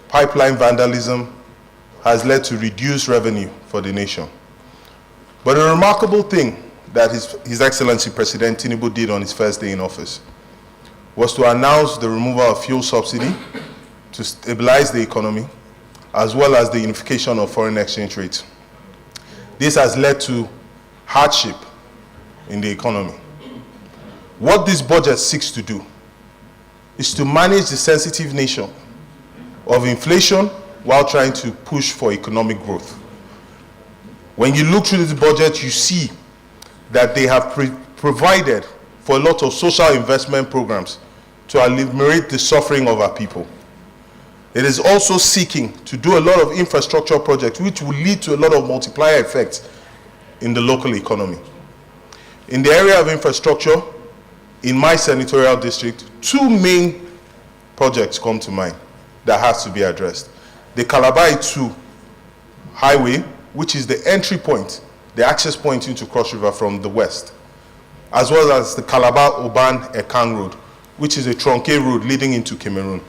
pipeline vandalism has led to reduced revenue for the nation. But a remarkable thing that His Excellency President Tinubu did on his first day in office was to announce the removal of fuel subsidy to stabilize the economy, as well as the unification of foreign exchange rates. This has led to hardship in the economy. What this budget seeks to do is to manage the sensitive nature of inflation while trying to push for economic growth. When you look through this budget, you see that they have provided for a lot of social investment programs to alleviate the suffering of our people. It is also seeking to do a lot of infrastructure projects which will lead to a lot of multiplier effects in the local economy. In the area of infrastructure, in my senatorial district, two main projects come to mind that has to be addressed. The Calabar-Itu Highway, which is the entry point, the access point into Cross River from the west, as well as the Calabar-Oban-Ekang Road, which is a truncated road leading into Cameroon.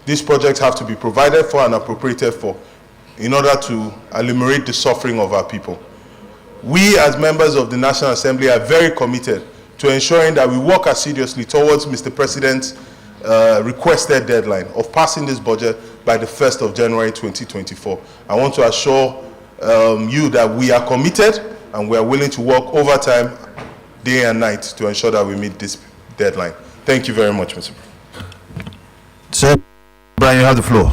These projects have to be provided for and appropriated for in order to alleviate the suffering of our people. We, as members of the National Assembly, are very committed to ensuring that we work assiduously towards Mr. President's requested deadline of passing this budget by the 1st of January 2024. I want to assure you that we are committed and we are willing to work overtime, day and night, to ensure that we meet this deadline. Thank you very much, Mr. President. Sir, Brian, you have the floor.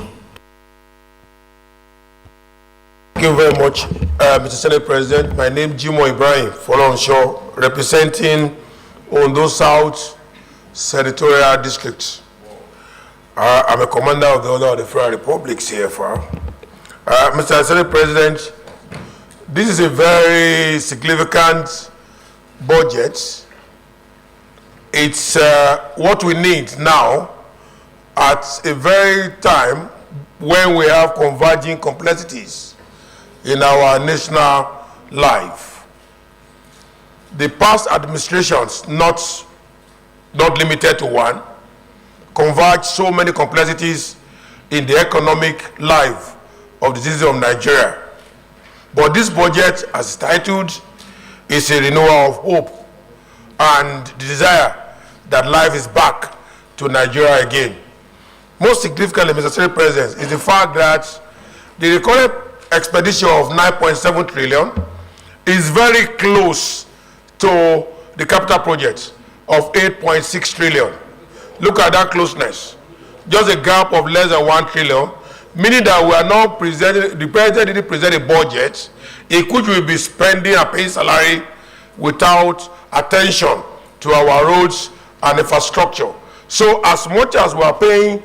Thank you very much, Mr. Senate President. My name is Jimo Ibrahim, Folonshaw, representing Ondo South Senatorial District. I'm a commander of the Order of the Federal Republic, CFR. Mr. Senate President, this is a very significant budget. It's what we need now at a very time when we have converging complexities in our national life. The past administrations, not limited to one, converged so many complexities in the economic life of the citizens of Nigeria. But this budget, as titled, is a renewal of hope and the desire that life is back to Nigeria again. Most significantly, Mr. Senate President, is the fact that the recorded expenditure of 9.7 trillion is very close to the capital project of 8.6 trillion. Look at that closeness. Just a gap of less than 1 trillion, meaning that we are not presenting, the president didn't present a budget in which we will be spending and paying salary without attention to our roads and infrastructure. So as much as we are paying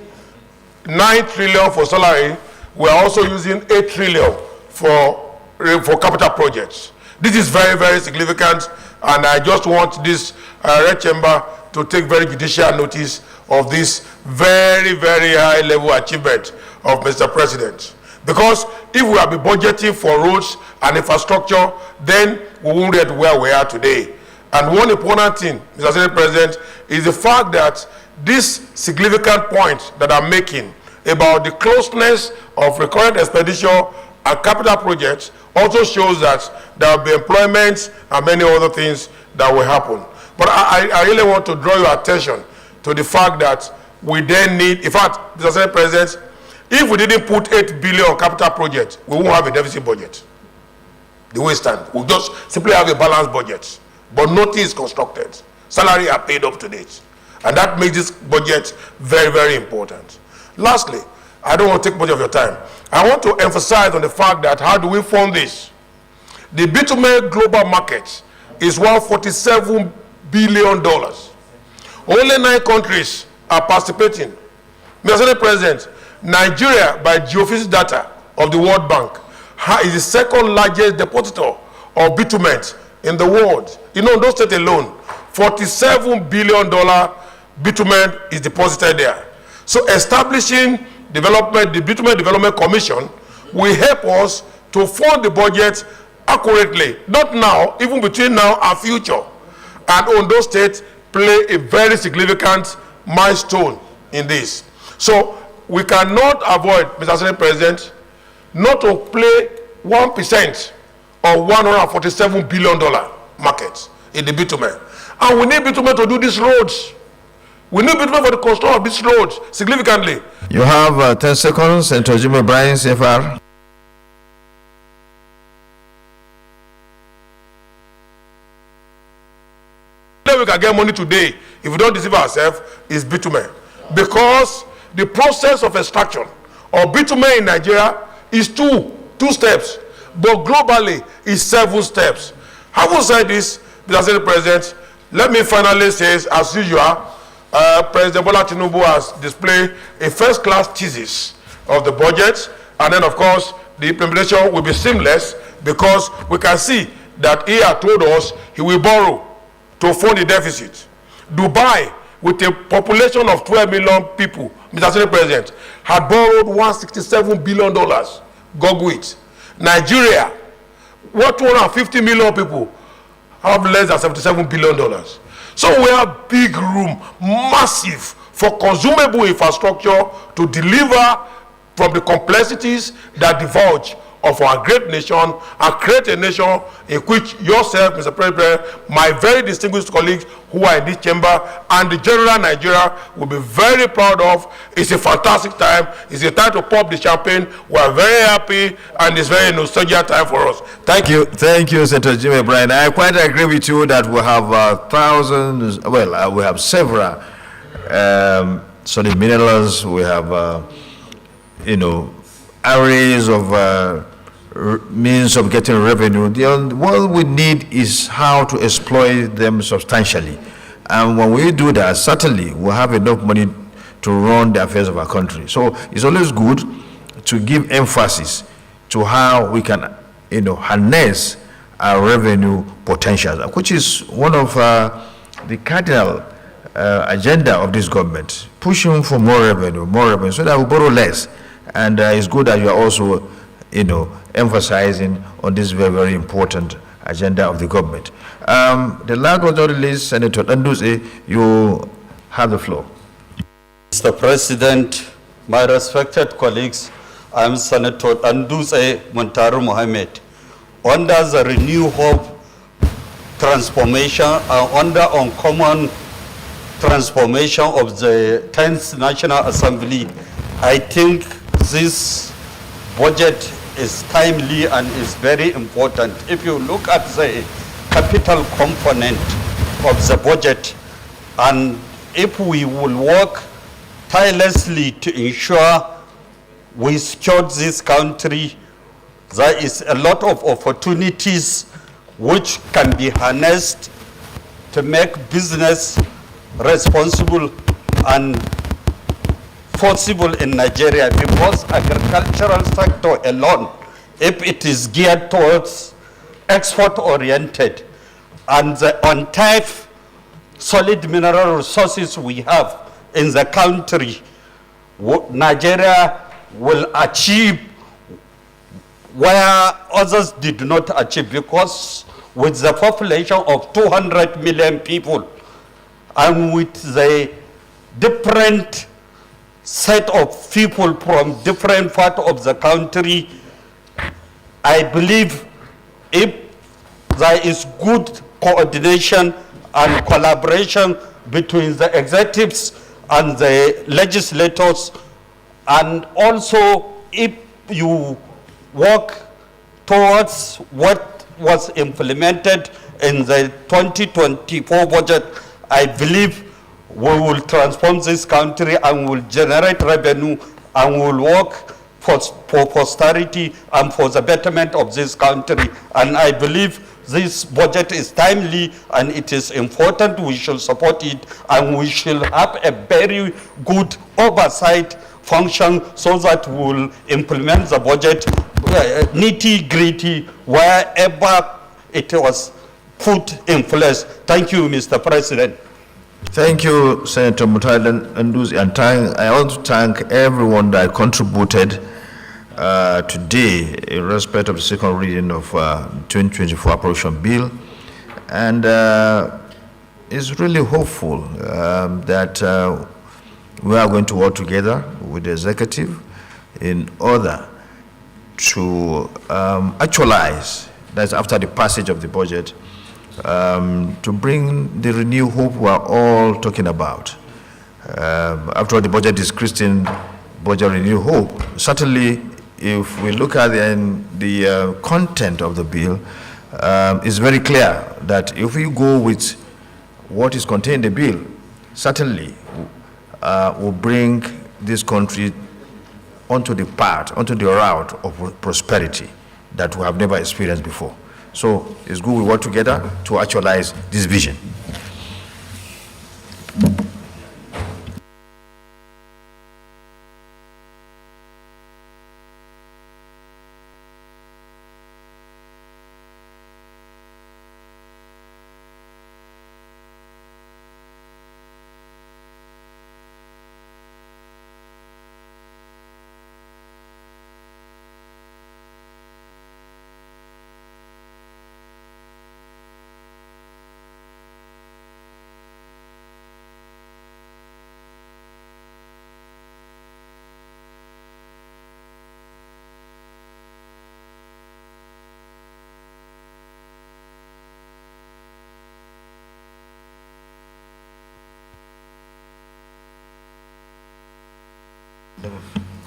9 trillion for salary, we are also using 8 trillion for capital projects. This is very, very significant, and I just want this Red Chamber to take very judicial notice of this very, very high level achievement of Mr. President. Because if we have been budgeting for roads and infrastructure, then we won't get where we are today. And one important thing, Mr. Senate President, is the fact that this significant point that I'm making about the closeness of recurrent expenditure and capital projects also shows that there will be employment and many other things that will happen. But I really want to draw your attention to the fact that we then need, in fact, Mr. Senate President, if we didn't put 8 billion on capital projects, we won't have a deficit budget. The way it stands, we'll just simply have a balanced budget. But nothing is constructed. Salary are paid up to date. And that makes this budget very, very important. Lastly, I don't want to take much of your time. I want to emphasize on the fact that how do we fund this? The bitumen global market is $147 billion. Only 9 countries are participating. Mr. Senate President, Nigeria, by geophysics data of the World Bank, is the second largest depositor of bitumen in the world. In those states alone, $47 billion bitumen is deposited there. So establishing the Bitumen Development Commission will help us to fund the budget accurately, not now, even between now and future. And Ondo State play a very significant milestone in this. So we cannot avoid, Mr. Senate President, not to play 1% of $147 billion market in the bitumen. And we need bitumen to do these roads. We need bitumen for the construction of these roads significantly. You have 10 seconds, Senator Jimmy Bryan, CFR. We can get money today, if we don't deceive ourselves, is bitumen. Because the process of extraction of bitumen in Nigeria is two steps, but globally is 7 steps. Having said this, Mr. Senate President, let me finally say, as usual, President Bola Tinubu has displayed a first-class thesis of the budget, and then, of course, the implementation will be seamless because we can see that he has told us he will borrow to fund the deficit. Dubai, with a population of 12 million people, Mr. Senate President, had borrowed $167 billion. Go it. Nigeria, what 250 million people have less than $77 billion. So we have big room, massive, for consumable infrastructure to deliver from the complexities that divulge of our great nation and create a nation in which yourself, Mr. President, my very distinguished colleagues who are in this chamber, and the general Nigeria will be very proud of. It's a fantastic time. It's a time to pop the champagne. We're very happy, and it's very nostalgia time for us. Thank you. Thank you, Senator Jimmy Bryan. I quite agree with you that we have thousands, we have several solid minerals. We have, arrays of means of getting revenue. What we need is how to exploit them substantially. And when we do that, certainly we'll have enough money to run the affairs of our country. So it's always good to give emphasis to how we can, harness our revenue potential, which is one of the cardinal agenda of this government, pushing for more revenue, so that we borrow less. And it's good that you are also, emphasizing on this very, very important agenda of the government. The last but not least, Senator Danduze, you have the floor. Mr. President, my respected colleagues, I am Senator Danduze Montaru Mohammed. Under the Renew Hope transformation, under uncommon transformation of the 10th National Assembly, I think this budget is timely and is very important. If you look at the capital component of the budget, and if we will work tirelessly to ensure we secure this country, there is a lot of opportunities which can be harnessed to make business responsible and possible in Nigeria, because agricultural sector alone, if it is geared towards export-oriented, and the untapped solid mineral resources we have in the country, Nigeria will achieve where others did not achieve, because with the population of 200 million people and with the different set of people from different parts of the country, I believe if there is good coordination and collaboration between the executives and the legislators, and also if you work towards what was implemented in the 2024 budget, I believe we will transform this country and will generate revenue and will work for posterity and for the betterment of this country. And I believe this budget is timely and it is important. We should support it, and we should have a very good oversight function so that we will implement the budget nitty-gritty wherever it was put in place. Thank you, Mr. President. Thank you, Senator Mutailan Nduzi, and I want to thank everyone that contributed today in respect of the second reading of 2024 appropriation bill, and it's really hopeful that we are going to work together with the executive in order to actualize, that's after the passage of the budget, to bring the renewed hope we are all talking about. After all, the budget is Christian budget renewed hope. Certainly, if we look at the content of the bill, it's very clear that if we go with what is contained in the bill, certainly will bring this country onto the path, onto the route of prosperity that we have never experienced before. So it's good we work together to actualize this vision.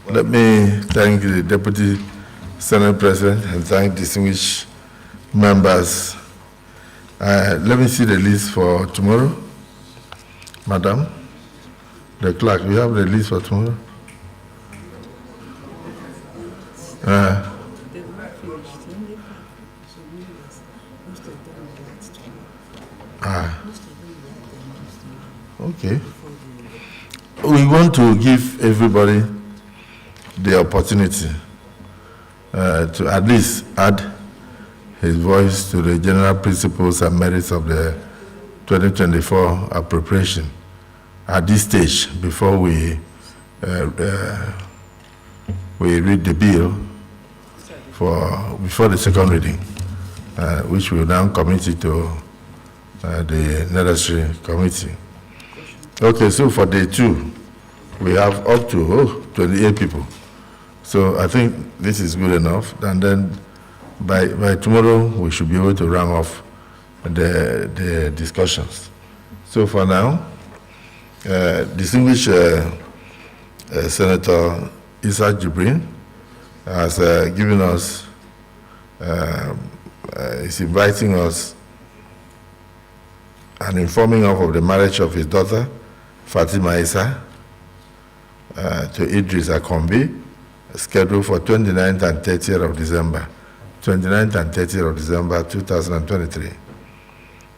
Let me thank the Deputy Senate President and thank distinguished members. Let me see the list for tomorrow. Madam, the clerk, you have the list for tomorrow? Okay. We want to give everybody the opportunity to at least add his voice to the general principles and merits of the 2024 appropriation at this stage before we read the bill before the second reading, which we will now commit it to the necessary committee. Okay, so for day 2, we have up to 28 people. So I think this is good enough, and then by tomorrow we should be able to round off the discussions. So for now, distinguished Senator Issa Jibrin has given us, is inviting us and informing us of the marriage of his daughter, Fatima Issa, to Idris Akombi, scheduled for 29th and 30th of December, 29th and 30th of December 2023.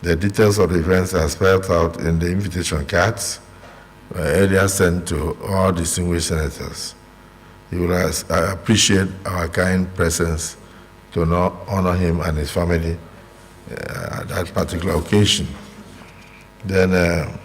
The details of the events are spelled out in the invitation cards earlier sent to all distinguished senators. He will appreciate our kind presence to honor him and his family at that particular occasion. Then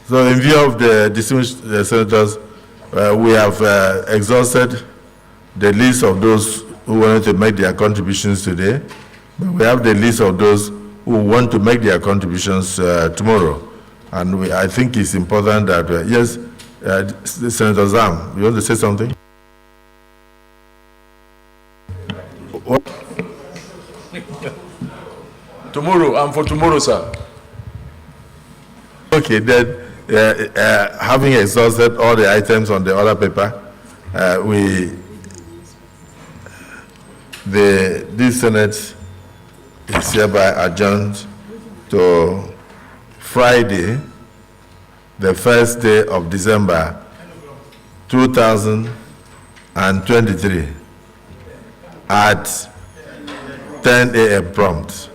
so in view of the distinguished senators, we have exhausted the list of those who wanted to make their contributions today. But we have the list of those who want to make their contributions tomorrow. And I think it's important that, yes, Senator Zam, you want to say something? What? Tomorrow, and for tomorrow, sir. Okay, then, having exhausted all the items on the other paper, this Senate is hereby adjourned to Friday, the first day of December 2023 at 10 a.m. prompt.